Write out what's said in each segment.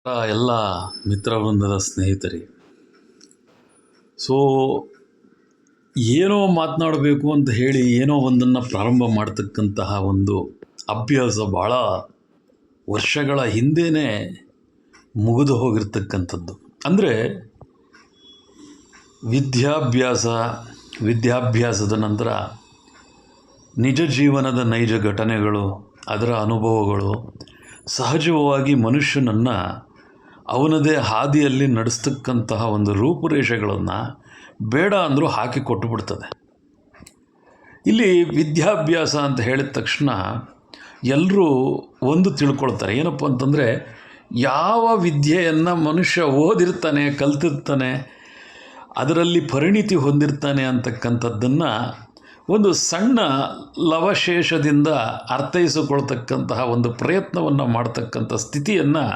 ಎಲ್ಲ ಮಿತ್ರವೃಂದದ ಸ್ನೇಹಿತರಿಗೆ ಸೊ ಏನೋ ಮಾತನಾಡಬೇಕು ಅಂತ ಹೇಳಿ ಏನೋ ಒಂದನ್ನು ಪ್ರಾರಂಭ ಮಾಡ್ತಕ್ಕಂತಹ ಒಂದು ಅಭ್ಯಾಸ ಭಾಳ ವರ್ಷಗಳ ಹಿಂದೆಯೇ ಮುಗಿದು ಹೋಗಿರ್ತಕ್ಕಂಥದ್ದು. ಅಂದರೆ ವಿದ್ಯಾಭ್ಯಾಸದ ನಂತರ ನಿಜ ಜೀವನದ ನೈಜ ಘಟನೆಗಳು, ಅದರ ಅನುಭವಗಳು ಸಹಜವಾಗಿ ಮನುಷ್ಯನನ್ನು ಅವನದೇ ಹಾದಿಯಲ್ಲಿ ನಡೆಸ್ತಕ್ಕಂತಹ ಒಂದು ರೂಪುರೇಷೆಗಳನ್ನು ಬೇಡ ಅಂದರೂ ಹಾಕಿ ಕೊಟ್ಟುಬಿಡ್ತದೆ. ಇಲ್ಲಿ ವಿದ್ಯಾಭ್ಯಾಸ ಅಂತ ಹೇಳಿದ ತಕ್ಷಣ ಎಲ್ಲರೂ ಒಂದು ತಿಳ್ಕೊಳ್ತಾರೆ, ಏನಪ್ಪ ಅಂತಂದರೆ ಯಾವ ವಿದ್ಯೆಯನ್ನು ಮನುಷ್ಯ ಓದಿರ್ತಾನೆ, ಕಲ್ತಿರ್ತಾನೆ, ಅದರಲ್ಲಿ ಪರಿಣಿತಿ ಹೊಂದಿರ್ತಾನೆ ಅಂತಕ್ಕಂಥದ್ದನ್ನು ಒಂದು ಸಣ್ಣ ಲವಶೇಷದಿಂದ ಅರ್ಥೈಸಿಕೊಳ್ತಕ್ಕಂತಹ ಒಂದು ಪ್ರಯತ್ನವನ್ನು ಮಾಡ್ತಕ್ಕಂಥ ಸ್ಥಿತಿಯನ್ನು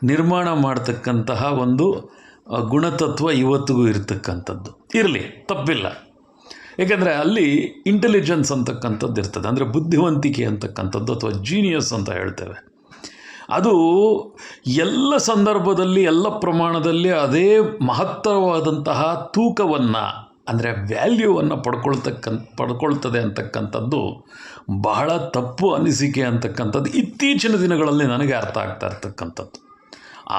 ನಿರ್ಮಾಣ ಮಾಡ್ತಕ್ಕಂತಹ ಒಂದು ಗುಣತತ್ವ ಇವತ್ತಿಗೂ ಇರತಕ್ಕಂಥದ್ದು. ಇರಲಿ, ತಪ್ಪಿಲ್ಲ. ಏಕೆಂದರೆ ಅಲ್ಲಿ ಇಂಟೆಲಿಜೆನ್ಸ್ ಅಂತಕ್ಕಂಥದ್ದು ಇರ್ತದೆ, ಅಂದರೆ ಬುದ್ಧಿವಂತಿಕೆ ಅಂತಕ್ಕಂಥದ್ದು ಅಥವಾ ಜೀನಿಯಸ್ ಅಂತ ಹೇಳ್ತೇವೆ. ಅದು ಎಲ್ಲ ಸಂದರ್ಭದಲ್ಲಿ ಎಲ್ಲ ಪ್ರಮಾಣದಲ್ಲಿ ಅದೇ ಮಹತ್ತರವಾದಂತಹ ತೂಕವನ್ನು, ಅಂದರೆ ವ್ಯಾಲ್ಯೂವನ್ನು ಪಡ್ಕೊಳ್ತದೆ ಅಂತಕ್ಕಂಥದ್ದು ಬಹಳ ತಪ್ಪು ಅನಿಸಿಕೆ ಅಂತಕ್ಕಂಥದ್ದು ಇತ್ತೀಚಿನ ದಿನಗಳಲ್ಲಿ ನನಗೆ ಅರ್ಥ ಆಗ್ತಾ ಇರ್ತಕ್ಕಂಥದ್ದು.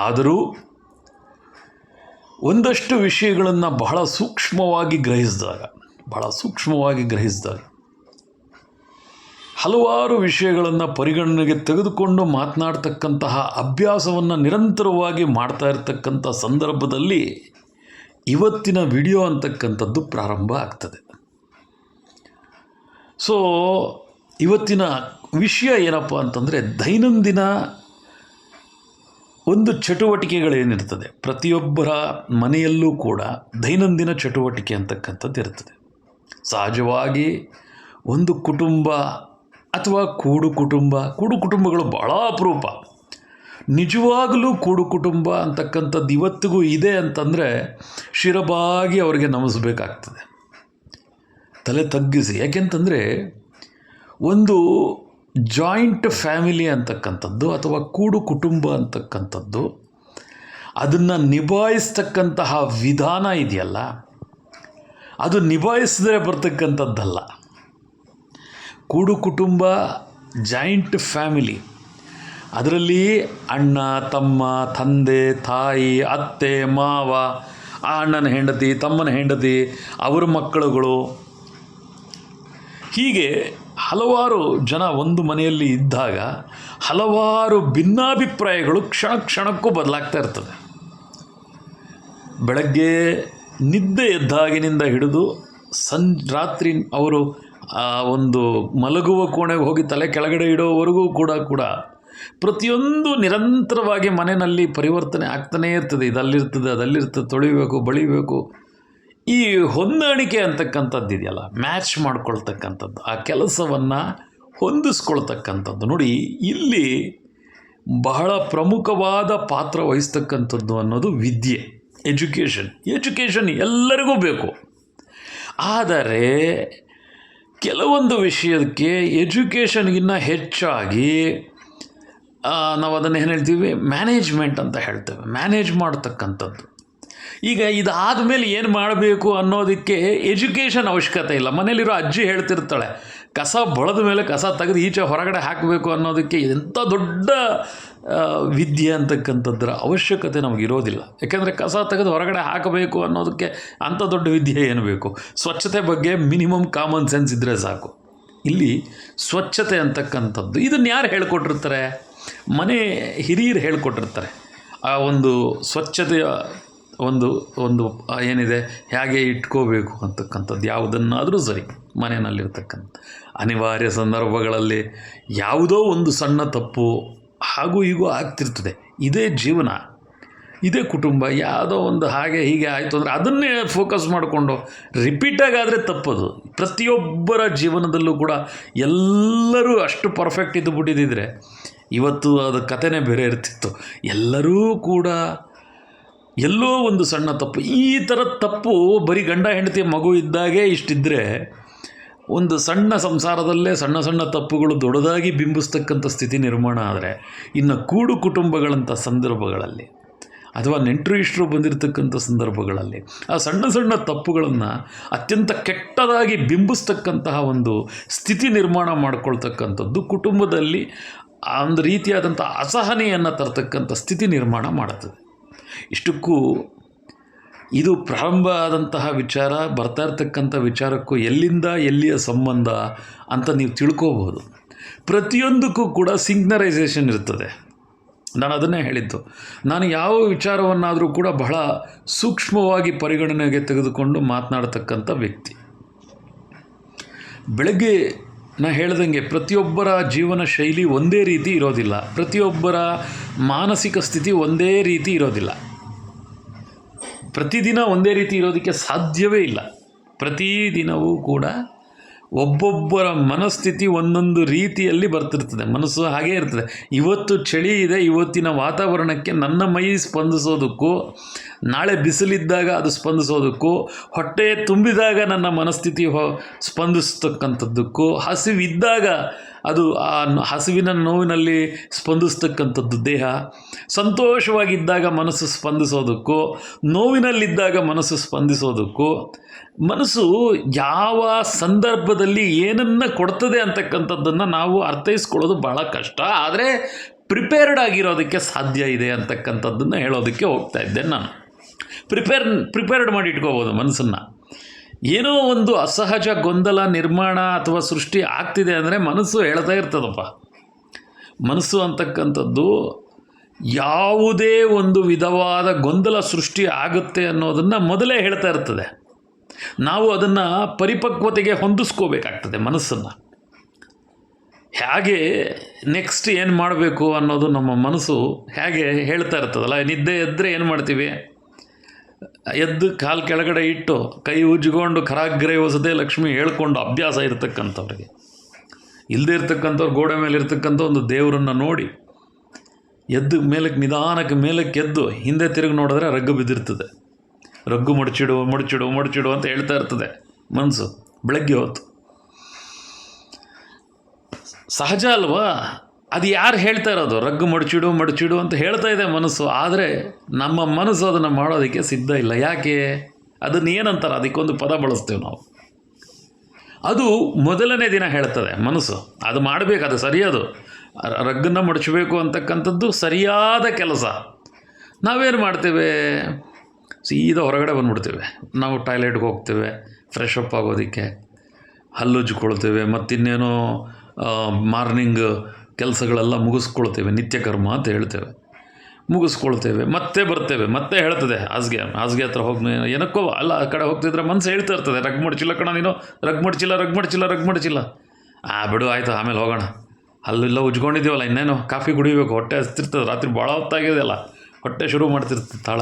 ಆದರೂ ಒಂದಷ್ಟು ವಿಷಯಗಳನ್ನು ಬಹಳ ಸೂಕ್ಷ್ಮವಾಗಿ ಗ್ರಹಿಸಿದಾಗ ಹಲವಾರು ವಿಷಯಗಳನ್ನು ಪರಿಗಣನೆಗೆ ತೆಗೆದುಕೊಂಡು ಮಾತನಾಡ್ತಕ್ಕಂತಹ ಅಭ್ಯಾಸವನ್ನು ನಿರಂತರವಾಗಿ ಮಾಡ್ತಾ ಇರತಕ್ಕಂಥ ಸಂದರ್ಭದಲ್ಲಿ ಇವತ್ತಿನ ವಿಡಿಯೋ ಅಂತಕ್ಕಂಥದ್ದು ಪ್ರಾರಂಭ ಆಗ್ತದೆ. ಸೊ ಇವತ್ತಿನ ವಿಷಯ ಏನಪ್ಪ ಅಂತಂದರೆ, ದೈನಂದಿನ ಒಂದು ಚಟುವಟಿಕೆಗಳೇನಿರ್ತದೆ, ಪ್ರತಿಯೊಬ್ಬರ ಮನೆಯಲ್ಲೂ ಕೂಡ ದೈನಂದಿನ ಚಟುವಟಿಕೆ ಅಂತಕ್ಕಂಥದ್ದು ಇರ್ತದೆ. ಸಹಜವಾಗಿ ಒಂದು ಕುಟುಂಬ ಅಥವಾ ಕೂಡು ಕುಟುಂಬಗಳು ಭಾಳ ಅಪರೂಪ. ನಿಜವಾಗಲೂ ಕೂಡು ಕುಟುಂಬ ಅಂತಕ್ಕಂಥದ್ದು ಇವತ್ತಿಗೂ ಇದೆ ಅಂತಂದರೆ ಶಿರಬಾಗಿ ಅವರಿಗೆ ನಮಿಸಬೇಕಾಗ್ತದೆ, ತಲೆ ತಗ್ಗಿಸಿ. ಯಾಕೆಂತಂದರೆ ಒಂದು ಜಾಯಿಂಟ್ ಫ್ಯಾಮಿಲಿ ಅಂತಕ್ಕಂಥದ್ದು ಅಥವಾ ಕೂಡು ಕುಟುಂಬ ಅಂತಕ್ಕಂಥದ್ದು ಅದನ್ನು ನಿಭಾಯಿಸ್ತಕ್ಕಂತಹ ವಿಧಾನ ಇದೆಯಲ್ಲ, ಅದು ನಿಭಾಯಿಸಿದ್ರೆ ಬರ್ತಕ್ಕಂಥದ್ದಲ್ಲ. ಕೂಡು ಕುಟುಂಬ, ಜಾಯಿಂಟ್ ಫ್ಯಾಮಿಲಿ, ಅದರಲ್ಲಿ ಅಣ್ಣ, ತಮ್ಮ, ತಂದೆ, ತಾಯಿ, ಅತ್ತೆ, ಮಾವ, ಆ ಅಣ್ಣನ ಹೆಂಡತಿ, ತಮ್ಮನ ಹೆಂಡತಿ, ಅವರ ಮಕ್ಕಳುಗಳು, ಹೀಗೆ ಹಲವಾರು ಜನ ಒಂದು ಮನೆಯಲ್ಲಿ ಇದ್ದಾಗ ಹಲವಾರು ಭಿನ್ನಾಭಿಪ್ರಾಯಗಳು ಕ್ಷಣಕ್ಕೂ ಬದಲಾಗ್ತಾ ಇರ್ತದೆ. ಬೆಳಗ್ಗೆ ನಿದ್ದೆ ಎದ್ದಾಗಿನಿಂದ ಹಿಡಿದು ರಾತ್ರಿ ಅವರು ಒಂದು ಮಲಗುವ ಕೋಣೆಗೆ ಹೋಗಿ ತಲೆ ಕೆಳಗಡೆ ಇಡೋವರೆಗೂ ಕೂಡ ಪ್ರತಿಯೊಂದು ನಿರಂತರವಾಗಿ ಮನೆಯಲ್ಲಿ ಪರಿವರ್ತನೆ ಆಗ್ತಾನೇ ಇರ್ತದೆ. ಇದಲ್ಲಿರ್ತದೆ, ಅದಲ್ಲಿರ್ತದೆ, ತೊಳಿಬೇಕು, ಬಳಿಬೇಕು. ಈ ಹೊಂದಾಣಿಕೆ ಅಂತಕ್ಕಂಥದ್ದು ಇದೆಯಲ್ಲ, ಮ್ಯಾಚ್ ಮಾಡ್ಕೊಳ್ತಕ್ಕಂಥದ್ದು, ಆ ಕೆಲಸವನ್ನು ಹೊಂದಿಸ್ಕೊಳ್ತಕ್ಕಂಥದ್ದು, ನೋಡಿ ಇಲ್ಲಿ ಬಹಳ ಪ್ರಮುಖವಾದ ಪಾತ್ರ ವಹಿಸ್ತಕ್ಕಂಥದ್ದು ಅನ್ನೋದು ವಿದ್ಯೆ, ಎಜುಕೇಷನ್ ಎಲ್ಲರಿಗೂ ಬೇಕು. ಆದರೆ ಕೆಲವೊಂದು ವಿಷಯಕ್ಕೆ ಎಜುಕೇಷನ್ಗಿನ್ನ ಹೆಚ್ಚಾಗಿ ನಾವು ಅದನ್ನು ಏನು ಹೇಳ್ತೀವಿ, ಮ್ಯಾನೇಜ್ಮೆಂಟ್ ಅಂತ ಹೇಳ್ತೇವೆ, ಮ್ಯಾನೇಜ್ ಮಾಡ್ತಕ್ಕಂಥದ್ದು. ಈಗ ಇದಾದ ಮೇಲೆ ಏನು ಮಾಡಬೇಕು ಅನ್ನೋದಕ್ಕೆ ಎಜುಕೇಷನ್ ಅವಶ್ಯಕತೆ ಇಲ್ಲ. ಮನೇಲಿರೋ ಅಜ್ಜಿ ಹೇಳ್ತಿರ್ತಾಳೆ, ಕಸ ಬಳದ ಮೇಲೆ ಕಸ ತೆಗೆದು ಈಚೆ ಹೊರಗಡೆ ಹಾಕಬೇಕು ಅನ್ನೋದಕ್ಕೆ ಎಂಥ ದೊಡ್ಡ ವಿದ್ಯೆ ಅಂತಕ್ಕಂಥದ್ರ ಅವಶ್ಯಕತೆ ನಮಗಿರೋದಿಲ್ಲ. ಯಾಕೆಂದರೆ ಕಸ ತೆಗೆದು ಹೊರಗಡೆ ಹಾಕಬೇಕು ಅನ್ನೋದಕ್ಕೆ ಅಂಥ ದೊಡ್ಡ ವಿದ್ಯೆ ಏನು ಬೇಕು? ಸ್ವಚ್ಛತೆ ಬಗ್ಗೆ ಮಿನಿಮಮ್ ಕಾಮನ್ ಸೆನ್ಸ್ ಇದ್ದರೆ ಸಾಕು. ಇಲ್ಲಿ ಸ್ವಚ್ಛತೆ ಅಂತಕ್ಕಂಥದ್ದು ಇದನ್ನು ಯಾರು ಹೇಳ್ಕೊಟ್ಟಿರ್ತಾರೆ? ಮನೆ ಹಿರಿಯರು ಹೇಳ್ಕೊಟ್ಟಿರ್ತಾರೆ. ಆ ಒಂದು ಸ್ವಚ್ಛತೆಯ ಒಂದು ಏನಿದೆ, ಹೇಗೆ ಇಟ್ಕೋಬೇಕು ಅಂತಕ್ಕಂಥದ್ದು ಯಾವುದನ್ನಾದರೂ ಸರಿ, ಮನೆಯಲ್ಲಿರ್ತಕ್ಕಂಥ ಅನಿವಾರ್ಯ ಸಂದರ್ಭಗಳಲ್ಲಿ ಯಾವುದೋ ಒಂದು ಸಣ್ಣ ತಪ್ಪು ಹಾಗೂ ಹೀಗೂ ಆಗ್ತಿರ್ತದೆ. ಇದೇ ಜೀವನ, ಇದೇ ಕುಟುಂಬ. ಯಾವುದೋ ಒಂದು ಹಾಗೆ ಹೀಗೆ ಆಯಿತು ಅಂದರೆ ಅದನ್ನೇ ಫೋಕಸ್ ಮಾಡಿಕೊಂಡು ರಿಪೀಟಾಗಾದರೆ ತಪ್ಪದು. ಪ್ರತಿಯೊಬ್ಬರ ಜೀವನದಲ್ಲೂ ಕೂಡ ಎಲ್ಲರೂ ಅಷ್ಟು ಪರ್ಫೆಕ್ಟ್ ಇದ್ದುಬಿಟ್ಟಿದ್ದರೆ ಇವತ್ತು ಅದು ಕಥೆನೇ ಬೇರೆ ಇರ್ತಿತ್ತು. ಎಲ್ಲರೂ ಕೂಡ ಎಲ್ಲೋ ಒಂದು ಸಣ್ಣ ತಪ್ಪು, ಈ ಥರ ತಪ್ಪು ಬರೀ ಗಂಡ ಹೆಂಡತಿ ಮಗು ಇದ್ದಾಗೆ ಇಷ್ಟಿದ್ದರೆ ಒಂದು ಸಣ್ಣ ಸಂಸಾರದಲ್ಲೇ ಸಣ್ಣ ಸಣ್ಣ ತಪ್ಪುಗಳು ದೊಡ್ಡದಾಗಿ ಬಿಂಬಿಸ್ತಕ್ಕಂಥ ಸ್ಥಿತಿ ನಿರ್ಮಾಣ ಆದರೆ ಇನ್ನು ಕೂಡು ಕುಟುಂಬಗಳಂಥ ಸಂದರ್ಭಗಳಲ್ಲಿ ಅಥವಾ ನೆಂಟರು ಇಷ್ಟರು ಬಂದಿರತಕ್ಕಂಥ ಸಂದರ್ಭಗಳಲ್ಲಿ ಆ ಸಣ್ಣ ಸಣ್ಣ ತಪ್ಪುಗಳನ್ನು ಅತ್ಯಂತ ಕೆಟ್ಟದಾಗಿ ಬಿಂಬಿಸ್ತಕ್ಕಂತಹ ಒಂದು ಸ್ಥಿತಿ ನಿರ್ಮಾಣ ಮಾಡ್ಕೊಳ್ತಕ್ಕಂಥದ್ದು ಕುಟುಂಬದಲ್ಲಿ ಒಂದು ರೀತಿಯಾದಂಥ ಅಸಹನೆಯನ್ನು ತರ್ತಕ್ಕಂಥ ಸ್ಥಿತಿ ನಿರ್ಮಾಣ ಮಾಡುತ್ತದೆ. ಇಷ್ಟಕ್ಕೂ ಇದು ಪ್ರಾರಂಭ ಆದಂತಹ ವಿಚಾರ, ಬರ್ತಾ ಇರ್ತಕ್ಕಂಥ ವಿಚಾರಕ್ಕೂ ಎಲ್ಲಿಂದ ಎಲ್ಲಿಯ ಸಂಬಂಧ ಅಂತ ನೀವು ತಿಳ್ಕೋಬೋದು. ಪ್ರತಿಯೊಂದಕ್ಕೂ ಕೂಡ ಸಿಗ್ನರೈಸೇಷನ್ ಇರ್ತದೆ. ನಾನು ಅದನ್ನೇ ಹೇಳಿದ್ದು. ನಾನು ಯಾವ ವಿಚಾರವನ್ನಾದರೂ ಕೂಡ ಬಹಳ ಸೂಕ್ಷ್ಮವಾಗಿ ಪರಿಗಣನೆಗೆ ತೆಗೆದುಕೊಂಡು ಮಾತನಾಡ್ತಕ್ಕಂಥ ವ್ಯಕ್ತಿ. ಬೆಳಗ್ಗೆ ನಾನು ಹೇಳ್ದಂಗೆ ಪ್ರತಿಯೊಬ್ಬರ ಜೀವನ ಶೈಲಿ ಒಂದೇ ರೀತಿ ಇರೋದಿಲ್ಲ, ಪ್ರತಿಯೊಬ್ಬರ ಮಾನಸಿಕ ಸ್ಥಿತಿ ಒಂದೇ ರೀತಿ ಇರೋದಿಲ್ಲ, ಪ್ರತಿದಿನ ಒಂದೇ ರೀತಿ ಇರೋದಕ್ಕೆ ಸಾಧ್ಯವೇ ಇಲ್ಲ. ಪ್ರತಿದಿನವೂ ಕೂಡ ಒಬ್ಬೊಬ್ಬರ ಮನಸ್ಥಿತಿ ಒಂದೊಂದು ರೀತಿಯಲ್ಲಿ ಬರ್ತಿರ್ತದೆ. ಮನಸ್ಸು ಹಾಗೇ ಇರ್ತದೆ. ಇವತ್ತು ಚಳಿ ಇದೆ, ಇವತ್ತಿನ ವಾತಾವರಣಕ್ಕೆ ನನ್ನ ಮೈ ಸ್ಪಂದಿಸೋದಕ್ಕೂ, ನಾಳೆ ಬಿಸಿಲಿದ್ದಾಗ ಅದು ಸ್ಪಂದಿಸೋದಕ್ಕೂ, ಹೊಟ್ಟೆ ತುಂಬಿದಾಗ ನನ್ನ ಮನಸ್ಥಿತಿ ಸ್ಪಂದಿಸ್ತಕ್ಕಂಥದ್ದಕ್ಕೂ, ಹಸಿವಿದ್ದಾಗ ಅದು ಆ ಹಸಿವಿನ ನೋವಿನಲ್ಲಿ ಸ್ಪಂದಿಸ್ತಕ್ಕಂಥದ್ದು ದೇಹ, ಸಂತೋಷವಾಗಿದ್ದಾಗ ಮನಸ್ಸು ಸ್ಪಂದಿಸೋದಕ್ಕೂ, ನೋವಿನಲ್ಲಿದ್ದಾಗ ಮನಸ್ಸು ಸ್ಪಂದಿಸೋದಕ್ಕೂ, ಮನಸ್ಸು ಯಾವ ಸಂದರ್ಭದಲ್ಲಿ ಏನನ್ನು ಕೊಡ್ತದೆ ಅಂತಕ್ಕಂಥದ್ದನ್ನು ನಾವು ಅರ್ಥೈಸ್ಕೊಳ್ಳೋದು ಭಾಳ ಕಷ್ಟ. ಆದರೆ ಪ್ರಿಪೇರ್ಡ್ ಆಗಿರೋದಕ್ಕೆ ಸಾಧ್ಯ ಇದೆ ಅಂತಕ್ಕಂಥದ್ದನ್ನು ಹೇಳೋದಕ್ಕೆ ಹೋಗ್ತಾ ಇದ್ದೆ ನಾನು. ಪ್ರಿಪೇರ್ಡ್ ಮಾಡಿ ಇಟ್ಕೋಬೋದು ಮನಸ್ಸನ್ನು. ಏನೋ ಒಂದು ಅಸಹಜ ಗೊಂದಲ ನಿರ್ಮಾಣ ಅಥವಾ ಸೃಷ್ಟಿ ಆಗ್ತಿದೆ ಅಂದರೆ ಮನಸ್ಸು ಹೇಳ್ತಾ ಇರ್ತದಪ್ಪ. ಮನಸ್ಸು ಅಂತಕ್ಕಂಥದ್ದು ಯಾವುದೇ ಒಂದು ವಿಧವಾದ ಗೊಂದಲ ಸೃಷ್ಟಿ ಆಗುತ್ತೆ ಅನ್ನೋದನ್ನು ಮೊದಲೇ ಹೇಳ್ತಾ ಇರ್ತದೆ. ನಾವು ಅದನ್ನು ಪರಿಪಕ್ವತೆಗೆ ಹೊಂದಿಸ್ಕೋಬೇಕಾಗ್ತದೆ. ಮನಸ್ಸನ್ನು ಹೇಗೆ ನೆಕ್ಸ್ಟ್ ಏನು ಮಾಡಬೇಕು ಅನ್ನೋದು ನಮ್ಮ ಮನಸ್ಸು ಹೇಗೆ ಹೇಳ್ತಾ ಇರ್ತದಲ್ಲ. ನಿದ್ದೆ ಎದ್ದರೆ ಏನು ಮಾಡ್ತೀವಿ? ಎದ್ದು ಕಾಲು ಕೆಳಗಡೆ ಇಟ್ಟು ಕೈ ಉಜ್ಜಿಕೊಂಡು ಕರಾಗ್ರೆ ಹೊಸದೇ ಲಕ್ಷ್ಮಿ ಹೇಳ್ಕೊಂಡು ಅಭ್ಯಾಸ ಇರತಕ್ಕಂಥವ್ರಿಗೆ, ಇಲ್ಲದೇ ಇರ್ತಕ್ಕಂಥವ್ರು ಗೋಡೆ ಮೇಲೆ ಇರ್ತಕ್ಕಂಥ ಒಂದು ದೇವರನ್ನು ನೋಡಿ ಎದ್ದು ಮೇಲಕ್ಕೆ ನಿಧಾನಕ್ಕೆ ಮೇಲಕ್ಕೆ ಎದ್ದು ಹಿಂದೆ ತಿರುಗಿ ನೋಡಿದ್ರೆ ರಗ್ಗು ಬಿದ್ದಿರ್ತದೆ. ರಗ್ಗು ಮಡಚಿಡು ಮಡಚಿಡು ಮಡಚಿಡು ಅಂತ ಹೇಳ್ತಾ ಇರ್ತದೆ ಮನಸ್ಸು ಬೆಳಗ್ಗೆ ಹೊತ್ತು. ಸಹಜ ಅಲ್ವಾ? ಅದು ಯಾರು ಹೇಳ್ತಾ ಇರೋದು? ರಗ್ಗು ಮಡಚಿಡು ಮಡಚಿಡು ಅಂತ ಹೇಳ್ತಾ ಇದೆ ಮನಸ್ಸು. ಆದರೆ ನಮ್ಮ ಮನಸ್ಸು ಅದನ್ನು ಮಾಡೋದಕ್ಕೆ ಸಿದ್ಧ ಇಲ್ಲ. ಯಾಕೆ? ಅದನ್ನು ಏನಂತಾರೆ? ಅದಕ್ಕೊಂದು ಪದ ಬಳಸ್ತೇವೆ ನಾವು. ಅದು ಮೊದಲನೇ ದಿನ ಹೇಳ್ತದೆ ಮನಸ್ಸು, ಅದು ಮಾಡಬೇಕು, ಅದು ಸರಿಯದು. ರಗ್ಗನ್ನು ಮಡಚಬೇಕು ಅಂತಕ್ಕಂಥದ್ದು ಸರಿಯಾದ ಕೆಲಸ. ನಾವೇನು ಮಾಡ್ತೇವೆ? ಸೀದಾ ಹೊರಗಡೆ ಬಂದುಬಿಡ್ತೇವೆ. ನಾವು ಟಾಯ್ಲೆಟ್ಗೆ ಹೋಗ್ತೇವೆ, ಫ್ರೆಶ್ ಅಪ್ ಆಗೋದಕ್ಕೆ, ಹಲ್ಲುಜ್ಕೊಳ್ತೇವೆ, ಮತ್ತಿನ್ನೇನೋ ಮಾರ್ನಿಂಗ್ ಕೆಲಸಗಳೆಲ್ಲ ಮುಗಿಸ್ಕೊಳ್ತೇವೆ, ನಿತ್ಯ ಕರ್ಮ ಅಂತ ಹೇಳ್ತೇವೆ, ಮುಗಿಸ್ಕೊಳ್ತೇವೆ, ಮತ್ತೆ ಬರ್ತೇವೆ. ಮತ್ತೆ ಹೇಳ್ತದೆ ಹಾಸಿಗೆ ಹತ್ರ ಹೋಗಿ ಏನಕ್ಕೋ ಅಲ್ಲ ಆ ಕಡೆ ಹೋಗ್ತಿದ್ರೆ ಮನಸ್ಸು ಹೇಳ್ತಾ ಇರ್ತದೆ, ರಗ್ ಮಡಚಿಲ್ಲ ಕಣ ನೀನು, ರಗ್ ಮಡಚಿಲ್ಲ. ಬಿಡು ಆಯಿತು, ಆಮೇಲೆ ಹೋಗೋಣ. ಅಲ್ಲೆಲ್ಲ ಉಜ್ಕೊಂಡಿದ್ದೀವಲ್ಲ, ಇನ್ನೇನು ಕಾಫಿ ಕುಡಿಬೇಕು, ಹೊಟ್ಟೆ ಹಸ್ತಿರ್ತದೆ, ರಾತ್ರಿ ಭಾಳ ಹೊತ್ತಾಗಿದೆಯಲ್ಲ, ಹೊಟ್ಟೆ ಶುರು ಮಾಡ್ತಿರ್ತದೆ ತಾಳ,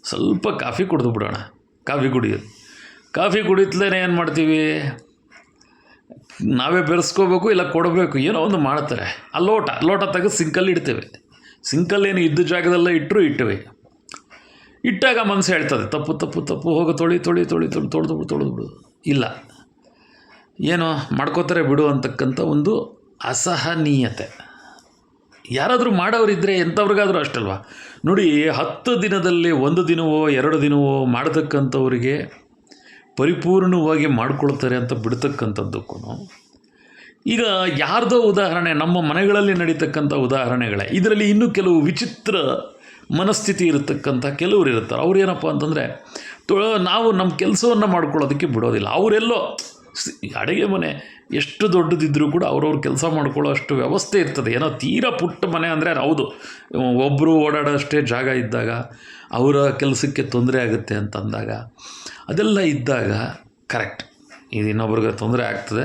ಸ್ವಲ್ಪ ಕಾಫಿ ಕುಡಿದು ಬಿಡೋಣ. ಕಾಫಿ ಕುಡಿತ್ಲೇ ಏನು ಮಾಡ್ತೀವಿ? ನಾವೇ ಬೆರೆಸ್ಕೋಬೇಕು, ಇಲ್ಲ ಕೊಡಬೇಕು, ಏನೋ ಒಂದು ಮಾಡ್ತಾರೆ. ಆ ಲೋಟ ತೆಗೆದು ಸಿಂಕಲ್ಲಿ ಇಡ್ತೇವೆ. ಸಿಂಕಲ್ಲೇನು ಇದ್ದ ಜಾಗದಲ್ಲೇ ಇಟ್ಟೇವೆ. ಇಟ್ಟಾಗ ಮನಸ್ಸು ಹೇಳ್ತದೆ ತಪ್ಪು ಹೋಗೋ ತೊಳೆದು ಬಿಡು. ಇಲ್ಲ, ಏನೋ ಮಾಡ್ಕೋತಾರೆ ಬಿಡು ಅಂತಕ್ಕಂಥ ಒಂದು ಅಸಹನೀಯತೆ. ಯಾರಾದರೂ ಮಾಡೋರಿದ್ದರೆ ಎಂಥವ್ರಿಗಾದರೂ ಅಷ್ಟಲ್ವ ನೋಡಿ. 10 ದಿನದಲ್ಲಿ 1 ದಿನವೋ 2 ದಿನವೋ ಮಾಡತಕ್ಕಂಥವ್ರಿಗೆ ಪರಿಪೂರ್ಣವಾಗಿ ಮಾಡ್ಕೊಳ್ತಾರೆ ಅಂತ ಬಿಡ್ತಕ್ಕಂಥದ್ದಕ್ಕೂ, ಈಗ ಯಾರ್ದೋ ಉದಾಹರಣೆ, ನಮ್ಮ ಮನೆಗಳಲ್ಲಿ ನಡೀತಕ್ಕಂಥ ಉದಾಹರಣೆಗಳೇ. ಇದರಲ್ಲಿ ಇನ್ನೂ ಕೆಲವು ವಿಚಿತ್ರ ಮನಸ್ಥಿತಿ ಇರತಕ್ಕಂಥ ಕೆಲವರು ಇರ್ತಾರೆ. ಅವ್ರು ಏನಪ್ಪ ಅಂತಂದರೆ, ನಾವು ನಮ್ಮ ಕೆಲಸವನ್ನು ಮಾಡ್ಕೊಳ್ಳೋದಕ್ಕೆ ಬಿಡೋದಿಲ್ಲ. ಅವರೆಲ್ಲೋ ಅಡುಗೆ ಮನೆ ಎಷ್ಟು ದೊಡ್ಡದಿದ್ದರೂ ಕೂಡ ಅವ್ರವ್ರ ಕೆಲಸ ಮಾಡ್ಕೊಳ್ಳೋ ಅಷ್ಟು ವ್ಯವಸ್ಥೆ ಇರ್ತದೆ. ಏನೋ ತೀರಾ ಪುಟ್ಟ ಮನೆ ಅಂದರೆ ಹೌದು, ಒಬ್ಬರು ಓಡಾಡೋಷ್ಟೇ ಜಾಗ ಇದ್ದಾಗ ಅವರ ಕೆಲಸಕ್ಕೆ ತೊಂದರೆ ಆಗುತ್ತೆ ಅಂತಂದಾಗ, ಅದೆಲ್ಲ ಇದ್ದಾಗ ಕರೆಕ್ಟ್, ಇದು ಇನ್ನೊಬ್ರಿಗೆ ತೊಂದರೆ ಆಗ್ತದೆ,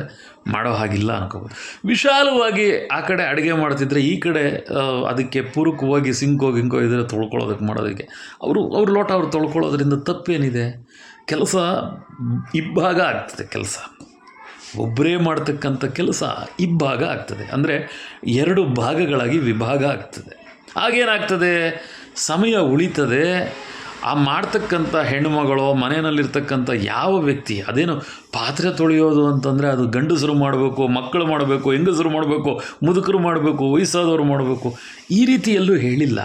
ಮಾಡೋ ಹಾಗಿಲ್ಲ ಅನ್ಕೋಬೋದು. ವಿಶಾಲವಾಗಿ ಆ ಕಡೆ ಅಡುಗೆ ಮಾಡ್ತಿದ್ರೆ ಈ ಕಡೆ ಅದಕ್ಕೆ ಪೂರಕವಾಗಿ ಸಿಂಕೋ ಇದ್ರೆ ತೊಳ್ಕೊಳ್ಳೋದಕ್ಕೆ ಮಾಡೋದಕ್ಕೆ ಅವ್ರ ಲೋಟ ಅವ್ರು ತೊಳ್ಕೊಳ್ಳೋದ್ರಿಂದ ತಪ್ಪೇನಿದೆ? ಕೆಲಸ ಇಬ್ಬಾಗ ಆಗ್ತದೆ. ಕೆಲಸ ಒಬ್ಬರೇ ಮಾಡ್ತಕ್ಕಂಥ ಕೆಲಸ ಇಬ್ಬಾಗ ಆಗ್ತದೆ, ಅಂದರೆ 2 ಭಾಗಗಳಾಗಿ ವಿಭಾಗ ಆಗ್ತದೆ. ಆಗೇನಾಗ್ತದೆ? ಸಮಯ ಉಳಿತದೆ. ಆ ಮಾಡ್ತಕ್ಕಂಥ ಹೆಣ್ಣುಮಗಳೋ ಮನೆಯಲ್ಲಿರ್ತಕ್ಕಂಥ ಯಾವ ವ್ಯಕ್ತಿ, ಅದೇನು ಪಾತ್ರೆ ತೊಳೆಯೋದು ಅಂತಂದರೆ ಅದು ಗಂಡಸರು ಮಾಡಬೇಕು, ಮಕ್ಕಳು ಮಾಡಬೇಕು, ಹೆಂಗಸರು ಮಾಡಬೇಕು, ಮುದುಕರು ಮಾಡಬೇಕು, ವಯಸ್ಸಾದವರು ಮಾಡಬೇಕು, ಈ ರೀತಿ ಎಲ್ಲೂ ಹೇಳಿಲ್ಲ.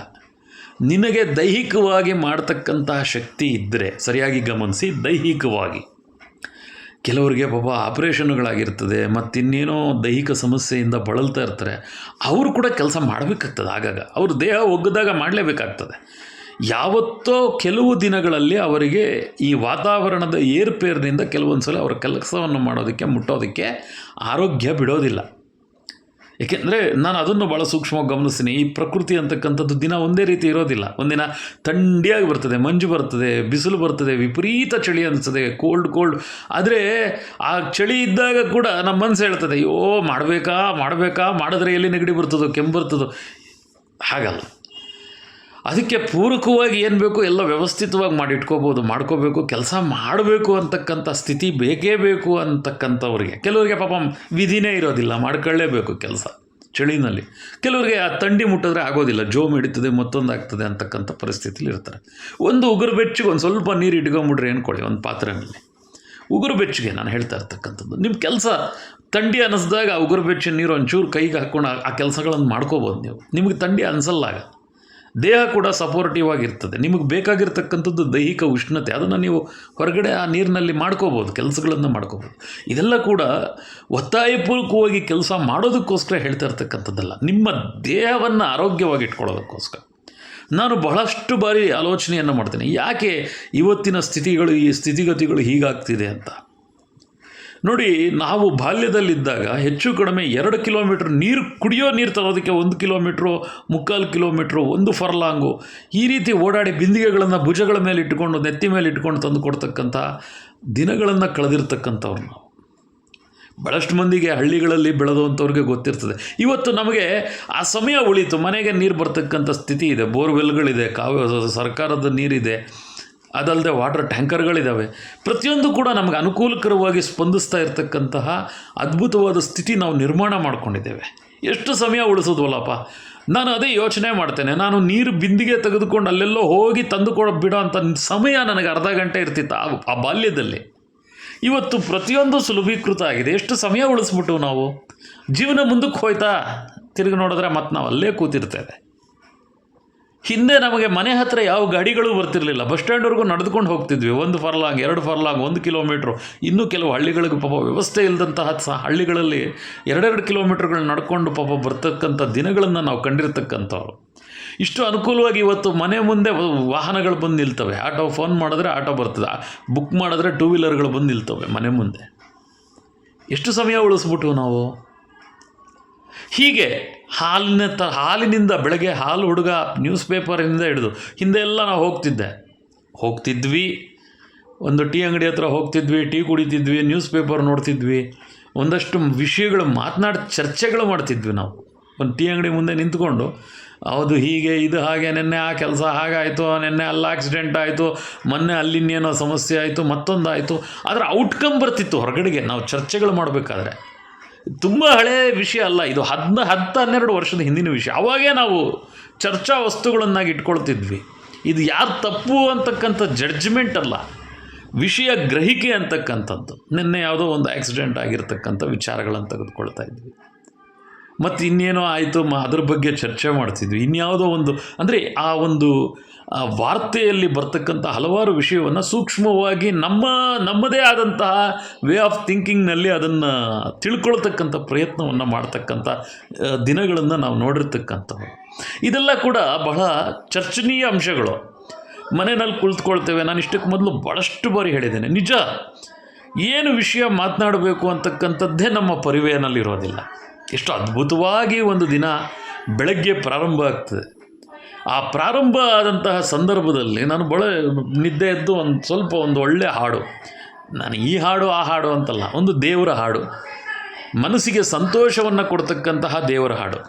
ನಿನಗೆ ದೈಹಿಕವಾಗಿ ಮಾಡ್ತಕ್ಕಂತಹ ಶಕ್ತಿ ಇದ್ದರೆ, ಸರಿಯಾಗಿ ಗಮನಿಸಿ, ದೈಹಿಕವಾಗಿ ಕೆಲವರಿಗೆ ಪಾಪ ಆಪ್ರೇಷನ್ಗಳಾಗಿರ್ತದೆ, ಮತ್ತಿನ್ನೇನೋ ದೈಹಿಕ ಸಮಸ್ಯೆಯಿಂದ ಬಳಲ್ತಾ ಇರ್ತಾರೆ, ಅವರು ಕೂಡ ಕೆಲಸ ಮಾಡಬೇಕಾಗ್ತದೆ. ಆಗಾಗ ಅವ್ರ ದೇಹ ಒಗ್ಗದಾಗ ಮಾಡಲೇಬೇಕಾಗ್ತದೆ. ಯಾವತ್ತೋ ಕೆಲವು ದಿನಗಳಲ್ಲಿ ಅವರಿಗೆ ಈ ವಾತಾವರಣದ ಏರ್ಪೇರಿನಿಂದ ಕೆಲವೊಂದು ಸಲ ಅವರ ಕೆಲಸವನ್ನು ಮಾಡೋದಕ್ಕೆ ಮುಟ್ಟೋದಕ್ಕೆ ಆರೋಗ್ಯ ಬಿಡೋದಿಲ್ಲ. ಏಕೆಂದರೆ ನಾನು ಅದನ್ನು ಭಾಳ ಸೂಕ್ಷ್ಮವಾಗಿ ಗಮನಿಸ್ತೀನಿ. ಈ ಪ್ರಕೃತಿ ಅಂತಕ್ಕಂಥದ್ದು ದಿನ ಒಂದೇ ರೀತಿ ಇರೋದಿಲ್ಲ. ಒಂದಿನ ಥಂಡಿಯಾಗಿ ಬರ್ತದೆ, ಮಂಜು ಬರ್ತದೆ, ಬಿಸಿಲು ಬರ್ತದೆ, ವಿಪರೀತ ಚಳಿ ಅನಿಸ್ತದೆ, ಕೋಲ್ಡ್. ಆದರೆ ಆ ಚಳಿ ಇದ್ದಾಗ ಕೂಡ ನಮ್ಮ ಮನಸ್ಸು ಹೇಳ್ತದೆ, ಅಯ್ಯೋ ಮಾಡಬೇಕಾ ಮಾಡಿದ್ರೆ ಎಲ್ಲಿ ನೆಗಡಿ ಬರ್ತದೋ, ಕೆಮ್ಮು ಬರ್ತದೋ. ಹಾಗಲ್ಲ. ಅದಕ್ಕೆ ಪೂರಕವಾಗಿ ಏನು ಬೇಕು ಎಲ್ಲ ವ್ಯವಸ್ಥಿತವಾಗಿ ಮಾಡ್ಕೋಬೇಕು. ಕೆಲಸ ಮಾಡಬೇಕು ಅಂತಕ್ಕಂಥ ಸ್ಥಿತಿ ಬೇಕೇ ಬೇಕು ಅಂತಕ್ಕಂಥವ್ರಿಗೆ. ಕೆಲವರಿಗೆ ಪಾಪ ವಿಧಿನೇ ಇರೋದಿಲ್ಲ, ಮಾಡ್ಕೊಳ್ಳೇಬೇಕು ಕೆಲಸ ಚಳಿನಲ್ಲಿ. ಕೆಲವರಿಗೆ ಆ ಥಂಡಿ ಮುಟ್ಟಿದ್ರೆ ಆಗೋದಿಲ್ಲ, ಜೋಮ್ ಹಿಡಿತದೆ, ಮತ್ತೊಂದು ಆಗ್ತದೆ ಅಂತಕ್ಕಂಥ ಪರಿಸ್ಥಿತಿಲಿ ಇರ್ತಾರೆ. ಒಂದು ಉಗುರು ಬೆಚ್ಚಗೆ ಒಂದು ಸ್ವಲ್ಪ ನೀರು ಇಟ್ಕೊಂಬಿಡ್ರಿ ಅಂದ್ಕೊಳ್ಳಿ ಒಂದು ಪಾತ್ರೆಯಲ್ಲಿ. ಉಗುರು ಬೆಚ್ಚಗೆ ನಾನು ಹೇಳ್ತಾ ಇರ್ತಕ್ಕಂಥದ್ದು, ನಿಮ್ಮ ಕೆಲಸ ಥಂಡಿ ಅನ್ನಿಸ್ದಾಗ ಆ ಉಗುರು ಬೆಚ್ಚಿನ ನೀರು ಒಂಚೂರು ಕೈಗೆ ಹಾಕ್ಕೊಂಡು ಆ ಕೆಲಸಗಳನ್ನು ಮಾಡ್ಕೋಬೋದು ನೀವು. ನಿಮಗೆ ಥಂಡಿ ಅನಿಸಲ್ಲಾಗ. ದೇಹ ಕೂಡ ಸಪೋರ್ಟಿವ್ ಆಗಿರ್ತದೆ. ನಿಮಗೆ ಬೇಕಾಗಿರ್ತಕ್ಕಂಥದ್ದು ದೈಹಿಕ ಉಷ್ಣತೆ, ಅದನ್ನು ನೀವು ಹೊರಗಡೆ ಆ ನೀರಿನಲ್ಲಿ ಮಾಡ್ಕೋಬೋದು, ಕೆಲಸಗಳನ್ನು ಮಾಡ್ಕೋಬೋದು. ಇದೆಲ್ಲ ಕೂಡ ಒತ್ತಾಯಪೂರ್ವಕವಾಗಿ ಕೆಲಸ ಮಾಡೋದಕ್ಕೋಸ್ಕರ ಹೇಳ್ತಾ ಇರ್ತಕ್ಕಂಥದ್ದಲ್ಲ, ನಿಮ್ಮ ದೇಹವನ್ನು ಆರೋಗ್ಯವಾಗಿ ಇಟ್ಕೊಳ್ಳೋದಕ್ಕೋಸ್ಕರ. ನಾನು ಬಹಳಷ್ಟು ಬಾರಿ ಆಲೋಚನೆಯನ್ನು ಮಾಡ್ತೇನೆ, ಯಾಕೆ ಇವತ್ತಿನ ಈ ಸ್ಥಿತಿಗತಿಗಳು ಹೀಗಾಗ್ತಿದೆ ಅಂತ. ನೋಡಿ, ನಾವು ಬಾಲ್ಯದಲ್ಲಿದ್ದಾಗ ಹೆಚ್ಚು ಕಡಿಮೆ 2 ಕಿಲೋಮೀಟ್ರ್ ಕುಡಿಯೋ ನೀರು ತರೋದಕ್ಕೆ 1 ಕಿಲೋಮೀಟ್ರು, 3/4 ಕಿಲೋಮೀಟ್ರು, 1 ಫರ್ಲಾಂಗು ಈ ರೀತಿ ಓಡಾಡಿ ಬಿಂದಿಗೆಗಳನ್ನು ಭುಜಗಳ ಮೇಲೆ ಇಟ್ಕೊಂಡು, ನೆತ್ತಿ ಮೇಲೆ ಇಟ್ಕೊಂಡು ತಂದು ಕೊಡ್ತಕ್ಕಂಥ ದಿನಗಳನ್ನು ಕಳೆದಿರ್ತಕ್ಕಂಥವ್ರು ನಾವು. ಭಾಳಷ್ಟು ಮಂದಿಗೆ ಹಳ್ಳಿಗಳಲ್ಲಿ ಬೆಳೆದಂಥವ್ರಿಗೆ ಗೊತ್ತಿರ್ತದೆ. ಇವತ್ತು ನಮಗೆ ಆ ಸಮಯ ಉಳಿತು, ಮನೆಗೆ ನೀರು ಬರ್ತಕ್ಕಂಥ ಸ್ಥಿತಿ ಇದೆ, ಬೋರ್ವೆಲ್ಗಳಿದೆ, ಸರ್ಕಾರದ ನೀರಿದೆ, ಅದಲ್ಲದೆ ವಾಟರ್ ಟ್ಯಾಂಕರ್ಗಳಿದ್ದಾವೆ. ಪ್ರತಿಯೊಂದು ಕೂಡ ನಮಗೆ ಅನುಕೂಲಕರವಾಗಿ ಸ್ಪಂದಿಸ್ತಾ ಇರತಕ್ಕಂತಹ ಅದ್ಭುತವಾದ ಸ್ಥಿತಿ ನಾವು ನಿರ್ಮಾಣ ಮಾಡ್ಕೊಂಡಿದ್ದೇವೆ. ಎಷ್ಟು ಸಮಯ ಉಳಿಸೋದ್ವಲ್ಲಪ್ಪ. ನಾನು ಅದೇ ಯೋಚನೆ ಮಾಡ್ತೇನೆ, ನಾನು ನೀರು ಬಿಂದಿಗೆ ತೆಗೆದುಕೊಂಡು ಅಲ್ಲೆಲ್ಲೋ ಹೋಗಿ ತಂದು ಬಿಡೋ ಅಂಥ ಸಮಯ ನನಗೆ ಅರ್ಧ ಗಂಟೆ ಇರ್ತಿತ್ತು ಆ ಬಾಲ್ಯದಲ್ಲಿ. ಇವತ್ತು ಪ್ರತಿಯೊಂದು ಸುಲಭೀಕೃತ ಆಗಿದೆ. ಎಷ್ಟು ಸಮಯ ಉಳಿಸ್ಬಿಟ್ಟು ನಾವು ಜೀವನ ಮುಂದಕ್ಕೆ ಹೋಯ್ತಾ, ತಿರುಗಿ ನೋಡಿದ್ರೆ ಮತ್ತೆ ನಾವು ಅಲ್ಲೇ ಕೂತಿರ್ತೇವೆ. ಹಿಂದೆ ನಮಗೆ ಮನೆ ಹತ್ತಿರ ಯಾವ ಗಾಡಿಗಳು ಬರ್ತಿರಲಿಲ್ಲ, ಬಸ್ ಸ್ಟ್ಯಾಂಡ್ವರೆಗೂ ನಡೆದುಕೊಂಡು ಹೋಗ್ತಿದ್ವಿ. 1 ಫರ್ಲಾಂಗ್, 2 ಫರ್ಲಾಂಗ್, 1 ಕಿಲೋಮೀಟ್ರು. ಇನ್ನೂ ಕೆಲವು ಹಳ್ಳಿಗಳಿಗೆ ಪಾಪ ವ್ಯವಸ್ಥೆ ಇಲ್ಲದಂತಹ ಹಳ್ಳಿಗಳಲ್ಲಿ 2 ಕಿಲೋಮೀಟ್ರ್ಗಳು ನಡ್ಕೊಂಡು ಪಾಪ ಬರ್ತಕ್ಕಂಥ ದಿನಗಳನ್ನು ನಾವು ಕಂಡಿರ್ತಕ್ಕಂಥವ್ರು. ಇಷ್ಟು ಅನುಕೂಲವಾಗಿ ಇವತ್ತು ಮನೆ ಮುಂದೆ ವಾಹನಗಳು ಬಂದು ನಿಲ್ತವೆ. ಆಟೋ ಫೋನ್ ಮಾಡಿದ್ರೆ ಆಟೋ ಬರ್ತದೆ, ಬುಕ್ ಮಾಡಿದ್ರೆ 2 ವೀಲರ್ಗಳು ಬಂದು ನಿಲ್ತವೆ ಮನೆ ಮುಂದೆ. ಎಷ್ಟು ಸಮಯ ಉಳಿಸ್ಬಿಟ್ಟು ನಾವು. ಹೀಗೆ ಹಾಲಿನಿಂದ ಬೆಳಗ್ಗೆ ಹಾಲು ಹುಡುಗ ನ್ಯೂಸ್ ಪೇಪರಿಂದ ಹಿಡಿದು ಹಿಂದೆ ಎಲ್ಲ ನಾವು ಹೋಗ್ತಿದ್ವಿ, ಒಂದು ಟೀ ಅಂಗಡಿ ಹತ್ರ ಹೋಗ್ತಿದ್ವಿ, ಟೀ ಕುಡಿತಿದ್ವಿ, ನ್ಯೂಸ್ ಪೇಪರ್ ನೋಡ್ತಿದ್ವಿ, ಒಂದಷ್ಟು ವಿಷಯಗಳು ಚರ್ಚೆಗಳು ಮಾಡ್ತಿದ್ವಿ ನಾವು. ಒಂದು ಟೀ ಅಂಗಡಿ ಮುಂದೆ ನಿಂತ್ಕೊಂಡು, ಹೌದು ಹೀಗೆ, ಇದು ಹಾಗೆ, ನೆನ್ನೆ ಆ ಕೆಲಸ ಹಾಗಾಯಿತು, ನೆನ್ನೆ ಅಲ್ಲಿ ಆಕ್ಸಿಡೆಂಟ್ ಆಯಿತು, ಮೊನ್ನೆ ಅಲ್ಲಿನ್ನೇನೋ ಸಮಸ್ಯೆ ಆಯಿತು, ಮತ್ತೊಂದು ಆಯಿತು. ಅದರ ಔಟ್ಕಮ್ ಬರ್ತಿತ್ತು ಹೊರಗಡೆಗೆ ನಾವು ಚರ್ಚೆಗಳು ಮಾಡಬೇಕಾದ್ರೆ. ತುಂಬ ಹಳೆಯ ವಿಷಯ ಅಲ್ಲ ಇದು, 10-12 ವರ್ಷದ ಹಿಂದಿನ ವಿಷಯ. ಅವಾಗೇ ನಾವು ಚರ್ಚಾ ವಸ್ತುಗಳನ್ನಾಗಿ ಇಟ್ಕೊಳ್ತಿದ್ವಿ. ಇದು ಯಾರು ತಪ್ಪು ಅಂತಕ್ಕಂಥ ಜಡ್ಜ್ಮೆಂಟ್ ಅಲ್ಲ, ವಿಷಯ ಗ್ರಹಿಕೆ ಅಂತಕ್ಕಂಥದ್ದು. ನಿನ್ನೆ ಯಾವುದೋ ಒಂದು ಆಕ್ಸಿಡೆಂಟ್ ಆಗಿರ್ತಕ್ಕಂಥ ವಿಚಾರಗಳನ್ನು ತೆಗೆದುಕೊಳ್ತಾ ಇದ್ವಿ, ಮತ್ತು ಇನ್ನೇನೋ ಆಯಿತು ಅದ್ರ ಬಗ್ಗೆ ಚರ್ಚೆ ಮಾಡ್ತಿದ್ವಿ. ಇನ್ಯಾವುದೋ ಒಂದು ಅಂದರೆ ಆ ಒಂದು ವಾರ್ತೆಯಲ್ಲಿ ಬರ್ತಕ್ಕಂಥ ಹಲವಾರು ವಿಷಯವನ್ನು ಸೂಕ್ಷ್ಮವಾಗಿ ನಮ್ಮದೇ ಆದಂತಹ ವೇ ಆಫ್ ಥಿಂಕಿಂಗ್ನಲ್ಲಿ ಅದನ್ನು ತಿಳ್ಕೊಳ್ತಕ್ಕಂಥ ಪ್ರಯತ್ನವನ್ನು ಮಾಡ್ತಕ್ಕಂಥ ದಿನಗಳನ್ನು ನಾವು ನೋಡಿರ್ತಕ್ಕಂಥವು. ಇದೆಲ್ಲ ಕೂಡ ಬಹಳ ಚರ್ಚನೀಯ ಅಂಶಗಳು. ಮನೆಯಲ್ಲಿ ಕುಳಿತುಕೊಳ್ತೇವೆ. ನಾನು ಇಷ್ಟಕ್ಕೆ ಮೊದಲು ಭಾಳಷ್ಟು ಬಾರಿ ಹೇಳಿದ್ದೇನೆ, ನಿಜ ಏನು ವಿಷಯ ಮಾತನಾಡಬೇಕು ಅಂತಕ್ಕಂಥದ್ದೇ ನಮ್ಮ ಪರಿವೆಯಲ್ಲಿರೋದಿಲ್ಲ. ಎಷ್ಟು ಅದ್ಭುತವಾಗಿ ಒಂದು ದಿನ ಬೆಳಗ್ಗೆ ಪ್ರಾರಂಭ ಆಗ್ತದೆ. ಆ ಪ್ರಾರಂಭ ಆದಂತಹ ಸಂದರ್ಭದಲ್ಲಿ ನಾನು ನಿದ್ದೆ ಎದ್ದು ಒಂದು ಒಳ್ಳೆಯ ಹಾಡು, ನಾನು ಈ ಹಾಡು ಆ ಹಾಡು ಅಂತಲ್ಲ, ಒಂದು ದೇವರ ಹಾಡು, ಮನಸ್ಸಿಗೆ ಸಂತೋಷವನ್ನು ಕೊಡ್ತಕ್ಕಂತಹ ದೇವರ ಹಾಡು,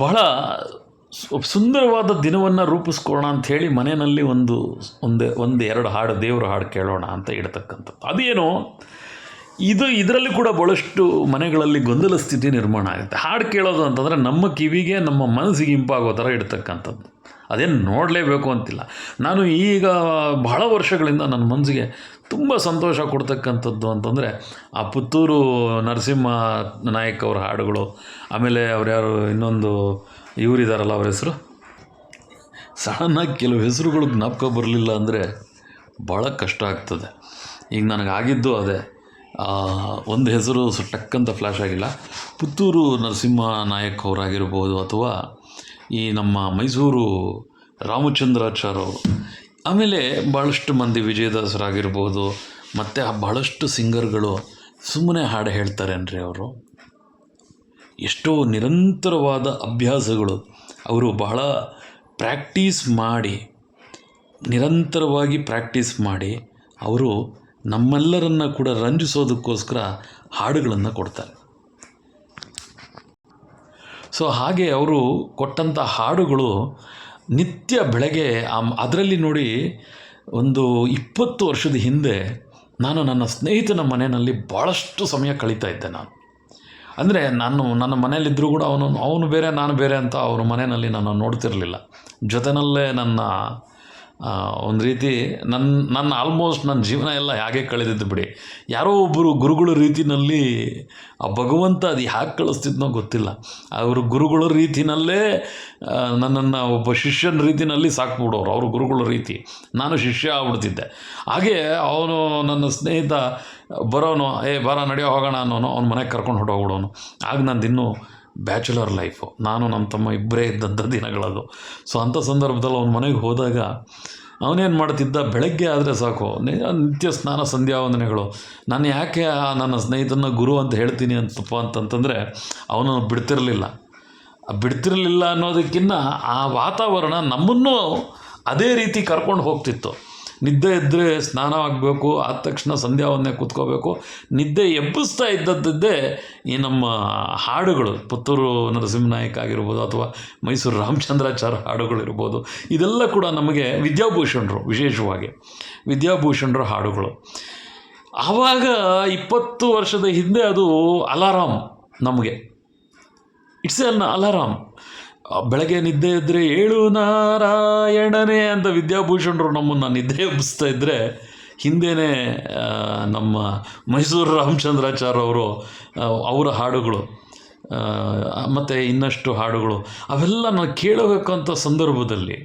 ಬಹಳ ಸುಂದರವಾದ ದಿನವನ್ನು ರೂಪಿಸ್ಕೊಳ್ಳೋಣ ಅಂಥೇಳಿ ಮನೆಯಲ್ಲಿ ಒಂದೆರಡು ಹಾಡು, ದೇವರ ಹಾಡು ಕೇಳೋಣ ಅಂತ ಇಡ್ತಕ್ಕಂಥದ್ದು. ಅದೇನೋ ಇದರಲ್ಲಿ ಕೂಡ ಭಾಳಷ್ಟು ಮನೆಗಳಲ್ಲಿ ಗೊಂದಲ ಸ್ಥಿತಿ ನಿರ್ಮಾಣ ಆಗುತ್ತೆ. ಹಾಡು ಕೇಳೋದು ಅಂತಂದರೆ ನಮ್ಮ ಕಿವಿಗೆ, ನಮ್ಮ ಮನಸ್ಸಿಗೆ ಇಂಪಾಗೋ ಥರ ಇಡ್ತಕ್ಕಂಥದ್ದು. ಅದೇನು ನೋಡಲೇಬೇಕು ಅಂತಿಲ್ಲ. ನಾನು ಈಗ ಬಹಳ ವರ್ಷಗಳಿಂದ ನನ್ನ ಮನಸ್ಸಿಗೆ ತುಂಬ ಸಂತೋಷ ಕೊಡ್ತಕ್ಕಂಥದ್ದು ಅಂತಂದರೆ ಆ ಪುತ್ತೂರು ನರಸಿಂಹ ನಾಯಕ್ ಅವರ ಹಾಡುಗಳು. ಆಮೇಲೆ ಯಾರು ಇನ್ನೊಂದು ಇವರಿದ್ದಾರಲ್ಲ, ಅವ್ರ ಹೆಸರು ಸಡನ್ನಾಗಿ ಕೆಲವು ಹೆಸರುಗಳು ಜ್ಞಾಪಕ ಬರಲಿಲ್ಲ ಅಂದರೆ ಭಾಳ ಕಷ್ಟ ಆಗ್ತದೆ. ಈಗ ನನಗಾಗಿದ್ದು ಅದೇ, ಒಂದು ಹೆಸರು ಟಕ್ಕಂತ ಫ್ಲ್ಯಾಶ್ ಆಗಿಲ್ಲ. ಪುತ್ತೂರು ನರಸಿಂಹ ನಾಯಕ್ ಅವರಾಗಿರ್ಬೋದು, ಅಥವಾ ಈ ನಮ್ಮ ಮೈಸೂರು ರಾಮಚಂದ್ರಾಚಾರ್ಯ ಅವರು, ಆಮೇಲೆ ಭಾಳಷ್ಟು ಮಂದಿ ವಿಜಯದಾಸರಾಗಿರ್ಬೋದು, ಮತ್ತು ಭಾಳಷ್ಟು ಸಿಂಗರ್ಗಳು ಸುಮ್ಮನೆ ಹಾಡು ಹೇಳ್ತಾರೇನ್ರಿ ಅವರು. ಎಷ್ಟೋ ನಿರಂತರವಾದ ಅಭ್ಯಾಸಗಳು, ಅವರು ಬಹಳ ನಿರಂತರವಾಗಿ ಪ್ರಾಕ್ಟೀಸ್ ಮಾಡಿ ಅವರು ನಮ್ಮೆಲ್ಲರನ್ನ ಕೂಡ ರಂಜಿಸೋದಕ್ಕೋಸ್ಕರ ಹಾಡುಗಳನ್ನು ಕೊಡ್ತಾರೆ. ಸೊ ಹಾಗೆ ಅವರು ಕೊಟ್ಟಂಥ ಹಾಡುಗಳು ನಿತ್ಯ ಬೆಳಗ್ಗೆ ಅದರಲ್ಲಿ ನೋಡಿ, ಒಂದು 20 ವರ್ಷದ ಹಿಂದೆ ನಾನು ನನ್ನ ಸ್ನೇಹಿತನ ಮನೆಯಲ್ಲಿ ಭಾಳಷ್ಟು ಸಮಯ ಕಳೀತಾ ಇದ್ದೆ. ಅಂದರೆ ನನ್ನ ಮನೇಲಿದ್ದರೂ ಕೂಡ ಅವನು ಬೇರೆ ನಾನು ಬೇರೆ ಅಂತ ಅವ್ರ ಮನೆಯಲ್ಲಿ ನಾನು ನೋಡ್ತಿರಲಿಲ್ಲ. ಜೊತೆಯಲ್ಲೇ ಒಂದು ರೀತಿ ನನ್ನ ಆಲ್ಮೋಸ್ಟ್ ನನ್ನ ಜೀವನ ಎಲ್ಲ ಹಾಗೆ ಕಳೆದಿದ್ದು ಬಿಡಿ. ಯಾರೋ ಒಬ್ಬರು ಗುರುಗಳ ರೀತಿಯಲ್ಲಿ ಆ ಭಗವಂತ ಅದು ಯಾಕೆ ಕಳಿಸ್ತಿದ್ನೋ ಗೊತ್ತಿಲ್ಲ. ಅವರು ಗುರುಗಳ ರೀತಿಯಲ್ಲೇ ನನ್ನನ್ನು ಒಬ್ಬ ಶಿಷ್ಯನ ರೀತಿಯಲ್ಲಿ ಸಾಕ್ಬಿಡೋರು. ಅವರು ಗುರುಗಳ ರೀತಿ, ನಾನು ಶಿಷ್ಯ ಆಗ್ಬಿಡ್ತಿದ್ದೆ. ಹಾಗೆ ಅವನು ನನ್ನ ಸ್ನೇಹಿತ ಬರೋನು, ಬರ ನಡೆಯೋ ಹೋಗೋಣ ಅನ್ನೋನು, ಅವ್ನ ಮನೆಗೆ ಕರ್ಕೊಂಡು ಹೊಟ್ಟೋಗ್ಬಿಡೋನು. ಆಗ ನಂದಿನ್ನೂ ಬ್ಯಾಚುಲರ್ ಲೈಫು, ನಾನು ನಮ್ಮ ತಮ್ಮ ಇಬ್ಬರೇ ಇದ್ದಂಥ ದಿನಗಳದು. ಸೊ ಅಂಥ ಸಂದರ್ಭದಲ್ಲಿ ಅವನ ಮನೆಗೆ ಹೋದಾಗ ಅವನೇನು ಮಾಡ್ತಿದ್ದ, ಬೆಳಗ್ಗೆ ಆದರೆ ಸಾಕು ನಿತ್ಯ ಸ್ನಾನ ಸಂಧ್ಯಾ ವಂದನೆಗಳು. ನಾನು ಯಾಕೆ ನನ್ನ ಸ್ನೇಹಿತನ ಗುರು ಅಂತ ಹೇಳ್ತೀನಿ ಅಂತಂತಂದರೆ ಅವನು ಬಿಡ್ತಿರಲಿಲ್ಲ ಅನ್ನೋದಕ್ಕಿಂತ ಆ ವಾತಾವರಣ ನಮ್ಮನ್ನೂ ಅದೇ ರೀತಿ ಕರ್ಕೊಂಡು ಹೋಗ್ತಿತ್ತು. ನಿದ್ದೆ ಇದ್ದರೆ ಸ್ನಾನ ಆಗಬೇಕು, ಆದ ತಕ್ಷಣ ಸಂಧ್ಯಾ ವಂದನೆ ಕೂತ್ಕೋಬೇಕು. ನಿದ್ದೆ ಎಬ್ಬಿಸ್ತಾ ಇದ್ದದ್ದೇ ಈ ನಮ್ಮ ಹಾಡುಗಳು, ಪುತ್ತೂರು ನರಸಿಂಹನಾಯಕ್ ಆಗಿರ್ಬೋದು, ಅಥವಾ ಮೈಸೂರು ರಾಮಚಂದ್ರಾಚಾರ್ಯ ಹಾಡುಗಳಿರ್ಬೋದು. ಇದೆಲ್ಲ ಕೂಡ ನಮಗೆ ವಿದ್ಯಾಭೂಷಣರು, ವಿಶೇಷವಾಗಿ ವಿದ್ಯಾಭೂಷಣರ ಹಾಡುಗಳು. ಆವಾಗ 20 ವರ್ಷದ ಹಿಂದೆ ಅದು ಅಲಾರಾಮ್ ನಮಗೆ. It's an alarm. ಬೆಳಗ್ಗೆ ನಿದ್ದೆ ಇದ್ದರೆ ಏಳು ನಾರಾಯಣನೇ ಅಂತ ವಿದ್ಯಾಭೂಷಣರು ನಮ್ಮನ್ನು ನಿದ್ದೆ ಎಬ್ಬಿಸ್ತಾ ಇದ್ದರೆ, ಹಿಂದೆಯೇ ನಮ್ಮ ಮೈಸೂರು ರಾಮಚಂದ್ರಾಚಾರ್ಯ ಅವರ ಹಾಡುಗಳು, ಮತ್ತು ಇನ್ನಷ್ಟು ಹಾಡುಗಳು ಅವೆಲ್ಲ ನಾನು ಕೇಳಬೇಕಂತ ಸಂದರ್ಭದಲ್ಲಿ,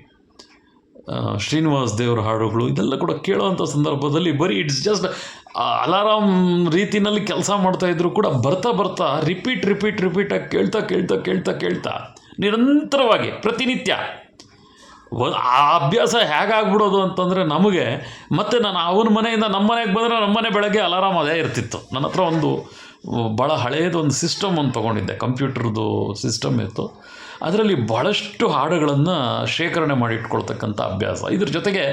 ಶ್ರೀನಿವಾಸ್ ದೇವರ ಹಾಡುಗಳು, ಇದೆಲ್ಲ ಕೂಡ ಕೇಳೋವಂಥ ಸಂದರ್ಭದಲ್ಲಿ ಬರೀ ಇಟ್ಸ್ ಜಸ್ಟ್ ಅಲಾರಾಮ್ ರೀತಿಯಲ್ಲಿ ಕೆಲಸ ಮಾಡ್ತಾಯಿದ್ರು ಕೂಡ ಬರ್ತಾ ರಿಪೀಟಾಗಿ ಕೇಳ್ತಾ ನಿರಂತರವಾಗಿ ಪ್ರತಿನಿತ್ಯ ಆ ಅಭ್ಯಾಸ ಹೇಗಾಗ್ಬಿಡೋದು ಅಂತಂದರೆ ನಮಗೆ, ಮತ್ತು ನಾನು ಅವನ ಮನೆಯಿಂದ ನಮ್ಮ ಮನೆಗೆ ಬಂದರೆ ನಮ್ಮ ಮನೆ ಬೆಳಗ್ಗೆ ಅಲಾರಾಮ್ ಅದೇ ಇರ್ತಿತ್ತು. ನನ್ನ ಹತ್ರ ಒಂದು ಭಾಳ ಹಳೆಯದೊಂದು ಸಿಸ್ಟಮ್ ಒಂದು ತೊಗೊಂಡಿದ್ದೆ, ಕಂಪ್ಯೂಟರ್ದು ಸಿಸ್ಟಮ್ ಇತ್ತು. ಅದರಲ್ಲಿ ಭಾಳಷ್ಟು ಹಾಡುಗಳನ್ನು ಶೇಖರಣೆ ಮಾಡಿ ಇಟ್ಕೊಳ್ತಕ್ಕಂಥ ಅಭ್ಯಾಸ. ಇದ್ರ ಜೊತೆಗೆ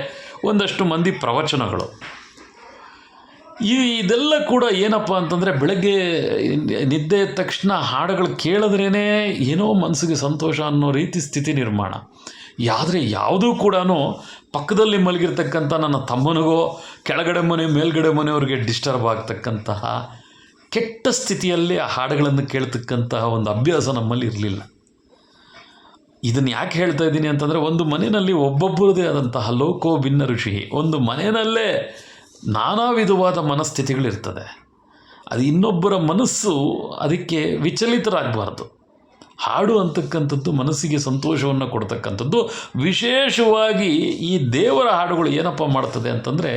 ಒಂದಷ್ಟು ಮಂದಿ ಪ್ರವಚನಗಳು. ಇದೆಲ್ಲ ಕೂಡ ಏನಪ್ಪ ಅಂತಂದರೆ, ಬೆಳಗ್ಗೆ ನಿದ್ದೆ ಎದ್ದ ತಕ್ಷಣ ಹಾಡುಗಳು ಕೇಳಿದ್ರೇ ಏನೋ ಮನಸ್ಸಿಗೆ ಸಂತೋಷ ಅನ್ನೋ ರೀತಿ ಸ್ಥಿತಿ ನಿರ್ಮಾಣ. ಆದರೆ ಯಾವುದೂ ಕೂಡ ಪಕ್ಕದಲ್ಲಿ ಮಲಗಿರ್ತಕ್ಕಂಥ ನನ್ನ ತಮ್ಮನಿಗೋ, ಕೆಳಗಡೆ ಮನೆ ಮೇಲ್ಗಡೆ ಮನೆಯವ್ರಿಗೆ ಡಿಸ್ಟರ್ಬ್ ಆಗ್ತಕ್ಕಂತಹ ಕೆಟ್ಟ ಸ್ಥಿತಿಯಲ್ಲಿ ಆ ಹಾಡುಗಳನ್ನು ಕೇಳ್ತಕ್ಕಂತಹ ಒಂದು ಅಭ್ಯಾಸ ನಮ್ಮಲ್ಲಿ ಇರಲಿಲ್ಲ. ಇದನ್ನು ಯಾಕೆ ಹೇಳ್ತಾ ಇದ್ದೀನಿ ಅಂತಂದರೆ, ಒಂದು ಮನೆಯಲ್ಲಿ ಒಬ್ಬೊಬ್ಬರದೇ ಆದಂತಹ ಲೋಕೋ ಭಿನ್ನ ಋಷಿ. ಒಂದು ಮನೆಯಲ್ಲೇ ನಾನಾ ವಿಧವಾದ ಮನಸ್ಥಿತಿಗಳಿರ್ತದೆ. ಅದು ಇನ್ನೊಬ್ಬರ ಮನಸ್ಸು ಅದಕ್ಕೆ ವಿಚಲಿತರಾಗಬಾರ್ದು. ಹಾಡು ಅಂತಕ್ಕಂಥದ್ದು ಮನಸ್ಸಿಗೆ ಸಂತೋಷವನ್ನು ಕೊಡ್ತಕ್ಕಂಥದ್ದು. ವಿಶೇಷವಾಗಿ ಈ ದೇವರ ಹಾಡುಗಳು ಏನಪ್ಪ ಮಾಡ್ತದೆ ಅಂತಂದರೆ,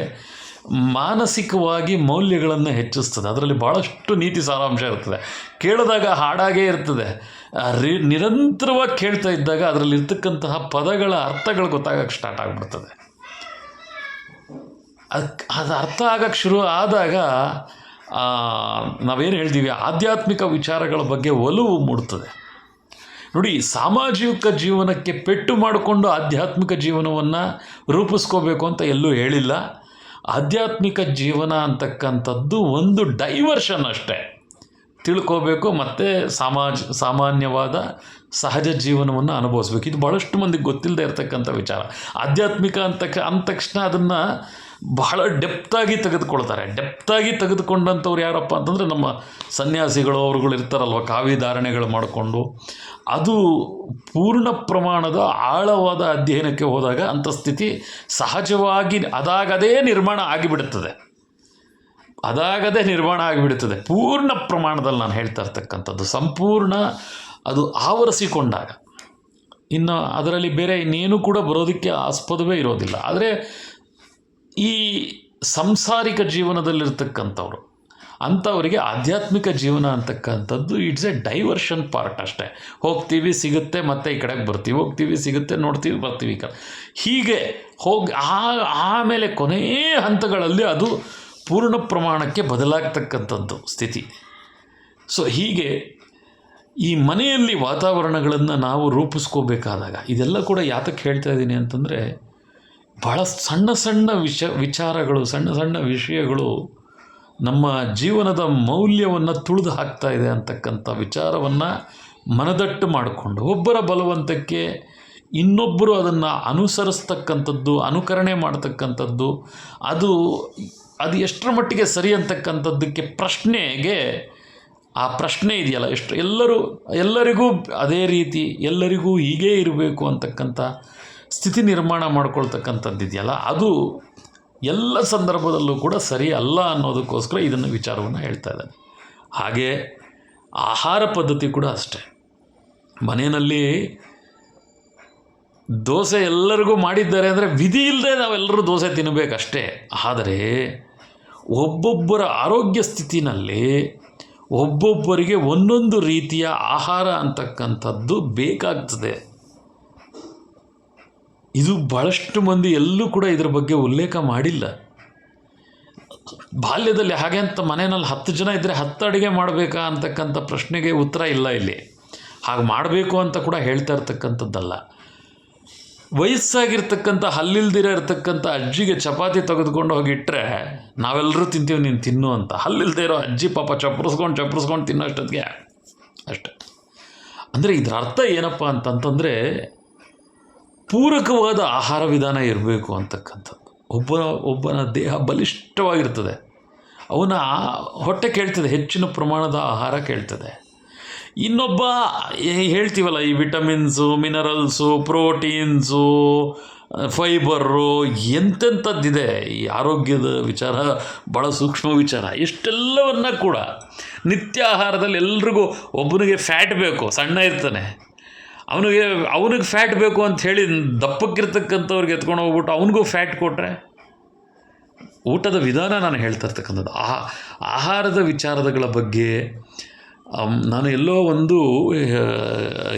ಮಾನಸಿಕವಾಗಿ ಮೌಲ್ಯಗಳನ್ನು ಹೆಚ್ಚಿಸ್ತದೆ. ಅದರಲ್ಲಿ ಭಾಳಷ್ಟು ನೀತಿ ಸಾರಾಂಶ ಇರ್ತದೆ. ಕೇಳಿದಾಗ ಹಾಡಾಗೇ ಇರ್ತದೆ. ನಿರಂತರವಾಗಿ ಕೇಳ್ತಾ ಇದ್ದಾಗ ಅದರಲ್ಲಿರ್ತಕ್ಕಂತಹ ಪದಗಳ ಅರ್ಥಗಳು ಗೊತ್ತಾಗಕ್ಕೆ ಸ್ಟಾರ್ಟ್ ಆಗಿಬಿಡ್ತದೆ. ಅದು ಅರ್ಥ ಆಗಕ್ಕೆ ಶುರು ಆದಾಗ ನಾವೇನು ಹೇಳ್ತೀವಿ, ಆಧ್ಯಾತ್ಮಿಕ ವಿಚಾರಗಳ ಬಗ್ಗೆ ಒಲವು ಮೂಡ್ತದೆ. ನೋಡಿ, ಸಾಮಾಜಿಕ ಜೀವನಕ್ಕೆ ಪೆಟ್ಟು ಮಾಡಿಕೊಂಡು ಆಧ್ಯಾತ್ಮಿಕ ಜೀವನವನ್ನು ರೂಪಿಸ್ಕೋಬೇಕು ಅಂತ ಎಲ್ಲೂ ಹೇಳಿಲ್ಲ. ಆಧ್ಯಾತ್ಮಿಕ ಜೀವನ ಅಂತಕ್ಕಂಥದ್ದು ಒಂದು ಡೈವರ್ಷನ್ ಅಷ್ಟೇ. ತಿಳ್ಕೋಬೇಕು ಮತ್ತು ಸಾಮಾನ್ಯವಾದ ಸಹಜ ಜೀವನವನ್ನು ಅನುಭವಿಸ್ಬೇಕು. ಇದು ಭಾಳಷ್ಟು ಮಂದಿಗೆ ಗೊತ್ತಿಲ್ಲದೆ ಇರತಕ್ಕಂಥ ವಿಚಾರ. ಆಧ್ಯಾತ್ಮಿಕ ಅಂದ ತಕ್ಷಣ ಅದನ್ನು ಬಹಳ ಡೆಪ್ತಾಗಿ ತೆಗೆದುಕೊಂಡಂಥವ್ರು ಯಾರಪ್ಪ ಅಂತಂದರೆ ನಮ್ಮ ಸನ್ಯಾಸಿಗಳು ಅವ್ರುಗಳು ಇರ್ತಾರಲ್ವ, ಕಾವಿ ಧಾರಣೆಗಳು ಮಾಡಿಕೊಂಡು ಅದು ಪೂರ್ಣ ಪ್ರಮಾಣದ ಆಳವಾದ ಅಧ್ಯಯನಕ್ಕೆ ಹೋದಾಗ ಅಂಥ ಸ್ಥಿತಿ ಸಹಜವಾಗಿ ಅದಾಗದೇ ನಿರ್ಮಾಣ ಆಗಿಬಿಡುತ್ತದೆ. ಪೂರ್ಣ ಪ್ರಮಾಣದಲ್ಲಿ ನಾನು ಹೇಳ್ತಾ ಇರ್ತಕ್ಕಂಥದ್ದು ಸಂಪೂರ್ಣ ಅದು ಆವರಿಸಿಕೊಂಡಾಗ ಇನ್ನು ಅದರಲ್ಲಿ ಬೇರೆ ಇನ್ನೇನು ಕೂಡ ಬರೋದಕ್ಕೆ ಆಸ್ಪದವೇ ಇರೋದಿಲ್ಲ. ಆದರೆ ಈ ಸಾಂಸಾರಿಕ ಜೀವನದಲ್ಲಿರ್ತಕ್ಕಂಥವ್ರು ಅಂಥವರಿಗೆ ಆಧ್ಯಾತ್ಮಿಕ ಜೀವನ ಅಂತಕ್ಕಂಥದ್ದು ಇಟ್ಸ್ ಎ ಡೈವರ್ಷನ್ ಪಾರ್ಟ್ ಅಷ್ಟೇ. ಹೋಗ್ತೀವಿ, ಸಿಗುತ್ತೆ, ಮತ್ತೆ ಈ ಕಡೆಗೆ ಬರ್ತೀವಿ, ಹೋಗ್ತೀವಿ, ಸಿಗುತ್ತೆ, ನೋಡ್ತೀವಿ, ಬರ್ತೀವಿ. ಹೀಗೆ ಹೋಗಿ ಆಮೇಲೆ ಕೊನೆಯ ಹಂತಗಳಲ್ಲಿ ಅದು ಪೂರ್ಣ ಪ್ರಮಾಣಕ್ಕೆ ಬದಲಾಗ್ತಕ್ಕಂಥದ್ದು ಸ್ಥಿತಿ. ಸೊ ಹೀಗೆ ಈ ಮನೆಯಲ್ಲಿ ವಾತಾವರಣಗಳನ್ನು ನಾವು ರೂಪಿಸ್ಕೋಬೇಕಾದಾಗ ಇದೆಲ್ಲ ಕೂಡ ಯಾತಕ್ಕೆ ಹೇಳ್ತಾ ಇದ್ದೀನಿ ಅಂತಂದರೆ, ಭಾಳ ಸಣ್ಣ ಸಣ್ಣ ವಿಚಾರಗಳು, ಸಣ್ಣ ಸಣ್ಣ ವಿಷಯಗಳು ನಮ್ಮ ಜೀವನದ ಮೌಲ್ಯವನ್ನು ತುಳಿದು ಹಾಕ್ತಾ ಇದೆ ಅಂತಕ್ಕಂಥ ವಿಚಾರವನ್ನು ಮನದಟ್ಟು ಮಾಡಿಕೊಂಡು ಒಬ್ಬರ ಬಲವಂತಕ್ಕೆ ಇನ್ನೊಬ್ಬರು ಅದನ್ನು ಅನುಸರಿಸ್ತಕ್ಕಂಥದ್ದು, ಅನುಕರಣೆ ಮಾಡ್ತಕ್ಕಂಥದ್ದು, ಅದು ಎಷ್ಟರ ಮಟ್ಟಿಗೆ ಸರಿ ಅಂತಕ್ಕಂಥದ್ದಕ್ಕೆ ಪ್ರಶ್ನೆಗೆ ಆ ಪ್ರಶ್ನೆ ಇದೆಯಲ್ಲ, ಎಲ್ಲರಿಗೂ ಅದೇ ರೀತಿ, ಎಲ್ಲರಿಗೂ ಹೀಗೇ ಇರಬೇಕು ಅಂತಕ್ಕಂಥ ಸ್ಥಿತಿ ನಿರ್ಮಾಣ ಮಾಡ್ಕೊಳ್ತಕ್ಕಂಥದ್ದು ಇದೆಯಲ್ಲ, ಅದು ಎಲ್ಲ ಸಂದರ್ಭದಲ್ಲೂ ಕೂಡ ಸರಿ ಅಲ್ಲ ಅನ್ನೋದಕ್ಕೋಸ್ಕರ ಇದನ್ನು ವಿಚಾರವನ್ನು ಹೇಳ್ತಾ ಇದ್ದಾನೆ. ಹಾಗೆ ಆಹಾರ ಪದ್ಧತಿ ಕೂಡ ಅಷ್ಟೇ. ಮನೆಯಲ್ಲಿ ದೋಸೆ ಎಲ್ಲರಿಗೂ ಮಾಡಿದ್ದಾರೆ ಅಂದರೆ ವಿಧಿ ಇಲ್ಲದೆ ನಾವೆಲ್ಲರೂ ದೋಸೆ ತಿನ್ನಬೇಕಷ್ಟೇ. ಆದರೆ ಒಬ್ಬೊಬ್ಬರ ಆರೋಗ್ಯ ಸ್ಥಿತಿನಲ್ಲಿ ಒಬ್ಬೊಬ್ಬರಿಗೆ ಒಂದೊಂದು ರೀತಿಯ ಆಹಾರ ಅಂತಕ್ಕಂಥದ್ದು ಬೇಕಾಗ್ತದೆ. ಇದು ಭಾಳಷ್ಟು ಮಂದಿ ಎಲ್ಲೂ ಕೂಡ ಇದರ ಬಗ್ಗೆ ಉಲ್ಲೇಖ ಮಾಡಿಲ್ಲ. ಬಾಲ್ಯದಲ್ಲಿ ಹಾಗೆ ಅಂತ ಮನೆಯಲ್ಲಿ 10 ಜನ ಇದ್ದರೆ 10 ಅಡುಗೆ ಮಾಡಬೇಕಾ ಅಂತಕ್ಕಂಥ ಪ್ರಶ್ನೆಗೆ ಉತ್ತರ ಇಲ್ಲ ಇಲ್ಲಿ. ಹಾಗೆ ಮಾಡಬೇಕು ಅಂತ ಕೂಡ ಹೇಳ್ತಾ ಇರ್ತಕ್ಕಂಥದ್ದಲ್ಲ. ವಯಸ್ಸಾಗಿರ್ತಕ್ಕಂಥ ಹಲ್ಲಿಲ್ದಿರ ಇರ್ತಕ್ಕಂಥ ಅಜ್ಜಿಗೆ ಚಪಾತಿ ತೆಗೆದುಕೊಂಡು ಹೋಗಿಟ್ರೆ ನಾವೆಲ್ಲರೂ ತಿಂತೀವಿ, ನೀನು ತಿನ್ನು ಅಂತ. ಹಲ್ಲಿಲ್ದೇ ಇರೋ ಅಜ್ಜಿ ಪಾಪ ಚಪ್ಪರಿಸ್ಕೊಂಡು ತಿನ್ನೋ ಅಷ್ಟೊತ್ತಿಗೆ ಅಷ್ಟೆ. ಅಂದರೆ ಇದರ ಅರ್ಥ ಏನಪ್ಪ ಅಂತಂತಂದರೆ ಪೂರಕವಾದ ಆಹಾರ ವಿಧಾನ ಇರಬೇಕು ಅಂತಕ್ಕಂಥದ್ದು. ಒಬ್ಬನ ದೇಹ ಬಲಿಷ್ಠವಾಗಿರ್ತದೆ, ಅವನ ಹೊಟ್ಟೆ ಕೇಳ್ತದೆ, ಹೆಚ್ಚಿನ ಪ್ರಮಾಣದ ಆಹಾರ ಕೇಳ್ತದೆ. ಇನ್ನೊಬ್ಬ ಹೇಳ್ತೀವಲ್ಲ, ಈ ವಿಟಮಿನ್ಸು, ಮಿನರಲ್ಸು, ಪ್ರೋಟೀನ್ಸು, ಫೈಬರು, ಎಂತೆಂಥದ್ದಿದೆ ಈ ಆರೋಗ್ಯದ ವಿಚಾರ, ಭಾಳ ಸೂಕ್ಷ್ಮ ವಿಚಾರ. ಇಷ್ಟೆಲ್ಲವನ್ನ ಕೂಡ ನಿತ್ಯ ಆಹಾರದಲ್ಲಿ ಎಲ್ರಿಗೂ, ಒಬ್ಬನಿಗೆ ಫ್ಯಾಟ್ ಬೇಕು, ಸಣ್ಣ ಇರ್ತಾನೆ, ಅವನಿಗೆ ಫ್ಯಾಟ್ ಬೇಕು ಅಂತ ಹೇಳಿ ದಪ್ಪಕ್ಕಿರ್ತಕ್ಕಂಥವ್ರಿಗೆ ಎತ್ಕೊಂಡು ಹೋಗ್ಬಿಟ್ಟು ಅವನಿಗೂ ಫ್ಯಾಟ್ ಕೊಟ್ಟರೆ, ಊಟದ ವಿಧಾನ ನಾನು ಹೇಳ್ತಾ ಇರ್ತಕ್ಕಂಥದ್ದು. ಆಹಾರದ ವಿಚಾರಗಳ ಬಗ್ಗೆ ನಾನು ಎಲ್ಲೋ ಒಂದು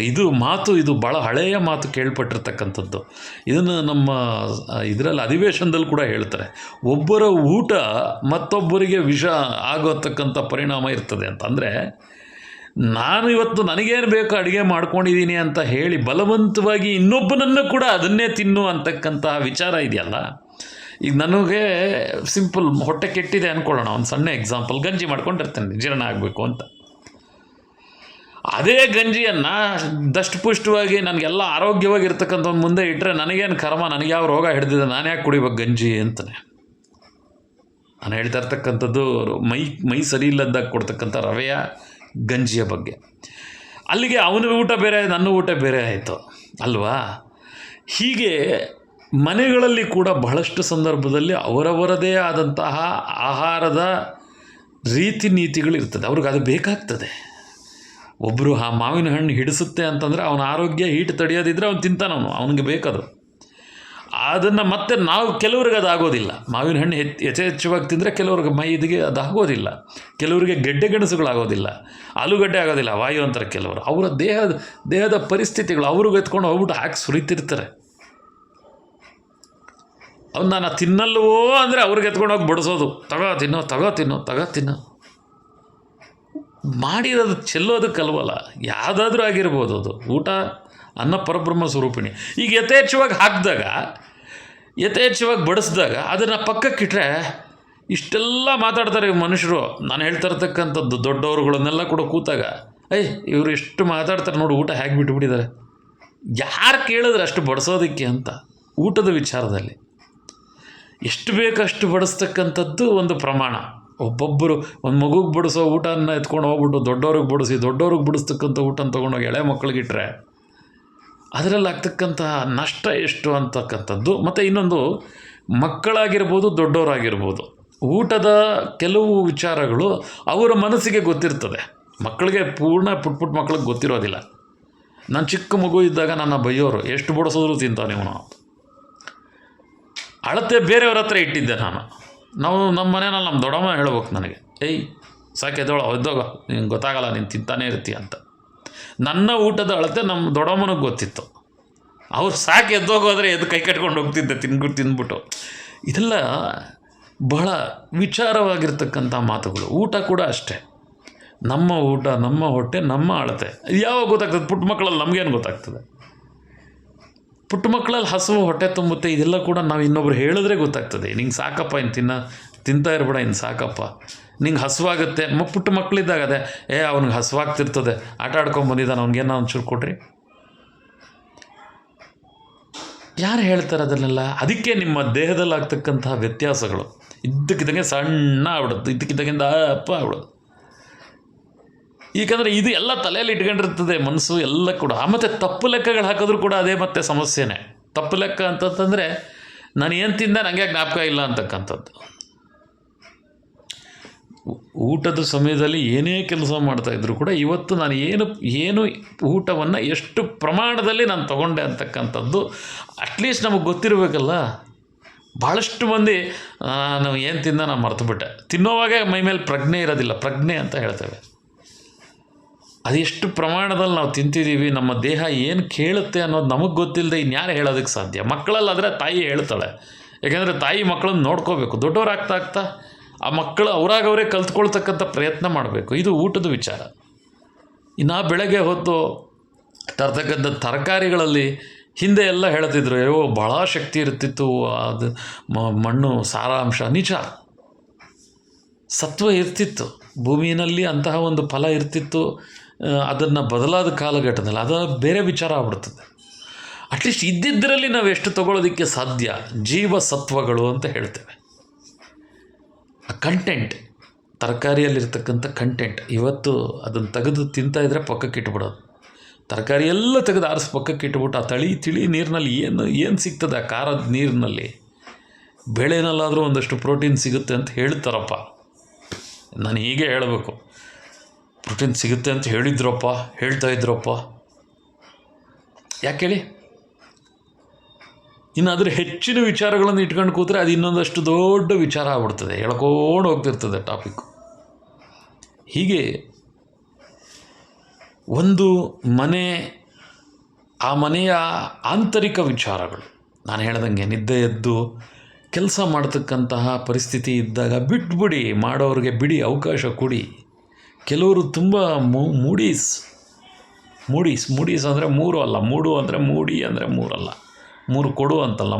ಇದು ಭಾಳ ಹಳೆಯ ಮಾತು ಕೇಳ್ಪಟ್ಟಿರ್ತಕ್ಕಂಥದ್ದು. ಇದನ್ನು ನಮ್ಮ ಇದರಲ್ಲಿ ಅಧಿವೇಶನದಲ್ಲಿ ಕೂಡ ಹೇಳ್ತಾರೆ, ಒಬ್ಬರ ಊಟ ಮತ್ತೊಬ್ಬರಿಗೆ ವಿಷ ಆಗೋತಕ್ಕಂಥ ಪರಿಣಾಮ ಇರ್ತದೆ ಅಂತ. ಅಂದರೆ ನಾನು ಇವತ್ತು ನನಗೇನು ಬೇಕು ಅಡುಗೆ ಮಾಡ್ಕೊಂಡಿದ್ದೀನಿ ಅಂತ ಹೇಳಿ ಬಲವಂತವಾಗಿ ಇನ್ನೊಬ್ಬನನ್ನು ಕೂಡ ಅದನ್ನೇ ತಿನ್ನು ಅಂತಕ್ಕಂಥ ವಿಚಾರ ಇದೆಯಲ್ಲ. ಈಗ ನನಗೆ ಸಿಂಪಲ್ ಹೊಟ್ಟೆ ಕೆಟ್ಟಿದೆ ಅಂದ್ಕೊಳ್ಳೋಣ, ಒಂದು ಸಣ್ಣ ಎಕ್ಸಾಂಪಲ್, ಗಂಜಿ ಮಾಡ್ಕೊಂಡಿರ್ತೇನೆ ಜೀರ್ಣ ಆಗಬೇಕು ಅಂತ. ಅದೇ ಗಂಜಿಯನ್ನು ದಷ್ಟಪುಷ್ಟವಾಗಿ ನನಗೆಲ್ಲ ಆರೋಗ್ಯವಾಗಿರ್ತಕ್ಕಂಥ ಮುಂದೆ ಇಟ್ಟರೆ ನನಗೇನು ಕರ್ಮ, ನನಗೆ ಯಾವ ರೋಗ ಹಿಡಿದಿದೆ, ನಾನು ಯಾಕೆ ಕುಡಿಬೇಕು ಗಂಜಿ ಅಂತಾನೆ. ನಾನು ಹೇಳ್ತಾ ಇರ್ತಕ್ಕಂಥದ್ದು ಮೈ ಸರಿ ಇಲ್ಲದಾಗ ಕೊಡ್ತಕ್ಕಂಥ ರವೆಯ ಗಂಜಿಯ ಬಗ್ಗೆ. ಅಲ್ಲಿಗೆ ಅವನ ಊಟ ಬೇರೆ, ನನ್ನ ಊಟ ಬೇರೆ ಆಯಿತು ಅಲ್ವಾ. ಹೀಗೆ ಮನೆಗಳಲ್ಲಿ ಕೂಡ ಬಹಳಷ್ಟು ಸಂದರ್ಭದಲ್ಲಿ ಅವರವರದೇ ಆದಂತಹ ಆಹಾರದ ರೀತಿ ನೀತಿಗಳಿರ್ತದೆ. ಅವ್ರಿಗೆ ಅದು ಬೇಕಾಗ್ತದೆ. ಒಬ್ಬರು ಆ ಮಾವಿನ ಹಣ್ಣು ಹಿಡಿಸುತ್ತೆ ಅಂತಂದರೆ ಅವನ ಆರೋಗ್ಯ ಹೀಟ್ ತಡೆಯೋದಿದ್ರೆ ಅವನು ತಿಂತಾನವನು, ಅವನಿಗೆ ಬೇಕದು. ಅದನ್ನು ಮತ್ತೆ ನಾವು ಕೆಲವ್ರಿಗೆ ಅದು ಆಗೋದಿಲ್ಲ. ಮಾವಿನ ಹಣ್ಣು ಯಥೇಚ್ಛವಾಗಿ ತಿಂದರೆ ಕೆಲವ್ರಿಗೆ ಮೈದಿಗೆ ಅದು ಆಗೋದಿಲ್ಲ, ಕೆಲವರಿಗೆ ಗೆಡ್ಡೆ ಗೆಣಸುಗಳಾಗೋದಿಲ್ಲ, ಆಲೂಗಡ್ಡೆ ಆಗೋದಿಲ್ಲ, ವಾಯು ಅಂತಾರೆ ಕೆಲವರು. ಅವರ ದೇಹದ ಪರಿಸ್ಥಿತಿಗಳು ಅವ್ರಿಗೆ ಎತ್ಕೊಂಡು ಹೋಗ್ಬಿಟ್ಟು ಹಾಕಿ ಸುರಿತಿರ್ತಾರೆ. ಅವ್ನು ನಾನು ತಿನ್ನಲ್ವೋ ಅಂದರೆ ಅವ್ರಿಗೆ ಎತ್ಕೊಂಡು ಹೋಗಿ ಬಡಿಸೋದು, ತಗೋ ತಿನ್ನೋ ಮಾಡಿರೋದು ಚೆಲ್ಲೋದಕ್ಕಲ್ವಲ್ಲ, ಯಾವುದಾದ್ರೂ ಆಗಿರ್ಬೋದು. ಅದು ಊಟ ಅನ್ನ ಪರಬ್ರಹ್ಮ ಸ್ವರೂಪಿಣಿ. ಈಗ ಯಥೇಚ್ಛವಾಗಿ ಬಡಿಸಿದಾಗ ಅದನ್ನು ಪಕ್ಕಕ್ಕಿಟ್ರೆ ಇಷ್ಟೆಲ್ಲ ಮಾತಾಡ್ತಾರೆ ಮನುಷ್ಯರು. ನಾನು ಹೇಳ್ತಾ ಇರ್ತಕ್ಕಂಥದ್ದು ದೊಡ್ಡವರುಗಳನ್ನೆಲ್ಲ ಕೂಡ ಕೂತಾಗ, ಇವರು ಎಷ್ಟು ಮಾತಾಡ್ತಾರೆ ನೋಡಿ, ಊಟ ಹೇಗೆ ಬಿಟ್ಟುಬಿಟ್ಟಿದ್ದಾರೆ. ಯಾರು ಕೇಳಿದ್ರೆ ಅಷ್ಟು ಬಡಿಸೋದಕ್ಕೆ ಅಂತ ಊಟದ ವಿಚಾರದಲ್ಲಿ. ಎಷ್ಟು ಬೇಕಷ್ಟು ಬಡಿಸ್ತಕ್ಕಂಥದ್ದು ಒಂದು ಪ್ರಮಾಣ. ಒಬ್ಬೊಬ್ಬರು ಒಂದು ಮಗುಗೆ ಬಡಿಸೋ ಊಟನ ಎತ್ಕೊಂಡು ಹೋಗ್ಬಿಟ್ಟು ದೊಡ್ಡವ್ರಿಗೆ ಬಡಿಸಿ ದೊಡ್ಡವ್ರಿಗೆ ಬಡಿಸ್ತಕ್ಕಂಥ ಊಟನ ತೊಗೊಂಡೋಗಿ ಎಳೆ ಮಕ್ಕಳಿಗಿಟ್ರೆ ಅದರಲ್ಲಿ ಆಗ್ತಕ್ಕಂತಹ ನಷ್ಟ ಎಷ್ಟು ಅಂತಕ್ಕಂಥದ್ದು. ಮತ್ತು ಇನ್ನೊಂದು, ಮಕ್ಕಳಾಗಿರ್ಬೋದು ದೊಡ್ಡವರಾಗಿರ್ಬೋದು, ಊಟದ ಕೆಲವು ವಿಚಾರಗಳು ಅವರ ಮನಸ್ಸಿಗೆ ಗೊತ್ತಿರ್ತದೆ. ಮಕ್ಕಳಿಗೆ ಪುಟ್ಟ ಮಕ್ಕಳಿಗೆ ಗೊತ್ತಿರೋದಿಲ್ಲ. ನಾನು ಚಿಕ್ಕ ಮಗು ಇದ್ದಾಗ ನನ್ನ ಬೈಯೋರು, ಎಷ್ಟು ಬಡಿಸಿದ್ರು ತಿಂತಾನೆ ಇವನು. ಅಳತೆ ಬೇರೆಯವ್ರ ಹತ್ರ ಇಟ್ಟಿದ್ದೆ ನಾನು. ನಮ್ಮ ಮನೆಯಲ್ಲಿ ನಮ್ಮ ದೊಡ್ಡಮ್ಮ ಹೇಳ್ಬೇಕು ನನಗೆ, ಏಯ್ ಸಾಕೆ ಎದ್ದೋಗ ನಿಂಗೆ ಗೊತ್ತಾಗಲ್ಲ, ನೀನು ತಿಂತಾನೇ ಇರ್ತೀಯ ಅಂತ. ನನ್ನ ಊಟದ ಅಳತೆ ನಮ್ಮ ದೊಡ್ಡಮ್ಮನಿಗೆ ಗೊತ್ತಿತ್ತು. ಅವ್ರು ಸಾಕು ಎದ್ದೋಗೋದ್ರೆ ಎದ್ದು ಕೈ ಕಟ್ಕೊಂಡು ಹೋಗ್ತಿದ್ದೆ ತಿಂದ್ಬಿಟ್ಟು. ಇದೆಲ್ಲ ಬಹಳ ವಿಚಾರವಾಗಿರ್ತಕ್ಕಂಥ ಮಾತುಗಳು. ಊಟ ಕೂಡ ಅಷ್ಟೇ, ನಮ್ಮ ಊಟ, ನಮ್ಮ ಹೊಟ್ಟೆ, ನಮ್ಮ ಅಳತೆ. ಇದು ಯಾವಾಗ ಗೊತ್ತಾಗ್ತದೆ? ಪುಟ್ಟ ಮಕ್ಕಳಲ್ಲಿ ನಮಗೇನು ಗೊತ್ತಾಗ್ತದೆ? ಪುಟ್ಟ ಮಕ್ಕಳಲ್ಲಿ ಹಸುವು ಹೊಟ್ಟೆ ತುಂಬುತ್ತೆ. ಇದೆಲ್ಲ ಕೂಡ ನಾವು ಇನ್ನೊಬ್ರು ಹೇಳಿದ್ರೆ ಗೊತ್ತಾಗ್ತದೆ. ನಿಂಗೆ ಸಾಕಪ್ಪ, ಇನ್ನು ತಿಂತಾ ಇರ್ಬೇಡ, ಇನ್ನು ಸಾಕಪ್ಪ, ನಿಂಗೆ ಹಸುವಾಗುತ್ತೆ. ಪುಟ್ಟ ಮಕ್ಕಳಿದ್ದಾಗ ಅದೇ ಅವ್ನಿಗೆ ಹಸುವಾಗ್ತಿರ್ತದೆ, ಆಟ ಆಡ್ಕೊಂಡು ಬಂದಿದ್ದಾನೆ, ಅವ್ನಿಗೇನೋ ಒಂಚೂರು ಕೊಡ್ರಿ. ಯಾರು ಹೇಳ್ತಾರೆ ಅದನ್ನೆಲ್ಲ? ಅದಕ್ಕೆ ನಿಮ್ಮ ದೇಹದಲ್ಲಿ ಆಗ್ತಕ್ಕಂತಹ ವ್ಯತ್ಯಾಸಗಳು ಇದ್ದಕ್ಕಿದ್ದಂಗೆ ಸಣ್ಣ ಆಗ್ಬಿಡುತ್ತೆ, ಇದ್ದಕ್ಕಿದ್ದಂಗೆ ಅಪ್ಪ ಆಗ್ಬಿಡೋದು. ಏಕೆಂದರೆ ಇದು ಎಲ್ಲ ತಲೆಯಲ್ಲಿ ಇಟ್ಕೊಂಡಿರ್ತದೆ ಮನಸ್ಸು ಎಲ್ಲ ಕೂಡ. ಮತ್ತು ತಪ್ಪು ಲೆಕ್ಕಗಳು ಹಾಕಿದ್ರು ಕೂಡ ಅದೇ ಮತ್ತೆ ಸಮಸ್ಯೆನೇ. ತಪ್ಪು ಲೆಕ್ಕ ಅಂತಂತಂದರೆ ನಾನು ಏನು ತಿಂದೆ ನನಗೆ ಜ್ಞಾಪಕ ಇಲ್ಲ ಅಂತಕ್ಕಂಥದ್ದು. ಊಟದ ಸಮಯದಲ್ಲಿ ಏನೇ ಕೆಲಸ ಮಾಡ್ತಾಯಿದ್ರು ಕೂಡ ಇವತ್ತು ನಾನು ಏನು ಊಟವನ್ನು ಎಷ್ಟು ಪ್ರಮಾಣದಲ್ಲಿ ನಾನು ತಗೊಂಡೆ ಅಂತಕ್ಕಂಥದ್ದು ಅಟ್ಲೀಸ್ಟ್ ನಮಗೆ ಗೊತ್ತಿರಬೇಕಲ್ಲ. ಭಾಳಷ್ಟು ಮಂದಿ ನಾನು ಏನು ತಿಂದ ನಾನು ಮರ್ತುಬಿಟ್ಟೆ. ತಿನ್ನೋವಾಗೆ ಮೈ ಮೇಲೆ ಪ್ರಜ್ಞೆ ಇರೋದಿಲ್ಲ, ಪ್ರಜ್ಞೆ ಅಂತ ಹೇಳ್ತೇವೆ. ಅದೆಷ್ಟು ಪ್ರಮಾಣದಲ್ಲಿ ನಾವು ತಿಂತಿದ್ದೀವಿ, ನಮ್ಮ ದೇಹ ಏನು ಕೇಳುತ್ತೆ ಅನ್ನೋದು ನಮಗೆ ಗೊತ್ತಿಲ್ಲದೆ ಇನ್ಯಾರು ಹೇಳೋದಕ್ಕೆ ಸಾಧ್ಯ? ಮಕ್ಕಳಲ್ಲಾದರೆ ತಾಯಿ ಹೇಳ್ತಾಳೆ, ಯಾಕೆಂದರೆ ತಾಯಿ ಮಕ್ಕಳನ್ನ ನೋಡ್ಕೋಬೇಕು. ದೊಡ್ಡವರಾಗ್ತಾ ಆ ಮಕ್ಕಳು ಅವರೇ ಕಲ್ತ್ಕೊಳ್ತಕ್ಕಂಥ ಪ್ರಯತ್ನ ಮಾಡಬೇಕು. ಇದು ಊಟದ ವಿಚಾರ. ಇನ್ನು ಬೆಳಗ್ಗೆ ಹೊತ್ತು ತರ್ತಕ್ಕಂಥ ತರಕಾರಿಗಳಲ್ಲಿ ಹಿಂದೆ ಎಲ್ಲ ಹೇಳ್ತಿದ್ರು, ಭಾಳ ಶಕ್ತಿ ಇರ್ತಿತ್ತು, ಅದು ಮಣ್ಣು ಸಾರಾಂಶ. ನಿಜ, ಸತ್ವ ಇರ್ತಿತ್ತು ಭೂಮಿಯಲ್ಲಿ, ಅಂತಹ ಒಂದು ಫಲ ಇರ್ತಿತ್ತು. ಅದನ್ನು ಬದಲಾದ ಕಾಲಘಟ್ಟದಲ್ಲಿ ಅದು ಬೇರೆ ವಿಚಾರ ಆಗ್ಬಿಡ್ತದೆ. ಅಟ್ಲೀಸ್ಟ್ ಇದ್ದಿದ್ದರಲ್ಲಿ ನಾವು ಎಷ್ಟು ತಗೊಳ್ಳೋದಕ್ಕೆ ಸಾಧ್ಯ, ಜೀವಸತ್ವಗಳು ಅಂತ ಹೇಳ್ತೇವೆ. ಆ ಕಂಟೆಂಟ್, ತರಕಾರಿಯಲ್ಲಿರ್ತಕ್ಕಂಥ ಕಂಟೆಂಟ್, ಇವತ್ತು ಅದನ್ನು ತೆಗೆದು ತಿಂತಾಯಿದ್ರೆ ಪಕ್ಕಕ್ಕೆ ಇಟ್ಬಿಡೋದು. ತರಕಾರಿ ಎಲ್ಲ ತೆಗೆದು ಆರಿಸಿ ಪಕ್ಕಕ್ಕೆ ಇಟ್ಬಿಟ್ಟು ಆ ತಿಳಿ ನೀರಿನಲ್ಲಿ ಏನು ಸಿಗ್ತದೆ, ಆ ಖಾರದ ನೀರಿನಲ್ಲಿ, ಬೇಳೆನಲ್ಲಾದರೂ ಒಂದಷ್ಟು ಪ್ರೋಟೀನ್ ಸಿಗುತ್ತೆ ಅಂತ ಹೇಳ್ತಾರಪ್ಪ. ನಾನು ಹೀಗೆ ಹೇಳಬೇಕು, ಪ್ರೋಟೀನ್ ಸಿಗುತ್ತೆ ಅಂತ ಹೇಳ್ತಾ ಇದ್ರಪ್ಪ. ಯಾಕೆ ಹೇಳಿ? ಇನ್ನು ಅದರ ಹೆಚ್ಚಿನ ವಿಚಾರಗಳನ್ನು ಇಟ್ಕೊಂಡು ಕೂತ್ರೆ ಅದು ಇನ್ನೊಂದಷ್ಟು ದೊಡ್ಡ ವಿಚಾರ ಆಗ್ಬಿಡ್ತದೆ, ಎಳ್ಕೊಂಡು ಹೋಗ್ತಿರ್ತದೆ ಟಾಪಿಕ್ಕು. ಹೀಗೆ ಒಂದು ಮನೆ, ಆ ಮನೆಯ ಆಂತರಿಕ ವಿಚಾರಗಳು, ನಾನು ಹೇಳ್ದಂಗೆ ನಿದ್ದೆ ಎದ್ದು ಕೆಲಸ ಮಾಡ್ತಕ್ಕಂತಹ ಪರಿಸ್ಥಿತಿ ಇದ್ದಾಗ ಬಿಟ್ಬಿಡಿ, ಮಾಡೋರಿಗೆ ಬಿಡಿ, ಅವಕಾಶ ಕೊಡಿ. ಕೆಲವರು ತುಂಬ ಮೂಡೀಸ್ ಅಂದರೆ ಮೂರು ಅಲ್ಲ, ಮೂಡು ಅಂದರೆ ಮೂಡಿ ಅಂದರೆ ಮೂರಲ್ಲ, ಮೂರು ಕೊಡು ಅಂತಲ್ಲ,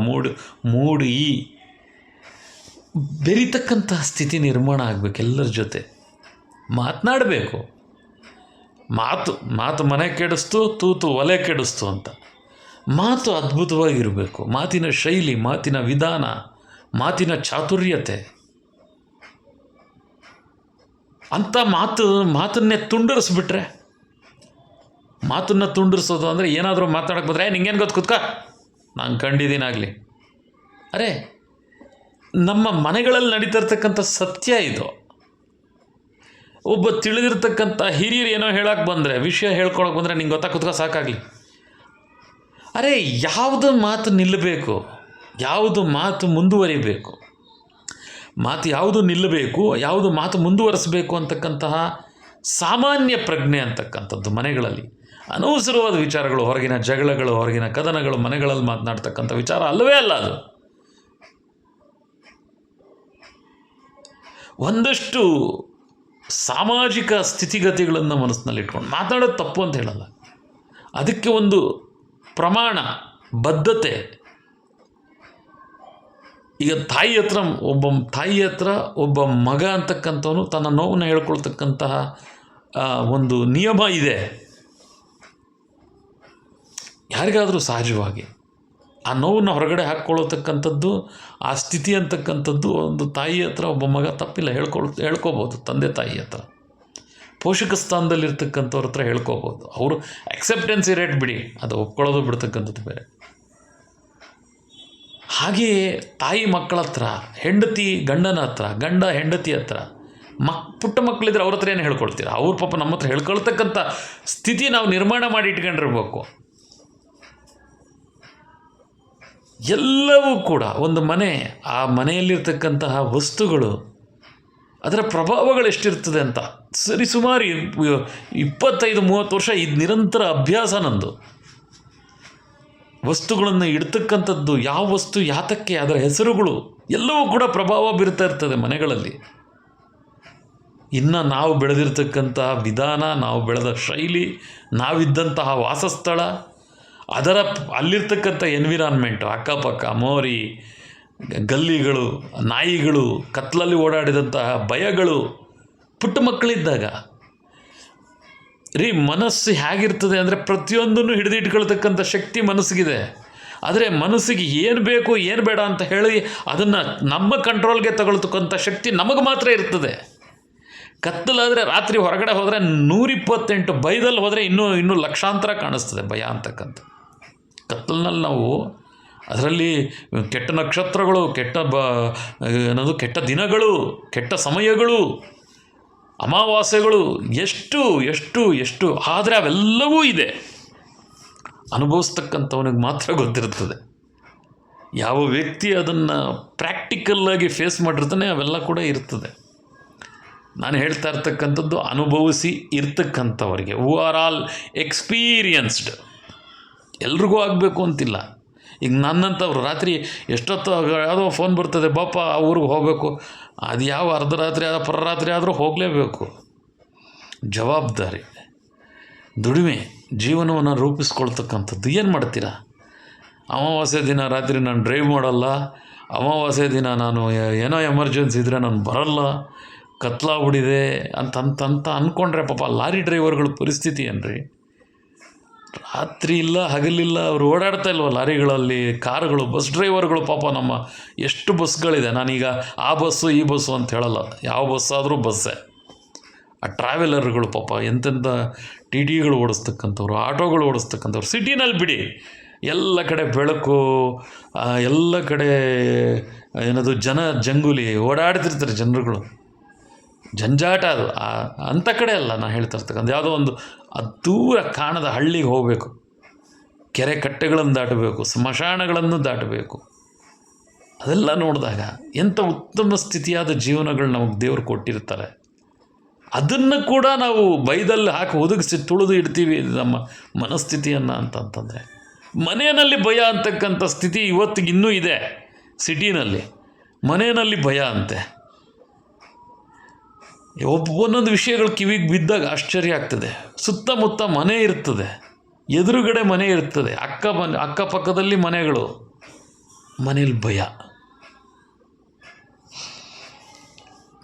ಮೂಡಿ ಬೆರಿತಕ್ಕಂತಹ ಸ್ಥಿತಿ ನಿರ್ಮಾಣ ಆಗಬೇಕು. ಎಲ್ಲರ ಜೊತೆ ಮಾತನಾಡಬೇಕು. ಮಾತು ಮನೆ ಕೆಡಿಸ್ತು, ತೂತು ಒಲೆ ಕೆಡಿಸ್ತು ಅಂತ. ಮಾತು ಅದ್ಭುತವಾಗಿರಬೇಕು. ಮಾತಿನ ಶೈಲಿ, ಮಾತಿನ ವಿಧಾನ, ಮಾತಿನ ಚಾತುರ್ಯತೆ, ಅಂಥ ಮಾತನ್ನೇ ತುಂಡರಿಸ್ಬಿಟ್ರೆ, ಮಾತನ್ನು ತುಂಡರಿಸೋದು ಅಂದರೆ ಏನಾದರೂ ಮಾತಾಡೋಕ್ಕೆ ಬಂದರೆ ನಿಂಗೇನು ಗೊತ್ತು, ಕುತ್ಕ, ನಾನು ಕಂಡಿದ್ದೀನಾಗಲಿ. ಅರೆ, ನಮ್ಮ ಮನೆಗಳಲ್ಲಿ ನಡೀತಿರ್ತಕ್ಕಂಥ ಸತ್ಯ ಇದು. ಒಬ್ಬ ತಿಳಿದಿರ್ತಕ್ಕಂಥ ಹಿರಿಯರು ಏನೋ ಹೇಳೋಕ್ಕೆ ಬಂದರೆ, ವಿಷಯ ಹೇಳ್ಕೊಳಕ್ಕೆ ಬಂದರೆ ನಿಂಗೆ ಗೊತ್ತಾ, ಕುತ್ಕ, ಸಾಕಾಗಲಿ. ಅರೆ, ಯಾವುದು ಮಾತು ನಿಲ್ಲಬೇಕು, ಯಾವುದು ಮಾತು ಮುಂದುವರಿಬೇಕು, ಮಾತು ಯಾವುದು ನಿಲ್ಲಬೇಕು, ಯಾವುದು ಮಾತು ಮುಂದುವರಿಸಬೇಕು ಅಂತಕ್ಕಂತಹ ಸಾಮಾನ್ಯ ಪ್ರಜ್ಞೆ ಅಂತಕ್ಕಂಥದ್ದು ಮನೆಗಳಲ್ಲಿ. ಅನವಸರವಾದ ವಿಚಾರಗಳು, ಹೊರಗಿನ ಜಗಳಗಳು, ಹೊರಗಿನ ಕದನಗಳು ಮನೆಗಳಲ್ಲಿ ಮಾತನಾಡ್ತಕ್ಕಂಥ ವಿಚಾರ ಅಲ್ಲವೇ ಅಲ್ಲ ಅದು. ಒಂದಷ್ಟು ಸಾಮಾಜಿಕ ಸ್ಥಿತಿಗತಿಗಳನ್ನು ಮನಸ್ಸಿನಲ್ಲಿ ಇಟ್ಕೊಂಡು ಮಾತಾಡೋದು ತಪ್ಪು ಅಂತ ಹೇಳಲ್ಲ. ಅದಕ್ಕೆ ಒಂದು ಪ್ರಮಾಣ, ಬದ್ಧತೆ. ಈಗ ತಾಯಿ ಹತ್ರ ಒಬ್ಬ ಮಗ ಅಂತಕ್ಕಂಥವನು ತನ್ನ ನೋವನ್ನು ಹೇಳ್ಕೊಳ್ತಕ್ಕಂತಹ ಒಂದು ನಿಯಮ ಇದೆ ಯಾರಿಗಾದರೂ ಸಹಜವಾಗಿ. ಆ ನೋವನ್ನು ಹೊರಗಡೆ ಹಾಕ್ಕೊಳ್ಳತಕ್ಕಂಥದ್ದು, ಆ ಸ್ಥಿತಿ ಅಂತಕ್ಕಂಥದ್ದು ಒಂದು ತಾಯಿ ಹತ್ರ ಒಬ್ಬ ಮಗ ತಪ್ಪಿಲ್ಲ ಹೇಳ್ಕೊಬೋದು. ತಂದೆ ತಾಯಿ ಹತ್ರ, ಪೋಷಕ ಸ್ಥಾನದಲ್ಲಿರ್ತಕ್ಕಂಥವ್ರ ಹತ್ರ ಹೇಳ್ಕೊಬೋದು. ಅವರು ಅಕ್ಸೆಪ್ಟೆನ್ಸಿ ರೇಟ್ ಬಿಡಿ, ಅದು ಒಪ್ಕೊಳ್ಳೋದು ಬಿಡ್ತಕ್ಕಂಥದ್ದು ಬೇರೆ. ಹಾಗೆಯೇ ತಾಯಿ ಮಕ್ಕಳ ಹತ್ರ, ಹೆಂಡತಿ ಗಂಡನ ಹತ್ರ, ಗಂಡ ಹೆಂಡತಿ ಹತ್ರ, ಪುಟ್ಟ ಮಕ್ಕಳಿದ್ರೆ ಅವ್ರ ಹತ್ರ ಏನು ಹೇಳ್ಕೊಳ್ತೀರ? ಅವ್ರ ಪಾಪ ನಮ್ಮ ಹತ್ರ ಹೇಳ್ಕೊಳ್ತಕ್ಕಂಥ ಸ್ಥಿತಿ ನಾವು ನಿರ್ಮಾಣ ಮಾಡಿ ಇಟ್ಕೊಂಡಿರ್ಬೇಕು. ಎಲ್ಲವೂ ಕೂಡ ಒಂದು ಮನೆ, ಆ ಮನೆಯಲ್ಲಿರ್ತಕ್ಕಂತಹ ವಸ್ತುಗಳು, ಅದರ ಪ್ರಭಾವಗಳು ಎಷ್ಟಿರ್ತದೆ ಅಂತ ಸರಿಸುಮಾರು 25-30 ವರ್ಷ ಇದು ನಿರಂತರ ಅಭ್ಯಾಸ ನಂದು. ವಸ್ತುಗಳನ್ನು ಇಡ್ತಕ್ಕಂಥದ್ದು, ಯಾವ ವಸ್ತು ಯಾತಕ್ಕೆ, ಅದರ ಹೆಸರುಗಳು ಎಲ್ಲವೂ ಕೂಡ ಪ್ರಭಾವ ಬೀರ್ತಾ ಇರ್ತದೆ ಮನೆಗಳಲ್ಲಿ. ಇನ್ನು ನಾವು ಬೆಳೆದಿರ್ತಕ್ಕಂತಹ ವಿಧಾನ, ನಾವು ಬೆಳೆದ ಶೈಲಿ, ನಾವಿದ್ದಂತಹ ವಾಸಸ್ಥಳ, ಅಲ್ಲಿರ್ತಕ್ಕಂಥ ಎನ್ವಿರಾನ್ಮೆಂಟು, ಅಕ್ಕಪಕ್ಕ ಮೋರಿ, ಗಲ್ಲಿಗಳು, ನಾಯಿಗಳು, ಕತ್ತಲಲ್ಲಿ ಓಡಾಡಿದಂತಹ ಭಯಗಳು, ಪುಟ್ಟ ಮಕ್ಕಳಿದ್ದಾಗ ಮನಸ್ಸು ಹೇಗಿರ್ತದೆ ಅಂದರೆ ಪ್ರತಿಯೊಂದನ್ನು ಹಿಡಿದಿಟ್ಕೊಳ್ತಕ್ಕಂಥ ಶಕ್ತಿ ಮನಸ್ಸಿಗಿದೆ. ಆದರೆ ಮನಸ್ಸಿಗೆ ಏನು ಬೇಕು ಏನು ಬೇಡ ಅಂತ ಹೇಳಿ ಅದನ್ನು ನಮ್ಮ ಕಂಟ್ರೋಲ್ಗೆ ತಗೊಳ್ತಕ್ಕಂಥ ಶಕ್ತಿ ನಮಗೆ ಮಾತ್ರ ಇರ್ತದೆ. ಕತ್ತಲಾದರೆ ರಾತ್ರಿ ಹೊರಗಡೆ ಹೋದರೆ 128 ಭಯದಲ್ಲಿ ಹೋದರೆ ಇನ್ನೂ ಲಕ್ಷಾಂತರ ಕಾಣಿಸ್ತದೆ ಭಯ ಅಂತಕ್ಕಂಥ. ಕತ್ತಲಿನಲ್ಲಿ ನಾವು ಅದರಲ್ಲಿ ಕೆಟ್ಟ ನಕ್ಷತ್ರಗಳು, ಕೆಟ್ಟ ದಿನಗಳು, ಕೆಟ್ಟ ಸಮಯಗಳು, ಅಮಾವಾಸ್ಯೆಗಳು ಎಷ್ಟು ಎಷ್ಟು ಎಷ್ಟು ಆದರೆ ಅವೆಲ್ಲವೂ ಇದೆ. ಅನುಭವಿಸ್ತಕ್ಕಂಥವನಿಗೆ ಮಾತ್ರ ಗೊತ್ತಿರ್ತದೆ. ಯಾವ ವ್ಯಕ್ತಿ ಅದನ್ನು ಪ್ರಾಕ್ಟಿಕಲ್ಲಾಗಿ ಫೇಸ್ ಮಾಡಿರ್ತಾನೆ ಅವೆಲ್ಲ ಕೂಡ ಇರ್ತದೆ. ನಾನು ಹೇಳ್ತಾ ಇರ್ತಕ್ಕಂಥದ್ದು ಅನುಭವಿಸಿ ಇರ್ತಕ್ಕಂಥವರಿಗೆ, ಹೂ ಆರ್ ಆಲ್ ಎಕ್ಸ್ಪೀರಿಯನ್ಸ್ಡ್. ಎಲ್ರಿಗೂ ಆಗಬೇಕು ಅಂತಿಲ್ಲ. ಈಗ ನನ್ನಂಥವ್ರು ರಾತ್ರಿ ಎಷ್ಟೊತ್ತು ಯಾವುದೋ ಫೋನ್ ಬರ್ತದೆ, ಬಾಪ ಆ ಊರಿಗೆ ಹೋಗಬೇಕು, ಅದು ಯಾವ ಅರ್ಧರಾತ್ರಿ ಪರರಾತ್ರಿ ಆದರೂ ಹೋಗಲೇಬೇಕು. ಜವಾಬ್ದಾರಿ, ದುಡಿಮೆ, ಜೀವನವನ್ನು ರೂಪಿಸ್ಕೊಳ್ತಕ್ಕಂಥದ್ದು. ಏನು ಮಾಡ್ತೀರಾ? ಅಮಾವಾಸ್ಯೆ ದಿನ ರಾತ್ರಿ ನಾನು ಡ್ರೈವ್ ಮಾಡಲ್ಲ, ಅಮಾವಾಸ್ಯೆ ದಿನ ನಾನು ಏನೋ ಎಮರ್ಜೆನ್ಸಿ ಇದ್ದರೆ ನಾನು ಬರಲ್ಲ, ಕತ್ಲಾಗ್ಬಿಟ್ಟಿದೆ ಅಂತ ಅಂದ್ಕೊಂಡ್ರೆ ಪಾಪ ಲಾರಿ ಡ್ರೈವರ್ಗಳ ಪರಿಸ್ಥಿತಿ ಏನ್ರಿ? ರಾತ್ರಿ ಇಲ್ಲ ಹಗಲಿಲ್ಲ ಅವರು ಓಡಾಡ್ತಾ ಇಲ್ವ ಲಾರಿಗಳಲ್ಲಿ, ಕಾರುಗಳು, ಬಸ್ ಡ್ರೈವರ್ಗಳು ಪಾಪ. ನಮ್ಮ ಎಷ್ಟು ಬಸ್ಗಳಿದೆ, ನಾನೀಗ ಆ ಬಸ್ಸು ಈ ಬಸ್ಸು ಅಂತ ಹೇಳಲ್ಲ, ಯಾವ ಬಸ್ಸಾದರೂ ಬಸ್ಸೇ. ಆ ಟ್ರಾವೆಲರ್ಗಳು ಪಾಪ ಎಂತೆಂಥ TTಗಳು ಓಡಿಸ್ತಕ್ಕಂಥವ್ರು, ಆಟೋಗಳು ಓಡಿಸ್ತಕ್ಕಂಥವ್ರು. ಸಿಟಿನಲ್ಲಿ ಬಿಡಿ, ಎಲ್ಲ ಕಡೆ ಬೆಳಕು, ಎಲ್ಲ ಕಡೆ ಏನದು ಜಂಗುಲಿ ಓಡಾಡ್ತಿರ್ತಾರೆ ಜನರುಗಳು, ಜಂಜಾಟ. ಅದು ಅಂಥ ಕಡೆ ಅಲ್ಲ ನಾನು ಹೇಳ್ತಾ ಇರ್ತಕ್ಕಂಥ. ಯಾವುದೋ ಒಂದು ದೂರ ಕಾಣದ ಹಳ್ಳಿಗೆ ಹೋಗಬೇಕು, ಕೆರೆ ಕಟ್ಟೆಗಳನ್ನು ದಾಟಬೇಕು, ಸ್ಮಶಾನಗಳನ್ನು ದಾಟಬೇಕು. ಅದೆಲ್ಲ ನೋಡಿದಾಗ ಎಂಥ ಉತ್ತಮ ಸ್ಥಿತಿಯಾದ ಜೀವನಗಳು ನಮಗೆ ದೇವರು ಕೊಟ್ಟಿರ್ತಾರೆ. ಅದನ್ನು ಕೂಡ ನಾವು ಬೈದಲ್ಲಿ ಹಾಕಿ ಒದಗಿಸಿ ತುಳಿದು ಇಡ್ತೀವಿ ನಮ್ಮ ಮನಸ್ಥಿತಿಯನ್ನು ಅಂತಂತಂದರೆ. ಮನೆಯಲ್ಲಿ ಭಯ ಅಂತಕ್ಕಂಥ ಸ್ಥಿತಿ ಇವತ್ತಿಗೆ ಇನ್ನೂ ಇದೆ. ಸಿಟಿನಲ್ಲಿ ಮನೆಯಲ್ಲಿ ಭಯ ಅಂತೆ. ಒಂದೊಂದು ವಿಷಯಗಳು ಕಿವಿಗೆ ಬಿದ್ದಾಗ ಆಶ್ಚರ್ಯ ಆಗ್ತದೆ. ಸುತ್ತಮುತ್ತ ಮನೆ ಇರ್ತದೆ, ಎದುರುಗಡೆ ಮನೆ ಇರ್ತದೆ, ಅಕ್ಕಪಕ್ಕದಲ್ಲಿ ಮನೆಗಳು, ಮನೇಲಿ ಭಯ,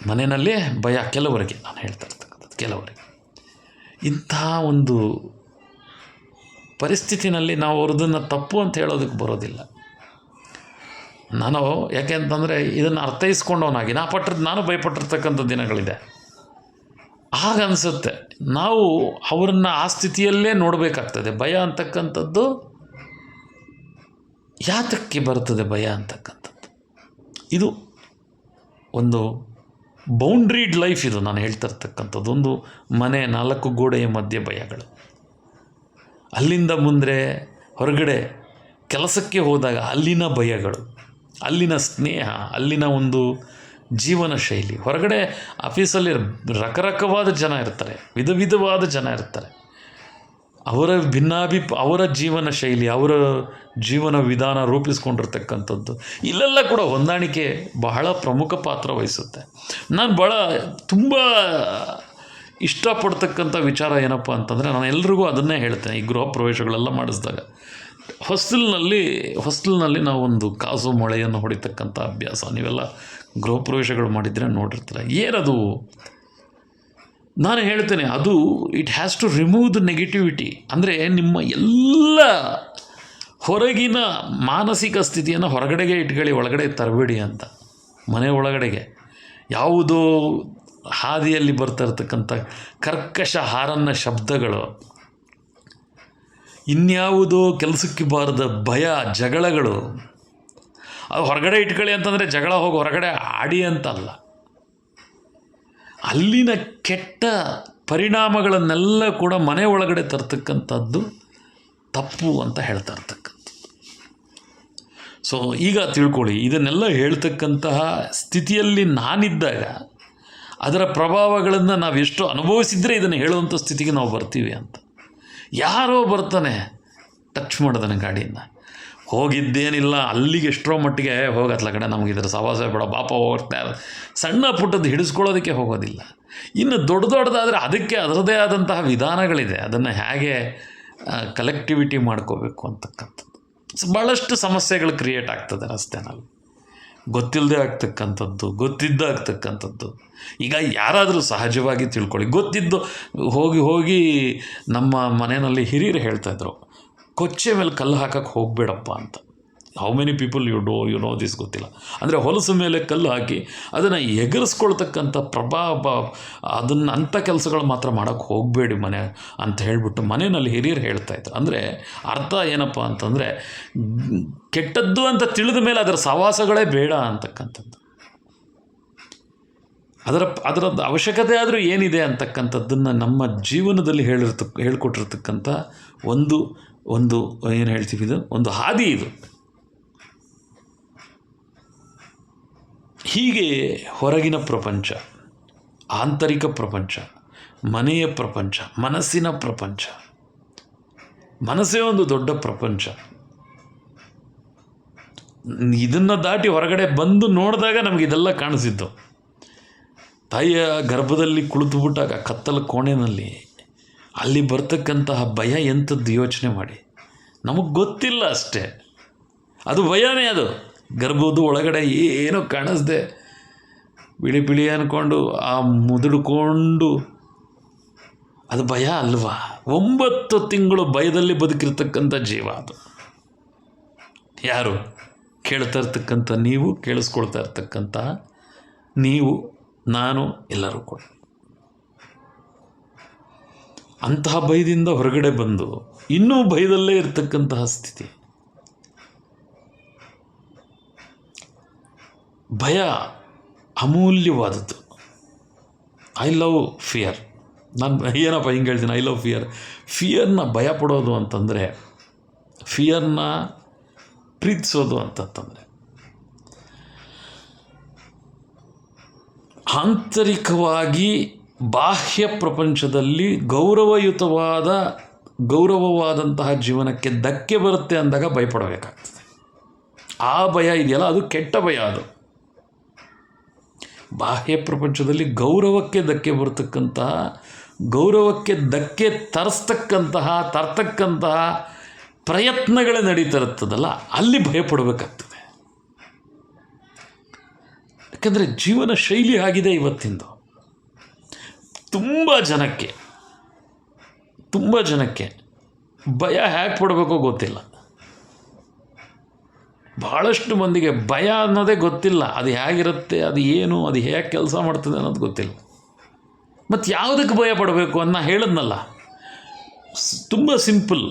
ಮನೆಯಲ್ಲೇ ಭಯ. ಕೆಲವರಿಗೆ ನಾನು ಹೇಳ್ತಾ ಇರ್ತಕ್ಕಂಥದ್ದು, ಕೆಲವರಿಗೆ ಇಂಥ ಒಂದು ಪರಿಸ್ಥಿತಿನಲ್ಲಿ ನಾವು ಅವ್ರದನ್ನು ತಪ್ಪು ಅಂತ ಹೇಳೋದಕ್ಕೆ ಬರೋದಿಲ್ಲ. ನಾನು ಯಾಕೆ ಅಂತಂದರೆ ಇದನ್ನು ಅರ್ಥೈಸ್ಕೊಂಡವನಾಗಿ ನಾನು ಭಯಪಟ್ಟಿರ್ತಕ್ಕಂಥ ದಿನಗಳಿದೆ. ಆಗ ಅನಿಸುತ್ತೆ ನಾವು ಅವರನ್ನು ಆ ಸ್ಥಿತಿಯಲ್ಲೇ ನೋಡಬೇಕಾಗ್ತದೆ. ಭಯ ಅಂತಕ್ಕಂಥದ್ದು ಯಾತಕ್ಕೆ ಬರ್ತದೆ? ಭಯ ಅಂತಕ್ಕಂಥದ್ದು ಇದು ಒಂದು ಬೌಂಡ್ರಿಡ್ ಲೈಫ್. ಇದು ನಾನು ಹೇಳ್ತಾ ಇರ್ತಕ್ಕಂಥದ್ದು ಒಂದು ಮನೆ, 4 ಗೋಡೆಯ ಮಧ್ಯೆ ಭಯಗಳು. ಅಲ್ಲಿಂದ ಮುಂದೆ ಹೊರಗಡೆ ಕೆಲಸಕ್ಕೆ ಹೋದಾಗ ಅಲ್ಲಿನ ಭಯಗಳು, ಅಲ್ಲಿನ ಸ್ನೇಹ, ಅಲ್ಲಿನ ಒಂದು ಜೀವನ ಶೈಲಿ. ಹೊರಗಡೆ ಆಫೀಸಲ್ಲಿ ರಕರಕವಾದ ಜನ ಇರ್ತಾರೆ, ವಿಧವಾದ ಜನ ಇರ್ತಾರೆ. ಅವರ ಜೀವನ ಶೈಲಿ, ಅವರ ಜೀವನ ವಿಧಾನ ರೂಪಿಸ್ಕೊಂಡಿರ್ತಕ್ಕಂಥದ್ದು. ಇಲ್ಲೆಲ್ಲ ಕೂಡ ಹೊಂದಾಣಿಕೆ ಬಹಳ ಪ್ರಮುಖ ಪಾತ್ರ ವಹಿಸುತ್ತೆ. ನಾನು ತುಂಬ ಇಷ್ಟಪಡ್ತಕ್ಕಂಥ ವಿಚಾರ ಏನಪ್ಪ ಅಂತಂದರೆ, ನಾನು ಎಲ್ರಿಗೂ ಅದನ್ನೇ ಹೇಳ್ತೇನೆ. ಈ ಗೃಹ ಪ್ರವೇಶಗಳೆಲ್ಲ ಮಾಡಿಸಿದಾಗ ಹೊಸ್ಟೆಲ್ನಲ್ಲಿ ನಾವು ಒಂದು ಕಾಸು ಮೊಳೆಯನ್ನು ಹೊಡಿತಕ್ಕಂಥ ಅಭ್ಯಾಸ. ನೀವೆಲ್ಲ ಗೃಹ ಪ್ರವೇಶಗಳು ಮಾಡಿದರೆ ನೋಡಿರ್ತೀರ. ಏನದು? ನಾನು ಹೇಳ್ತೇನೆ, ಅದು it has to remove the negativity. ಅಂದರೆ ನಿಮ್ಮ ಎಲ್ಲ ಹೊರಗಿನ ಮಾನಸಿಕ ಸ್ಥಿತಿಯನ್ನು ಹೊರಗಡೆಗೆ ಇಟ್ಕೊಳ್ಳಿ, ಒಳಗಡೆ ತರಬೇಡಿ ಅಂತ. ಮನೆ ಒಳಗಡೆಗೆ ಯಾವುದೋ ಹಾದಿಯಲ್ಲಿ ಬರ್ತಾ ಇರ್ತಕ್ಕಂಥ ಕರ್ಕಶ ಹಾರನ್ನ ಶಬ್ದಗಳು, ಇನ್ಯಾವುದೋ ಕೆಲಸಕ್ಕೆ ಬಾರದ ಭಯ, ಜಗಳಗಳು, ಅದು ಹೊರಗಡೆ ಇಟ್ಕೊಳ್ಳಿ ಅಂತಂದರೆ ಜಗಳ ಹೋಗಿ ಹೊರಗಡೆ ಆಡಿ ಅಂತಲ್ಲ. ಅಲ್ಲಿನ ಕೆಟ್ಟ ಪರಿಣಾಮಗಳನ್ನೆಲ್ಲ ಕೂಡ ಮನೆ ಒಳಗಡೆ ತರ್ತಕ್ಕಂಥದ್ದು ತಪ್ಪು ಅಂತ ಹೇಳ್ತಾ ಇರ್ತಕ್ಕಂಥದ್ದು. ಸೊ ಈಗ ತಿಳ್ಕೊಳ್ಳಿ, ಇದನ್ನೆಲ್ಲ ಹೇಳ್ತಕ್ಕಂತಹ ಸ್ಥಿತಿಯಲ್ಲಿ ನಾನಿದ್ದಾಗ ಅದರ ಪ್ರಭಾವಗಳನ್ನು ನಾವು ಎಷ್ಟು ಅನುಭವಿಸಿದರೆ ಇದನ್ನು ಹೇಳುವಂಥ ಸ್ಥಿತಿಗೆ ನಾವು ಬರ್ತೀವಿ ಅಂತ. ಯಾರೋ ಬರ್ತಾನೆ ಟಚ್ ಮಾಡ್ದಾನೆ ಗಾಡಿಯನ್ನು, ಹೋಗಿದ್ದೇನಿಲ್ಲ ಅಲ್ಲಿಗೆ ಎಷ್ಟೋ ಮಟ್ಟಿಗೆ ಹೋಗತ್ಲ ಕಡೆ ನಮಗೆ ಇದರ ಸವಾಸ ಬೇಡ ಬಾಪ ಹೋಗ್ತಾ ಸಣ್ಣ ಪುಟ್ಟದ್ದು ಹಿಡಿಸ್ಕೊಳ್ಳೋದಕ್ಕೆ ಹೋಗೋದಿಲ್ಲ. ಇನ್ನು ದೊಡ್ಡದಾದರೆ ಅದಕ್ಕೆ ಅದರದೇ ಆದಂತಹ ವಿಧಾನಗಳಿದೆ, ಅದನ್ನು ಹೇಗೆ ಕಲೆಕ್ಟಿವಿಟಿ ಮಾಡ್ಕೋಬೇಕು ಅಂತಕ್ಕಂಥದ್ದು. ಭಾಳಷ್ಟು ಸಮಸ್ಯೆಗಳು ಕ್ರಿಯೇಟ್ ಆಗ್ತದೆ ರಸ್ತೆನಲ್ಲಿ, ಗೊತ್ತಿಲ್ಲದೆ ಆಗ್ತಕ್ಕಂಥದ್ದು, ಗೊತ್ತಿದ್ದ ಆಗ್ತಕ್ಕಂಥದ್ದು. ಈಗ ಯಾರಾದರೂ ಸಹಜವಾಗಿ ತಿಳ್ಕೊಳ್ಳಿ, ಗೊತ್ತಿದ್ದು ಹೋಗಿ ನಮ್ಮ ಮನೆಯಲ್ಲಿ ಹಿರಿಯರು ಹೇಳ್ತಾಯಿದ್ರು, ಕೊಚ್ಚೆ ಮೇಲೆ ಕಲ್ಲು ಹಾಕಕ್ಕೆ ಹೋಗಬೇಡಪ್ಪ ಅಂತ. How many people you know this ಗೊತ್ತಿಲ್ಲ. ಅಂದರೆ ಹೊಲಸು ಮೇಲೆ ಕಲ್ಲು ಹಾಕಿ ಅದನ್ನು ಎಗರಿಸ್ಕೊಳ್ತಕ್ಕಂಥ ಪ್ರಭಾವ, ಅದನ್ನು ಅಂಥ ಕೆಲಸಗಳು ಮಾತ್ರ ಮಾಡೋಕ್ಕೆ ಹೋಗಬೇಡಿ ಮನೆ ಅಂತ ಹೇಳಿಬಿಟ್ಟು ಮನೆಯಲ್ಲಿ ಹಿರಿಯರು ಹೇಳ್ತಾಯಿದ್ರು. ಅಂದರೆ ಅರ್ಥ ಏನಪ್ಪ ಅಂತಂದರೆ, ಕೆಟ್ಟದ್ದು ಅಂತ ತಿಳಿದ ಮೇಲೆ ಅದರ ಸವಾಸಗಳೇ ಬೇಡ ಅಂತಕ್ಕಂಥದ್ದು. ಅದರದ್ದು ಅವಶ್ಯಕತೆ ಆದರೂ ಏನಿದೆ ಅಂತಕ್ಕಂಥದ್ದನ್ನು ನಮ್ಮ ಜೀವನದಲ್ಲಿ ಹೇಳ್ಕೊಟ್ಟಿರ್ತಕ್ಕಂಥ ಒಂದು ಏನು ಹೇಳ್ತೀವಿ, ಇದು ಒಂದು ಹಾದಿ. ಇದು ಹೀಗೆ ಹೊರಗಿನ ಪ್ರಪಂಚ, ಆಂತರಿಕ ಪ್ರಪಂಚ, ಮನೆಯ ಪ್ರಪಂಚ, ಮನಸ್ಸಿನ ಪ್ರಪಂಚ. ಮನಸ್ಸೇ ಒಂದು ದೊಡ್ಡ ಪ್ರಪಂಚ. ಇದನ್ನು ದಾಟಿ ಹೊರಗಡೆ ಬಂದು ನೋಡಿದಾಗ ನಮಗಿದೆಲ್ಲ ಕಾಣಿಸಿದ್ದು. ತಾಯಿಯ ಗರ್ಭದಲ್ಲಿ ಕುಳಿತುಬಿಟ್ಟಾಗ ಕತ್ತಲ ಕೋಣೆಯಲ್ಲಿ ಅಲ್ಲಿ ಬರ್ತಕ್ಕಂತಹ ಭಯ ಎಂಥದ್ದು ಯೋಚನೆ ಮಾಡಿ. ನಮಗೆ ಗೊತ್ತಿಲ್ಲ ಅಷ್ಟೇ, ಅದು ಭಯನೇ. ಅದು ಗರ್ಭದ ಒಳಗಡೆ ಏನೂ ಕಾಣಿಸ್ದೆ ಬಿಳಿ ಅಂದ್ಕೊಂಡು ಆ ಮುದುಡ್ಕೊಂಡು ಅದು ಭಯ ಅಲ್ವಾ? 9 ತಿಂಗಳು ಭಯದಲ್ಲಿ ಬದುಕಿರ್ತಕ್ಕಂಥ ಜೀವ ಅದು. ಯಾರು ಕೇಳ್ತಾ ಇರ್ತಕ್ಕಂಥ ನೀವು, ಕೇಳಿಸ್ಕೊಳ್ತಾ ಇರ್ತಕ್ಕಂಥ ನೀವು, ನಾನು, ಎಲ್ಲರೂ ಕೂಡ ಅಂತಹ ಭಯದಿಂದ ಹೊರಗಡೆ ಬಂದು ಇನ್ನೂ ಭಯದಲ್ಲೇ ಇರತಕ್ಕಂತಹ ಸ್ಥಿತಿ. ಭಯ ಅಮೂಲ್ಯವಾದದ್ದು. I love fear. ನಾನು ಏನಪ್ಪ ಹಿಂಗೆ ಹೇಳ್ತೀನಿ, ಐ ಲವ್ ಫಿಯರ್ನ ಭಯ ಪಡೋದು ಅಂತಂದರೆ, ಫಿಯರ್ನ ಪ್ರೀತಿಸೋದು ಅಂತಂದರೆ ಆಂತರಿಕವಾಗಿ ಬಾಹ್ಯ ಪ್ರಪಂಚದಲ್ಲಿ ಗೌರವವಾದಂತಹ ಜೀವನಕ್ಕೆ ಧಕ್ಕೆ ಬರುತ್ತೆ ಅಂದಾಗ ಭಯಪಡಬೇಕಾಗ್ತದೆ. ಆ ಭಯ ಇದೆಯಲ್ಲ, ಅದು ಕೆಟ್ಟ ಭಯ. ಅದು ಬಾಹ್ಯ ಪ್ರಪಂಚದಲ್ಲಿ ಗೌರವಕ್ಕೆ ಧಕ್ಕೆ ಬರ್ತಕ್ಕಂತಹ, ಗೌರವಕ್ಕೆ ಧಕ್ಕೆ ತರ್ತಕ್ಕಂತಹ ಪ್ರಯತ್ನಗಳೇ ನಡೀತಾ ಇರ್ತದಲ್ಲ, ಅಲ್ಲಿ ಭಯಪಡಬೇಕಾಗ್ತದೆ. ಯಾಕಂದರೆ ಜೀವನ ಶೈಲಿ ಆಗಿದೆ ಇವತ್ತಿಂದು. ತುಂಬ ಜನಕ್ಕೆ ಭಯ ಹೇಗೆ ಪಡಬೇಕೋ ಗೊತ್ತಿಲ್ಲ. ಭಾಳಷ್ಟು ಮಂದಿಗೆ ಭಯ ಅನ್ನೋದೇ ಗೊತ್ತಿಲ್ಲ. ಅದು ಹೇಗಿರುತ್ತೆ, ಅದು ಏನು, ಅದು ಹೇಗೆ ಕೆಲಸ ಮಾಡ್ತದೆ ಅನ್ನೋದು ಗೊತ್ತಿಲ್ಲ. ಮತ್ತು ಯಾವುದಕ್ಕೆ ಭಯ ಪಡಬೇಕು ಅನ್ನೋ ಹೇಳಿದ್ನಲ್ಲ, ತುಂಬ ಸಿಂಪಲ್.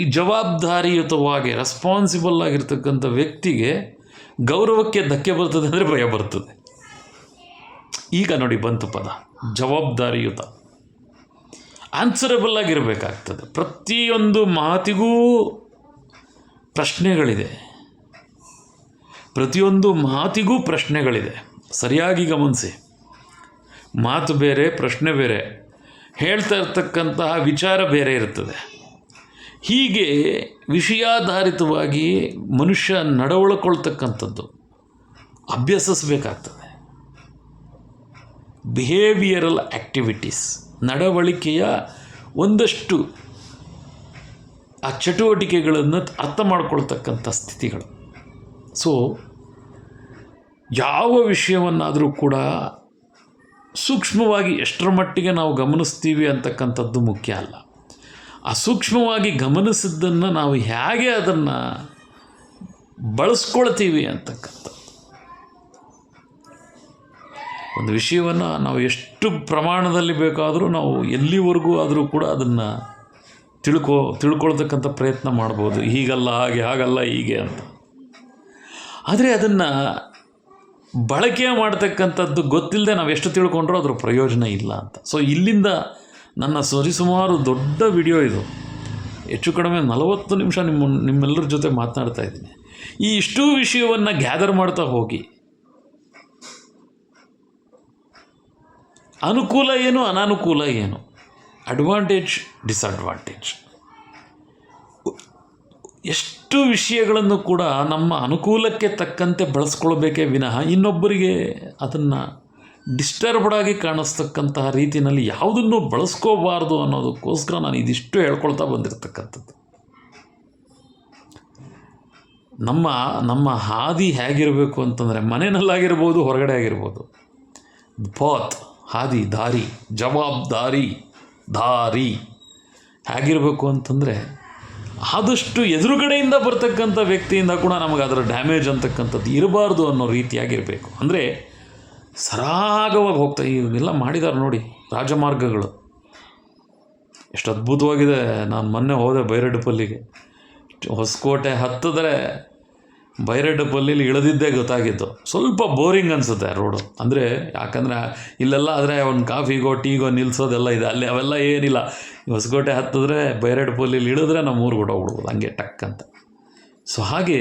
ಈ ಜವಾಬ್ದಾರಿಯುತವಾಗಿ ರೆಸ್ಪಾನ್ಸಿಬಲ್ ಆಗಿರ್ತಕ್ಕಂಥ ವ್ಯಕ್ತಿಗೆ ಗೌರವಕ್ಕೆ ಧಕ್ಕೆ ಬರ್ತದೆ ಅಂದರೆ ಭಯ ಬರ್ತದೆ. ಈಗ ನೋಡಿ ಬಂತು ಪದ, ಜವಾಬ್ದಾರಿಯುತ. ಆನ್ಸರಬಲ್ ಆಗಿರಬೇಕಾಗ್ತದೆ. ಪ್ರತಿಯೊಂದು ಮಾತಿಗೂ ಪ್ರಶ್ನೆಗಳಿದೆ. ಸರಿಯಾಗಿ ಗಮನಿಸಿ. ಮಾತು ಬೇರೆ, ಪ್ರಶ್ನೆ ಬೇರೆ, ಹೇಳ್ತಾ ಇರ್ತಕ್ಕಂತಹ ವಿಚಾರ ಬೇರೆ ಇರ್ತದೆ. ಹೀಗೆ ವಿಷಯಾಧಾರಿತವಾಗಿ ಮನುಷ್ಯ ನಡವಳಿಕೊಳ್ತಕ್ಕಂಥದ್ದು ಅಭ್ಯಸಿಸಬೇಕಾಗ್ತದೆ. ಬಿಹೇವಿಯರಲ್ ಆ್ಯಕ್ಟಿವಿಟೀಸ್, ನಡವಳಿಕೆಯ ಒಂದಷ್ಟು ಆ ಚಟುವಟಿಕೆಗಳನ್ನು ಅರ್ಥ ಮಾಡ್ಕೊಳ್ತಕ್ಕಂಥ ಸ್ಥಿತಿಗಳು. ಸೊ ಯಾವ ವಿಷಯವನ್ನಾದರೂ ಕೂಡ ಸೂಕ್ಷ್ಮವಾಗಿ ಎಷ್ಟರ ಮಟ್ಟಿಗೆ ನಾವು ಗಮನಿಸ್ತೀವಿ ಅಂತಕ್ಕಂಥದ್ದು ಮುಖ್ಯ ಅಲ್ಲ. ಅಸೂಕ್ಷ್ಮವಾಗಿ ಗಮನಿಸಿದ್ದನ್ನು ನಾವು ಹೇಗೆ ಅದನ್ನು ಬಳಸ್ಕೊಳ್ತೀವಿ ಅಂತಕ್ಕಂಥ ಒಂದು ವಿಷಯವನ್ನು ನಾವು ಎಷ್ಟು ಪ್ರಮಾಣದಲ್ಲಿ ಬೇಕಾದರೂ ನಾವು ಎಲ್ಲಿವರೆಗೂ ಆದರೂ ಕೂಡ ಅದನ್ನು ತಿಳ್ಕೊಳ್ತಕ್ಕಂಥ ಪ್ರಯತ್ನ ಮಾಡ್ಬೋದು. ಹೀಗಲ್ಲ ಹಾಗೆ, ಹಾಗಲ್ಲ ಹೀಗೆ ಅಂತ. ಆದರೆ ಅದನ್ನು ಬಳಕೆ ಮಾಡ್ತಕ್ಕಂಥದ್ದು ಗೊತ್ತಿಲ್ಲದೆ ನಾವು ಎಷ್ಟು ತಿಳ್ಕೊಂಡ್ರೂ ಅದ್ರ ಪ್ರಯೋಜನ ಇಲ್ಲ ಅಂತ. ಸೊ ಇಲ್ಲಿಂದ ನನ್ನ ಸರಿಸುಮಾರು ದೊಡ್ಡ ವಿಡಿಯೋ ಇದು, ಹೆಚ್ಚು ಕಡಿಮೆ 40 ನಿಮಿಷ ನಿಮ್ಮೆಲ್ಲರ ಜೊತೆ ಮಾತನಾಡ್ತಾ ಇದ್ದೀನಿ. ಈ ಇಷ್ಟೂ ವಿಷಯವನ್ನು ಗ್ಯಾದರ್ ಮಾಡ್ತಾ ಹೋಗಿ ಅನುಕೂಲ ಏನು, ಅನಾನುಕೂಲ ಏನು, ಅಡ್ವಾಂಟೇಜ್, ಡಿಸಡ್ವಾಂಟೇಜ್, ಎಷ್ಟು ವಿಷಯಗಳನ್ನು ಕೂಡ ನಮ್ಮ ಅನುಕೂಲಕ್ಕೆ ತಕ್ಕಂತೆ ಬಳಸ್ಕೊಳ್ಬೇಕೇ ವಿನಃ ಇನ್ನೊಬ್ಬರಿಗೆ ಅದನ್ನು ಡಿಸ್ಟರ್ಬ್ಡ್ ಆಗಿ ಕಾಣಿಸ್ತಕ್ಕಂತಹ ರೀತಿಯಲ್ಲಿ ಯಾವುದನ್ನು ಬಳಸ್ಕೋಬಾರ್ದು ಅನ್ನೋದಕ್ಕೋಸ್ಕರ ನಾನು ಇದಿಷ್ಟು ಹೇಳ್ಕೊಳ್ತಾ ಬಂದಿರತಕ್ಕಂಥದ್ದು. ನಮ್ಮ ಹಾದಿ ಹೇಗಿರಬೇಕು ಅಂತಂದರೆ ಮನೆಯಲ್ಲಾಗಿರ್ಬೋದು, ಹೊರಗಡೆ ಆಗಿರ್ಬೋದು, ಬಾತ್ ಹಾದಿ, ದಾರಿ, ಜವಾಬ್ದಾರಿ, ದಾರಿ ಹೇಗಿರಬೇಕು ಅಂತಂದರೆ ಆದಷ್ಟು ಎದುರುಗಡೆಯಿಂದ ಬರ್ತಕ್ಕಂಥ ವ್ಯಕ್ತಿಯಿಂದ ಕೂಡ ನಮಗೆ ಅದರ ಡ್ಯಾಮೇಜ್ ಅಂತಕ್ಕಂಥದ್ದು ಇರಬಾರ್ದು ಅನ್ನೋ ರೀತಿಯಾಗಿರಬೇಕು. ಅಂದರೆ ಸರಾಗವಾಗಿ ಹೋಗ್ತಾ ಇವೆಲ್ಲ ಮಾಡಿದ್ದಾರೆ ನೋಡಿ ರಾಜಮಾರ್ಗಗಳು, ಎಷ್ಟು ಅದ್ಭುತವಾಗಿದೆ. ನಾನು ಮೊನ್ನೆ ಹೋದೆ ಬೈರಡ್ಪಲ್ಲಿಗೆ, ಹೊಸಕೋಟೆ ಹತ್ತಿದ್ರೆ ಬೈರಡ್ಪಲ್ಲಿಲಿ ಇಳಿದಿದ್ದೇ ಗೊತ್ತಾಗಿತ್ತು. ಸ್ವಲ್ಪ ಬೋರಿಂಗ್ ಅನಿಸುತ್ತೆ ರೋಡು, ಅಂದರೆ ಯಾಕಂದರೆ ಇಲ್ಲೆಲ್ಲ ಆದರೆ ಒಂದು ಕಾಫಿಗೋ ಟೀಗೋ ನಿಲ್ಲಿಸೋದೆಲ್ಲ ಇದೆ, ಅಲ್ಲಿ ಅವೆಲ್ಲ ಏನಿಲ್ಲ. ಹೊಸಕೋಟೆ ಹತ್ತಿದ್ರೆ ಬೈರಡ್ಪಲ್ಲಿಲಿ ಇಳಿದ್ರೆ ನಮ್ಮ ಊರಿಗೆ ಹೊಡೋಗ್ಬಿಡ್ಬೋದು ಹಂಗೆ ಟಕ್ ಅಂತ. ಸೊ ಹಾಗೆ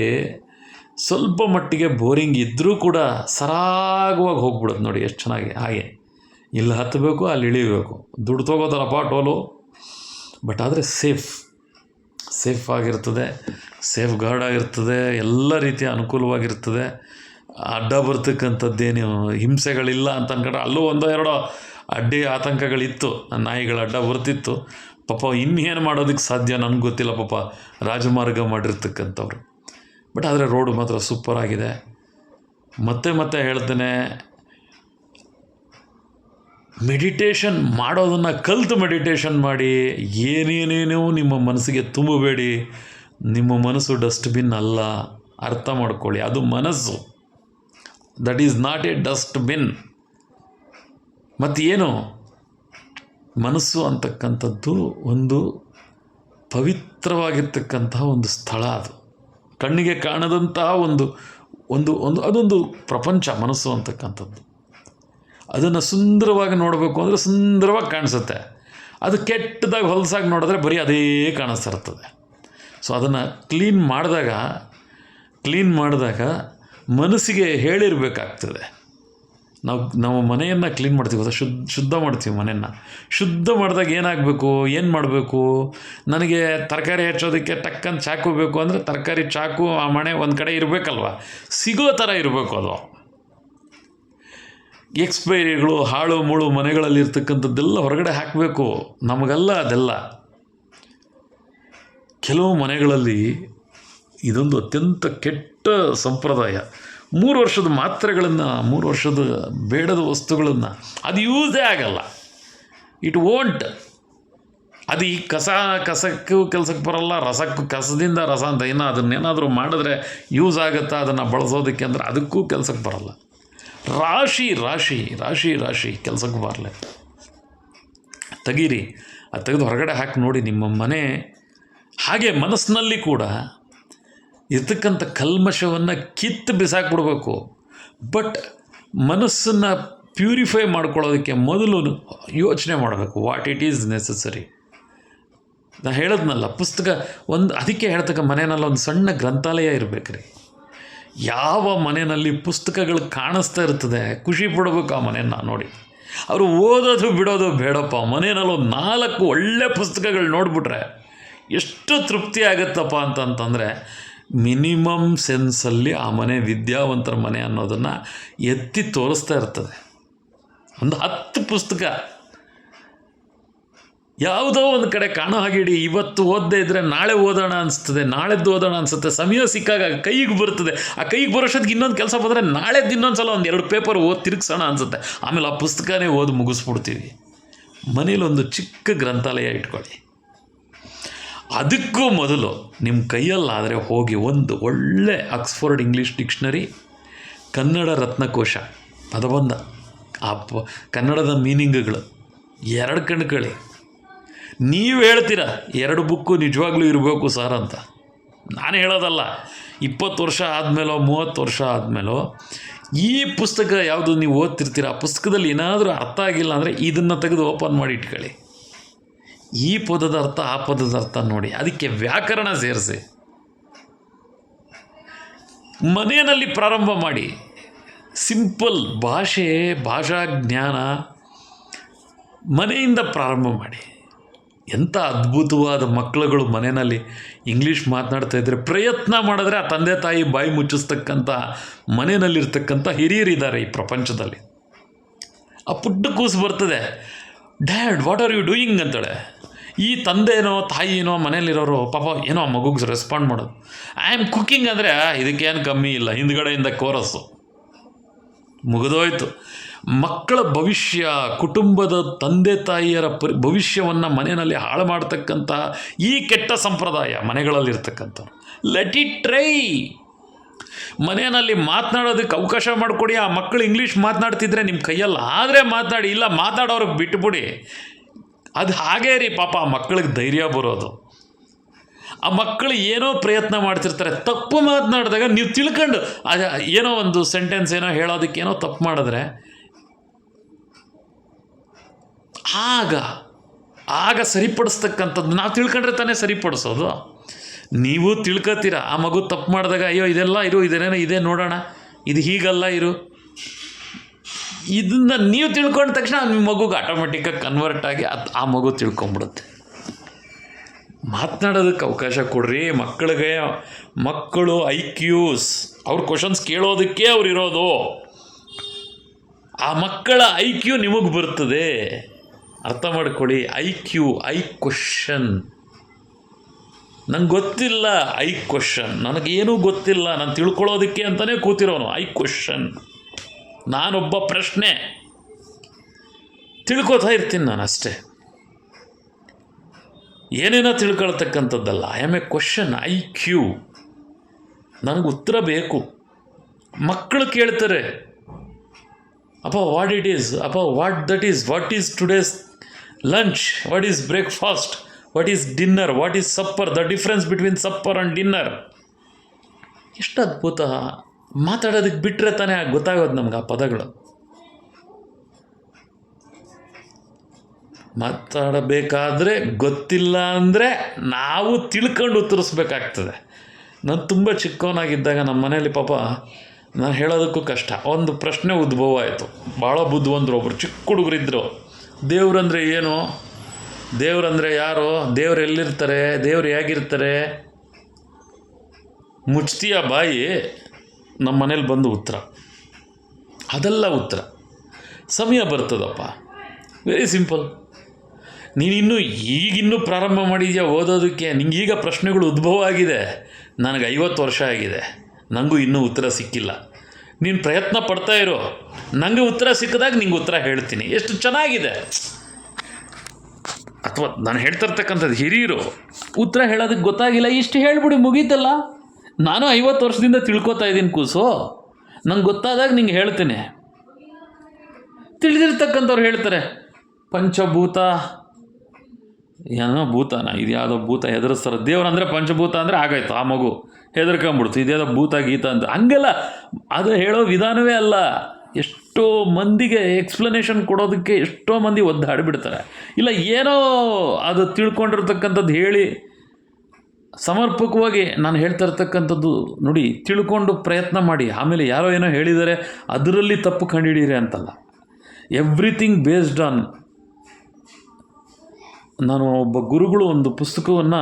ಸ್ವಲ್ಪ ಮಟ್ಟಿಗೆ ಬೋರಿಂಗ್ ಇದ್ದರೂ ಕೂಡ ಸರಾಗವಾಗಿ ಹೋಗ್ಬಿಡೋದು ನೋಡಿ ಎಷ್ಟು ಚೆನ್ನಾಗಿ. ಹಾಗೆ ಇಲ್ಲಿ ಹತ್ತಬೇಕು, ಅಲ್ಲಿ ಇಳಿಬೇಕು, ದುಡ್ಡು ತೊಗೋತಾರಪ್ಪ ಟೋಲು, ಬಟ್ ಆದರೆ ಸೇಫ್ ಆಗಿರ್ತದೆ, ಸೇಫ್ ಗಾರ್ಡ್ ಆಗಿರ್ತದೆ, ಎಲ್ಲ ರೀತಿಯ ಅನುಕೂಲವಾಗಿರ್ತದೆ. ಅಡ್ಡ ಬರ್ತಕ್ಕಂಥದ್ದೇನು ಹಿಂಸೆಗಳಿಲ್ಲ ಅಂತ ಅನ್ಕೊಂಡ್ರೆ ಅಲ್ಲೂ ಒಂದೋ ಎರಡೋ ಅಡ್ಡಿ ಆತಂಕಗಳಿತ್ತು, ನಾಯಿಗಳ ಅಡ್ಡ ಬರ್ತಿತ್ತು. ಪಾಪ ಇನ್ನೇನು ಮಾಡೋದಕ್ಕೆ ಸಾಧ್ಯ ನನಗೆ ಗೊತ್ತಿಲ್ಲ, ಪಾಪ ರಾಜಮಾರ್ಗ ಮಾಡಿರ್ತಕ್ಕಂಥವ್ರು. ಬಟ್ ಆದರೆ ರೋಡು ಮಾತ್ರ ಸೂಪರ್ ಆಗಿದೆ. ಮತ್ತೆ ಹೇಳ್ತೇನೆ, ಮೆಡಿಟೇಷನ್ ಮಾಡೋದನ್ನು ಕಲಿತು ಮೆಡಿಟೇಷನ್ ಮಾಡಿ. ಏನೇನೇನೋ ನಿಮ್ಮ ಮನಸ್ಸಿಗೆ ತುಂಬಬೇಡಿ. ನಿಮ್ಮ ಮನಸ್ಸು ಡಸ್ಟ್ಬಿನ್ ಅಲ್ಲ, ಅರ್ಥ ಮಾಡ್ಕೊಳ್ಳಿ. ಅದು ಮನಸ್ಸು, that is not A dustbin. ಮತ್ತೇನು ಮನಸ್ಸು ಅಂತಕ್ಕಂಥದ್ದು ಒಂದು ಪವಿತ್ರವಾಗಿರ್ತಕ್ಕಂತಹ ಒಂದು ಸ್ಥಳ. ಅದು ಕಣ್ಣಿಗೆ ಕಾಣದಂತಹ ಅದೊಂದು ಪ್ರಪಂಚ ಮನಸ್ಸು ಅಂತಕ್ಕಂಥದ್ದು. ಅದನ್ನು ಸುಂದರವಾಗಿ ನೋಡಬೇಕು ಅಂದರೆ ಸುಂದರವಾಗಿ ಕಾಣಿಸುತ್ತೆ. ಅದು ಕೆಟ್ಟದಾಗಿ ಹೊಲಸಾಗಿ ನೋಡಿದ್ರೆ ಬರೀ ಅದೇ ಕಾಣಿಸ್ತಾ ಇರ್ತದೆ. ಸೊ ಅದನ್ನು ಕ್ಲೀನ್ ಮಾಡಿದಾಗ ಮನಸ್ಸಿಗೆ ಹೇಳಿರಬೇಕಾಗ್ತದೆ. ನಾವು ಮನೆಯನ್ನು ಕ್ಲೀನ್ ಮಾಡ್ತೀವಿ, ಶುದ್ಧ ಮಾಡ್ತೀವಿ. ಮನೆಯನ್ನು ಶುದ್ಧ ಮಾಡಿದಾಗ ಏನು ಮಾಡಬೇಕು, ನನಗೆ ತರಕಾರಿ ಹೆಚ್ಚೋದಕ್ಕೆ ಟಕ್ಕಂತ ಚಾಕು ಬೇಕು ಅಂದರೆ ತರಕಾರಿ ಚಾಕು ಆ ಮಣೆ ಒಂದು ಕಡೆ ಇರಬೇಕಲ್ವ, ಸಿಗೋ ಥರ ಇರಬೇಕು. ಅದು ಎಕ್ಸ್ಪೈರಿಗಳು, ಹಾಳು ಮುಳು ಮನೆಗಳಲ್ಲಿ ಇರ್ತಕ್ಕಂಥದ್ದೆಲ್ಲ ಹೊರಗಡೆ ಹಾಕಬೇಕು. ನಮಗಲ್ಲ ಅದೆಲ್ಲ. ಕೆಲವು ಮನೆಗಳಲ್ಲಿ ಇದೊಂದು ಅತ್ಯಂತ ಕೆಟ್ಟ ಸಂಪ್ರದಾಯ. 3 ವರ್ಷದ ಮಾತ್ರೆಗಳನ್ನು, 3 ವರ್ಷದ ಬೇಡದ ವಸ್ತುಗಳನ್ನು ಅದು ಯೂಸೇ ಆಗಲ್ಲ. It won't. ಅದು ಈ ಕಸಕ್ಕೂ ಕೆಲಸಕ್ಕೆ ಬರಲ್ಲ, ಕಸದಿಂದ ರಸ ಅಂತ ಅದನ್ನೇನಾದರೂ ಮಾಡಿದ್ರೆ ಯೂಸ್ ಆಗುತ್ತಾ ಅದನ್ನು ಬಳಸೋದಕ್ಕೆ ಅಂದರೆ ಅದಕ್ಕೂ ಕೆಲಸಕ್ಕೆ ಬರಲ್ಲ. ರಾಶಿ ಕೆಲಸಕ್ಕೆ ಬರಲ್ಲ. ತೆಗೀರಿ, ಅದು ತೆಗೆದು ಹೊರಗಡೆ ಹಾಕಿ ನೋಡಿ ನಿಮ್ಮ ಮನೆ. ಹಾಗೆ ಮನಸ್ಸಿನಲ್ಲಿ ಕೂಡ ಇರ್ತಕ್ಕಂಥ ಕಲ್ಮಶವನ್ನು ಕಿತ್ತು ಬಿಸಾಕ್ಬಿಡ್ಬೇಕು. ಬಟ್ ಮನಸ್ಸನ್ನು ಪ್ಯೂರಿಫೈ ಮಾಡ್ಕೊಳ್ಳೋದಕ್ಕೆ ಮೊದಲು ಯೋಚನೆ ಮಾಡಬೇಕು, ವಾಟ್ ಇಟ್ ಈಸ್ ನೆಸಸರಿ. ನಾನು ಹೇಳಿದ್ನಲ್ಲ, ಪುಸ್ತಕ ಅದಕ್ಕೆ ಹೇಳ್ತಕ್ಕ ಮನೆಯಲ್ಲಿ ಒಂದು ಸಣ್ಣ ಗ್ರಂಥಾಲಯ ಇರಬೇಕು ರೀ. ಯಾವ ಮನೆಯಲ್ಲಿ ಪುಸ್ತಕಗಳು ಕಾಣಿಸ್ತಾ ಇರ್ತದೆ, ಖುಷಿ ಪಡಬೇಕು ಆ ಮನೆಯನ್ನು ನೋಡಿ. ಅವರು ಓದೋದು ಬಿಡೋದು ಬೇಡಪ್ಪ, ಮನೆಯಲ್ಲಿ ಒಂದು 4 ಒಳ್ಳೆ ಪುಸ್ತಕಗಳು ನೋಡಿಬಿಟ್ರೆ ಎಷ್ಟು ತೃಪ್ತಿ ಆಗುತ್ತಪ್ಪ ಅಂತಂತಂದರೆ, ಮಿನಿಮಮ್ ಸೆನ್ಸಲ್ಲಿ ಆ ಮನೆ ವಿದ್ಯಾವಂತರ ಮನೆ ಅನ್ನೋದನ್ನು ಎತ್ತಿ ತೋರಿಸ್ತಾ ಇರ್ತದೆ. ಒಂದು 10 ಪುಸ್ತಕ ಯಾವುದೋ ಒಂದು ಕಡೆ ಕಾಣೋ ಹಾಗೆ ಇಡಿ. ಇವತ್ತು ಓದದೇ ಇದ್ದರೆ ನಾಳೆ ಓದೋಣ ಅನಿಸ್ತದೆ, ನಾಳೆದ್ದು ಓದೋಣ ಅನಿಸುತ್ತೆ. ಸಮಯ ಸಿಕ್ಕಾಗ ಕೈಗೆ ಬರ್ತದೆ. ಆ ಕೈಗೆ ಬರೋಷ್ಟೊತ್ತಿಗೆ ಇನ್ನೊಂದು ಕೆಲಸ ಬಂದರೆ ನಾಳೆದ್ದು ಇನ್ನೊಂದು ಸಲ 1-2 ಪೇಪರ್ ತಿರುಗಿಸೋಣ ಅನಿಸುತ್ತೆ. ಆಮೇಲೆ ಆ ಪುಸ್ತಕನೇ ಓದಿ ಮುಗಿಸ್ಬಿಡ್ತೀವಿ. ಮನೇಲೊಂದು ಚಿಕ್ಕ ಗ್ರಂಥಾಲಯ ಇಟ್ಕೊಳ್ಳಿ. ಅದಕ್ಕೂ ಮೊದಲು ನಿಮ್ಮ ಕೈಯಲ್ಲಾದರೆ ಹೋಗಿ ಒಂದು ಒಳ್ಳೆ ಆಕ್ಸ್ಫರ್ಡ್ ಇಂಗ್ಲೀಷ್ ಡಿಕ್ಷನರಿ, ಕನ್ನಡ ರತ್ನಕೋಶ ಪದಬಂಧ, ಕನ್ನಡದ ಮೀನಿಂಗ್ಗಳು 2 ಕಣ್ಕಳಿ. ನೀವು ಹೇಳ್ತೀರ 2 ಬುಕ್ಕು ನಿಜವಾಗ್ಲೂ ಇರಬೇಕು ಸರ್ ಅಂತ. ನಾನು ಹೇಳೋದಲ್ಲ. 20 ವರ್ಷ ಆದಮೇಲೋ 30 ವರ್ಷ ಆದಮೇಲೋ ಈ ಪುಸ್ತಕ ಯಾವುದು ನೀವು ಓದ್ತಿರ್ತೀರ, ಆ ಪುಸ್ತಕದಲ್ಲಿ ಏನಾದರೂ ಅರ್ಥ ಆಗಿಲ್ಲ ಅಂದರೆ ಇದನ್ನು ತೆಗೆದು ಓಪನ್ ಮಾಡಿ ಇಟ್ಕೊಳ್ಳಿ. ಈ ಪದದ ಅರ್ಥ ಆ ಪದದ ಅರ್ಥ ನೋಡಿ, ಅದಕ್ಕೆ ವ್ಯಾಕರಣ ಸೇರಿಸಿ. ಮನೆಯಲ್ಲಿ ಪ್ರಾರಂಭ ಮಾಡಿ. ಸಿಂಪಲ್ ಭಾಷಾ ಜ್ಞಾನ ಮನೆಯಿಂದ ಪ್ರಾರಂಭ ಮಾಡಿ. ಎಂಥ ಅದ್ಭುತವಾದ ಮಕ್ಕಳುಗಳು ಮನೆಯಲ್ಲಿ ಇಂಗ್ಲೀಷ್ ಮಾತನಾಡ್ತಾ ಇದ್ದರೆ, ಪ್ರಯತ್ನ ಮಾಡಿದ್ರೆ ಆ ತಂದೆ ತಾಯಿ ಬಾಯಿ ಮುಚ್ಚಿಸ್ತಕ್ಕಂಥ ಮನೆಯಲ್ಲಿರ್ತಕ್ಕಂಥ ಹಿರಿಯರಿದ್ದಾರೆ ಈ ಪ್ರಪಂಚದಲ್ಲಿ. ಆ ಪುಟ್ಟ ಕೂಸು ಬರ್ತದೆ, dad what are you doing ಅಂತಾಳೆ. ಈ ತಂದೆನೋ ತಾಯಿನೋ ಮನೇಲಿರೋರು ಪಾಪ ಏನೋ ಆ ಮಗುಗೆ ರೆಸ್ಪಾಂಡ್ ಮಾಡೋದು, ಐ ಆಮ್ ಕುಕ್ಕಿಂಗ್ ಅಂದರೆ ಇದಕ್ಕೇನು ಕಮ್ಮಿ ಇಲ್ಲ, ಹಿಂದ್ಗಡೆಯಿಂದ ಕೋರಸ್ಸು ಮುಗಿದೋಯ್ತು. ಮಕ್ಕಳ ಭವಿಷ್ಯ, ಕುಟುಂಬದ ತಂದೆ ತಾಯಿಯರ ಭವಿಷ್ಯವನ್ನು ಮನೆಯಲ್ಲಿ ಹಾಳು ಮಾಡ್ತಕ್ಕಂಥ ಈ ಕೆಟ್ಟ ಸಂಪ್ರದಾಯ ಮನೆಗಳಲ್ಲಿರ್ತಕ್ಕಂಥವ್ರು. Let it try. ಮನೆಯಲ್ಲಿ ಮಾತನಾಡೋದಕ್ಕೆ ಅವಕಾಶ ಮಾಡಿಕೊಡಿ. ಆ ಮಕ್ಕಳು ಇಂಗ್ಲೀಷ್ ಮಾತನಾಡ್ತಿದ್ರೆ ನಿಮ್ಮ ಕೈಯಲ್ಲಿ ಆದರೆ ಮಾತನಾಡಿ, ಇಲ್ಲ ಮಾತಾಡೋರಿಗೆ ಬಿಟ್ಟುಬಿಡಿ. ಅದು ಹಾಗೇ ರೀ ಪಾಪ ಆ ಮಕ್ಕಳಿಗೆ ಧೈರ್ಯ ಬರೋದು. ಆ ಮಕ್ಕಳು ಏನೋ ಪ್ರಯತ್ನ ಮಾಡ್ತಿರ್ತಾರೆ, ತಪ್ಪು ಮಾತನಾಡಿದಾಗ ನೀವು ತಿಳ್ಕೊಂಡು ಏನೋ ಒಂದು ಸೆಂಟೆನ್ಸ್ ಏನೋ ಹೇಳೋದಕ್ಕೆ ಏನೋ ತಪ್ಪು ಮಾಡಿದ್ರೆ ಆಗ ಸರಿಪಡಿಸ್ತಕ್ಕಂಥದ್ದು ನಾವು ತಿಳ್ಕೊಂಡ್ರೆ ತಾನೇ ಸರಿಪಡಿಸೋದು. ನೀವು ತಿಳ್ಕೊತೀರ, ಆ ಮಗು ತಪ್ಪು ಮಾಡಿದಾಗ ಅಯ್ಯೋ ಇದೆಲ್ಲ ಇರು, ಇದೇನೇನೋ ಇದೆ ನೋಡೋಣ, ಇದು ಹೀಗಲ್ಲ ಇರು, ಇದನ್ನು ನೀವು ತಿಳ್ಕೊಂಡ ತಕ್ಷಣ ನಿಮ್ಮ ಮಗುಗೆ ಆಟೋಮೆಟಿಕ್ಕಾಗಿ ಕನ್ವರ್ಟ್ ಆಗಿ ಆ ಮಗು ತಿಳ್ಕೊಂಬಿಡುತ್ತೆ. ಮಾತನಾಡೋದಕ್ಕೆ ಅವಕಾಶ ಕೊಡ್ರಿ ಮಕ್ಕಳಿಗೆ. ಮಕ್ಕಳು ಐಕ್ಯೂಸ್, ಅವ್ರ ಕ್ವಶನ್ಸ್ ಕೇಳೋದಕ್ಕೆ ಅವ್ರು ಇರೋದು. ಆ ಮಕ್ಕಳ ಐಕ್ಯೂ ನಿಮಗೆ ಬರ್ತದೆ, ಅರ್ಥ ಮಾಡ್ಕೊಳ್ಳಿ. I question. ನಂಗೆ ಗೊತ್ತಿಲ್ಲ, ಐ ಕ್ವಶನ್. ನನಗೇನೂ ಗೊತ್ತಿಲ್ಲ, ನಾನು ತಿಳ್ಕೊಳ್ಳೋದಕ್ಕೆ ಅಂತಲೇ ಕೂತಿರೋನು. I question. ನಾನೊಬ್ಬ ಪ್ರಶ್ನೆ, ತಿಳ್ಕೊತಾ ಇರ್ತೀನಿ ನಾನು ಅಷ್ಟೇ, ಏನೇನೋ ತಿಳ್ಕೊಳ್ತಕ್ಕಂಥದ್ದಲ್ಲ. I am a question, I Q. ನನಗೆ ಉತ್ತರ ಬೇಕು. ಮಕ್ಕಳು ಕೇಳ್ತಾರೆ, ಅಪ್ಪ ವಾಟ್ ಇಟ್ ಈಸ್, ಅಪ್ಪ what is today's lunch, what is breakfast, what is dinner, what is supper, the difference between supper and dinner. ಎಷ್ಟು ಅದ್ಭುತ. ಮಾತಾಡೋದಕ್ಕೆ ಬಿಟ್ಟರೆ ತಾನೇ ಗೊತ್ತಾಗೋದು ನಮ್ಗೆ ಆ ಪದಗಳು. ಮಾತಾಡಬೇಕಾದ್ರೆ ಗೊತ್ತಿಲ್ಲ ಅಂದರೆ ನಾವು ತಿಳ್ಕೊಂಡು ಉತ್ತರಿಸ್ಬೇಕಾಗ್ತದೆ. ನಾನು ತುಂಬ ಚಿಕ್ಕವನಾಗಿದ್ದಾಗ ನಮ್ಮ ಮನೇಲಿ ಪಾಪ ನಾನು ಹೇಳೋದಕ್ಕೂ ಕಷ್ಟ. ಒಂದು ಪ್ರಶ್ನೆ ಉದ್ಭವ ಆಯಿತು. ಭಾಳ ಬುದ್ಧಿವಂತರು ಒಬ್ಬರು ಚಿಕ್ಕ ಹುಡುಗರಿದ್ದರು. ದೇವ್ರಂದರೆ ಏನು, ದೇವ್ರಂದರೆ ಯಾರು, ದೇವ್ರು ಎಲ್ಲಿರ್ತಾರೆ, ದೇವ್ರು ಹೇಗಿರ್ತಾರೆ, ಮುಚ್ತೀಯ ಬಾಯಿ. ನಮ್ಮ ಮನೇಲಿ ಬಂದು ಉತ್ತರ, ಅದೆಲ್ಲ ಉತ್ತರ. ಸಮಯ ಬರ್ತದಪ್ಪ, ವೆರಿ ಸಿಂಪಲ್. ನೀನಿನ್ನೂ ಈಗಿನ್ನೂ ಪ್ರಾರಂಭ ಮಾಡಿದ್ಯಾ ಓದೋದಕ್ಕೆ, ನಿಂಗೀಗ ಪ್ರಶ್ನೆಗಳು ಉದ್ಭವ ಆಗಿದೆ. ನನಗೆ 50 ವರ್ಷ ಆಗಿದೆ, ನನಗೂ ಇನ್ನೂ ಉತ್ತರ ಸಿಕ್ಕಿಲ್ಲ. ನೀನು ಪ್ರಯತ್ನ ಪಡ್ತಾ ಇರೋ, ನನಗೆ ಉತ್ತರ ಸಿಕ್ಕಿದಾಗ ನಿಂಗೆ ಉತ್ತರ ಹೇಳ್ತೀನಿ. ಎಷ್ಟು ಚೆನ್ನಾಗಿದೆ. ಅಥವಾ ನಾನು ಹೇಳ್ತಾ ಇರ್ತಕ್ಕಂಥದ್ದು, ಹಿರಿಯರು ಉತ್ತರ ಹೇಳೋದಕ್ಕೆ ಗೊತ್ತಾಗಿಲ್ಲ, ಇಷ್ಟು ಹೇಳ್ಬಿಡಿ, ಮುಗೀತಲ್ಲ. ನಾನು 50 ವರ್ಷದಿಂದ ತಿಳ್ಕೊತಾ ಇದ್ದೀನಿ ಕೂಸು, ನಂಗೆ ಗೊತ್ತಾದಾಗ ನಿಂಗೆ ಹೇಳ್ತೀನಿ. ತಿಳಿದಿರ್ತಕ್ಕಂಥವ್ರು ಹೇಳ್ತಾರೆ, ಪಂಚಭೂತ ಏನೋ ಭೂತನ, ಇದು ಯಾವುದೋ ಭೂತ ಹೆದರಿಸ್ತಾರೆ. ದೇವ್ರಂದರೆ ಪಂಚಭೂತ ಅಂದರೆ ಆಗಾಯ್ತು, ಆ ಮಗು ಹೆದರ್ಕೊಂಬಿಡ್ತು, ಇದ್ಯಾವುದೋ ಭೂತ ಗೀತ ಅಂತ. ಹಂಗೆಲ್ಲ ಅದು ಹೇಳೋ ವಿಧಾನವೇ ಅಲ್ಲ. ಎಷ್ಟೋ ಮಂದಿಗೆ ಎಕ್ಸ್ಪ್ಲನೇಷನ್ ಕೊಡೋದಕ್ಕೆ ಎಷ್ಟೋ ಮಂದಿ ಒದ್ದಾಡಿಬಿಡ್ತಾರೆ. ಇಲ್ಲ ಏನೋ ಅದು ತಿಳ್ಕೊಂಡಿರ್ತಕ್ಕಂಥದ್ದು ಹೇಳಿ ಸಮರ್ಪಕವಾಗಿ ನಾನು ಹೇಳ್ತಾ ಇರ್ತಕ್ಕಂಥದ್ದು ನೋಡಿ, ತಿಳ್ಕೊಂಡು ಪ್ರಯತ್ನ ಮಾಡಿ. ಆಮೇಲೆ ಯಾರೋ ಏನೋ ಹೇಳಿದ್ದಾರೆ ಅದರಲ್ಲಿ ತಪ್ಪು ಕಂಡುಹಿಡೀರಿ ಅಂತಲ್ಲ. Everything based on. ನಾನು ಒಬ್ಬ ಗುರುಗಳು ಒಂದು ಪುಸ್ತಕವನ್ನು,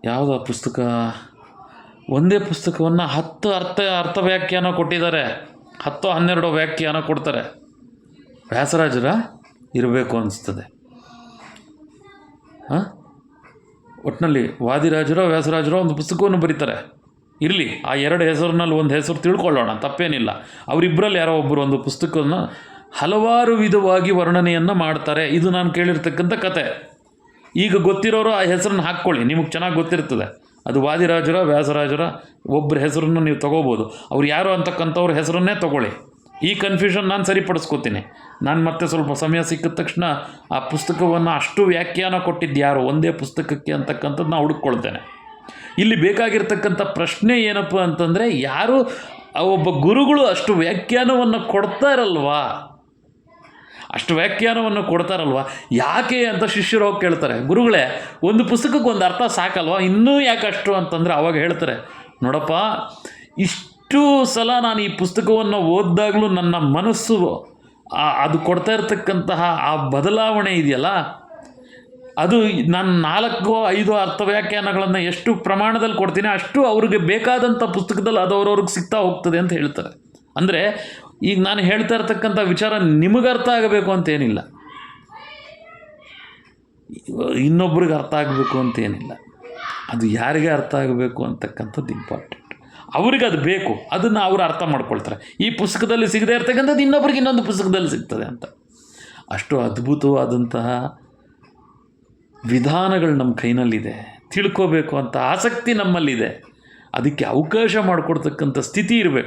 ಯಾವುದೋ ಪುಸ್ತಕ, ಒಂದೇ ಪುಸ್ತಕವನ್ನು 10 ಅರ್ಥ ವ್ಯಾಖ್ಯಾನ ಕೊಟ್ಟಿದ್ದಾರೆ. 10-12 ವ್ಯಾಖ್ಯಾನ ಕೊಡ್ತಾರೆ. ವ್ಯಾಸರಾಜರ ಇರಬೇಕು ಅನಿಸ್ತದೆ. ಒಟ್ಟಿನಲ್ಲಿ ವಾದಿರಾಜರೋ ವ್ಯಾಸರಾಜರೋ ಒಂದು ಪುಸ್ತಕವನ್ನು ಬರೀತಾರೆ. ಇರಲಿ, ಆ 2 ಹೆಸರಿನಲ್ಲಿ ಒಂದು ಹೆಸರು ತಿಳ್ಕೊಳ್ಳೋಣ, ತಪ್ಪೇನಿಲ್ಲ. ಅವರಿಬ್ಬರಲ್ಲಿ ಯಾರೋ ಒಬ್ಬರು ಒಂದು ಪುಸ್ತಕವನ್ನು ಹಲವಾರು ವಿಧವಾಗಿ ವರ್ಣನೆಯನ್ನು ಮಾಡ್ತಾರೆ. ಇದು ನಾನು ಕೇಳಿರ್ತಕ್ಕಂಥ ಕತೆ. ಈಗ ಗೊತ್ತಿರೋರು ಆ ಹೆಸರನ್ನು ಹಾಕ್ಕೊಳ್ಳಿ, ನಿಮಗೆ ಚೆನ್ನಾಗಿ ಗೊತ್ತಿರ್ತದೆ. ಅದು ವಾದಿರಾಜರ ವ್ಯಾಸರಾಜರ ಒಬ್ಬರ ಹೆಸರನ್ನು ನೀವು ತೊಗೋಬೋದು. ಅವ್ರು ಯಾರು ಅಂತಕ್ಕಂಥವ್ರ ಹೆಸರನ್ನೇ ತೊಗೊಳ್ಳಿ. ಈ ಕನ್ಫ್ಯೂಷನ್ ನಾನು ಸರಿಪಡಿಸ್ಕೋತೀನಿ. ನಾನು ಮತ್ತೆ ಸ್ವಲ್ಪ ಸಮಯ ಸಿಕ್ಕಿದ ತಕ್ಷಣ ಆ ಪುಸ್ತಕವನ್ನು ಅಷ್ಟು ವ್ಯಾಖ್ಯಾನ ಕೊಟ್ಟಿದ್ದು ಯಾರು ಒಂದೇ ಪುಸ್ತಕಕ್ಕೆ ಅಂತಕ್ಕಂಥದ್ದು ನಾನು ಹುಡುಕ್ಕೊಳ್ತೇನೆ. ಇಲ್ಲಿ ಬೇಕಾಗಿರ್ತಕ್ಕಂಥ ಪ್ರಶ್ನೆ ಏನಪ್ಪ ಅಂತಂದರೆ, ಯಾರು ಒಬ್ಬ ಗುರುಗಳು ಅಷ್ಟು ವ್ಯಾಖ್ಯಾನವನ್ನು ಕೊಡ್ತಾರಲ್ವಾ, ಯಾಕೆ ಅಂತ ಶಿಷ್ಯರು ಹೋಗಿ ಕೇಳ್ತಾರೆ, ಗುರುಗಳೇ ಒಂದು ಪುಸ್ತಕಕ್ಕೆ ಒಂದು ಅರ್ಥ ಸಾಕಲ್ವಾ, ಇನ್ನೂ ಯಾಕೆ ಅಷ್ಟು ಅಂತಂದರೆ ಅವಾಗ ಹೇಳ್ತಾರೆ, ನೋಡಪ್ಪ, ಇಷ್ಟು ಸಲ ನಾನು ಈ ಪುಸ್ತಕವನ್ನು ಓದಿದಾಗಲೂ ನನ್ನ ಮನಸ್ಸು ಅದು ಕೊಡ್ತಾ ಇರ್ತಕ್ಕಂತಹ ಆ ಬದಲಾವಣೆ ಇದೆಯಲ್ಲ, ಅದು ನಾನು 4-5 ಅರ್ಥ ವ್ಯಾಖ್ಯಾನಗಳನ್ನು ಎಷ್ಟು ಪ್ರಮಾಣದಲ್ಲಿ ಕೊಡ್ತೀನಿ ಅಷ್ಟು ಅವ್ರಿಗೆ ಬೇಕಾದಂಥ ಪುಸ್ತಕದಲ್ಲಿ ಅದು ಅವ್ರವ್ರಿಗೆ ಸಿಗ್ತಾ ಹೋಗ್ತದೆ ಅಂತ ಹೇಳ್ತಾರೆ. ಅಂದರೆ ಈಗ ನಾನು ಹೇಳ್ತಾ ಇರ್ತಕ್ಕಂಥ ವಿಚಾರ ನಿಮಗೆ ಅರ್ಥ ಆಗಬೇಕು ಅಂತೇನಿಲ್ಲ, ಇನ್ನೊಬ್ರಿಗೆ ಅರ್ಥ ಆಗಬೇಕು ಅಂತೇನಿಲ್ಲ, ಅದು ಯಾರಿಗೆ ಅರ್ಥ ಆಗಬೇಕು ಅಂತಕ್ಕಂಥದ್ದು ಇಂಪಾರ್ಟೆಂಟ್. ಅವ್ರಿಗೆ ಅದು ಬೇಕು, ಅದನ್ನು ಅವರು ಅರ್ಥ ಮಾಡ್ಕೊಳ್ತಾರೆ. ಈ ಪುಸ್ತಕದಲ್ಲಿ ಸಿಗದೇ ಇರ್ತಕ್ಕಂಥದ್ದು ಇನ್ನೊಬ್ರಿಗೆ ಇನ್ನೊಂದು ಪುಸ್ತಕದಲ್ಲಿ ಸಿಗ್ತದೆ ಅಂತ. ಅಷ್ಟು ಅದ್ಭುತವಾದಂತಹ ವಿಧಾನಗಳು ನಮ್ಮ ಕೈನಲ್ಲಿದೆ. ತಿಳ್ಕೋಬೇಕು ಅಂತ ಆಸಕ್ತಿ ನಮ್ಮಲ್ಲಿದೆ. ಅದಕ್ಕೆ ಅವಕಾಶ ಮಾಡಿಕೊಡ್ತಕ್ಕಂಥ ಸ್ಥಿತಿ ಇರಬೇಕು.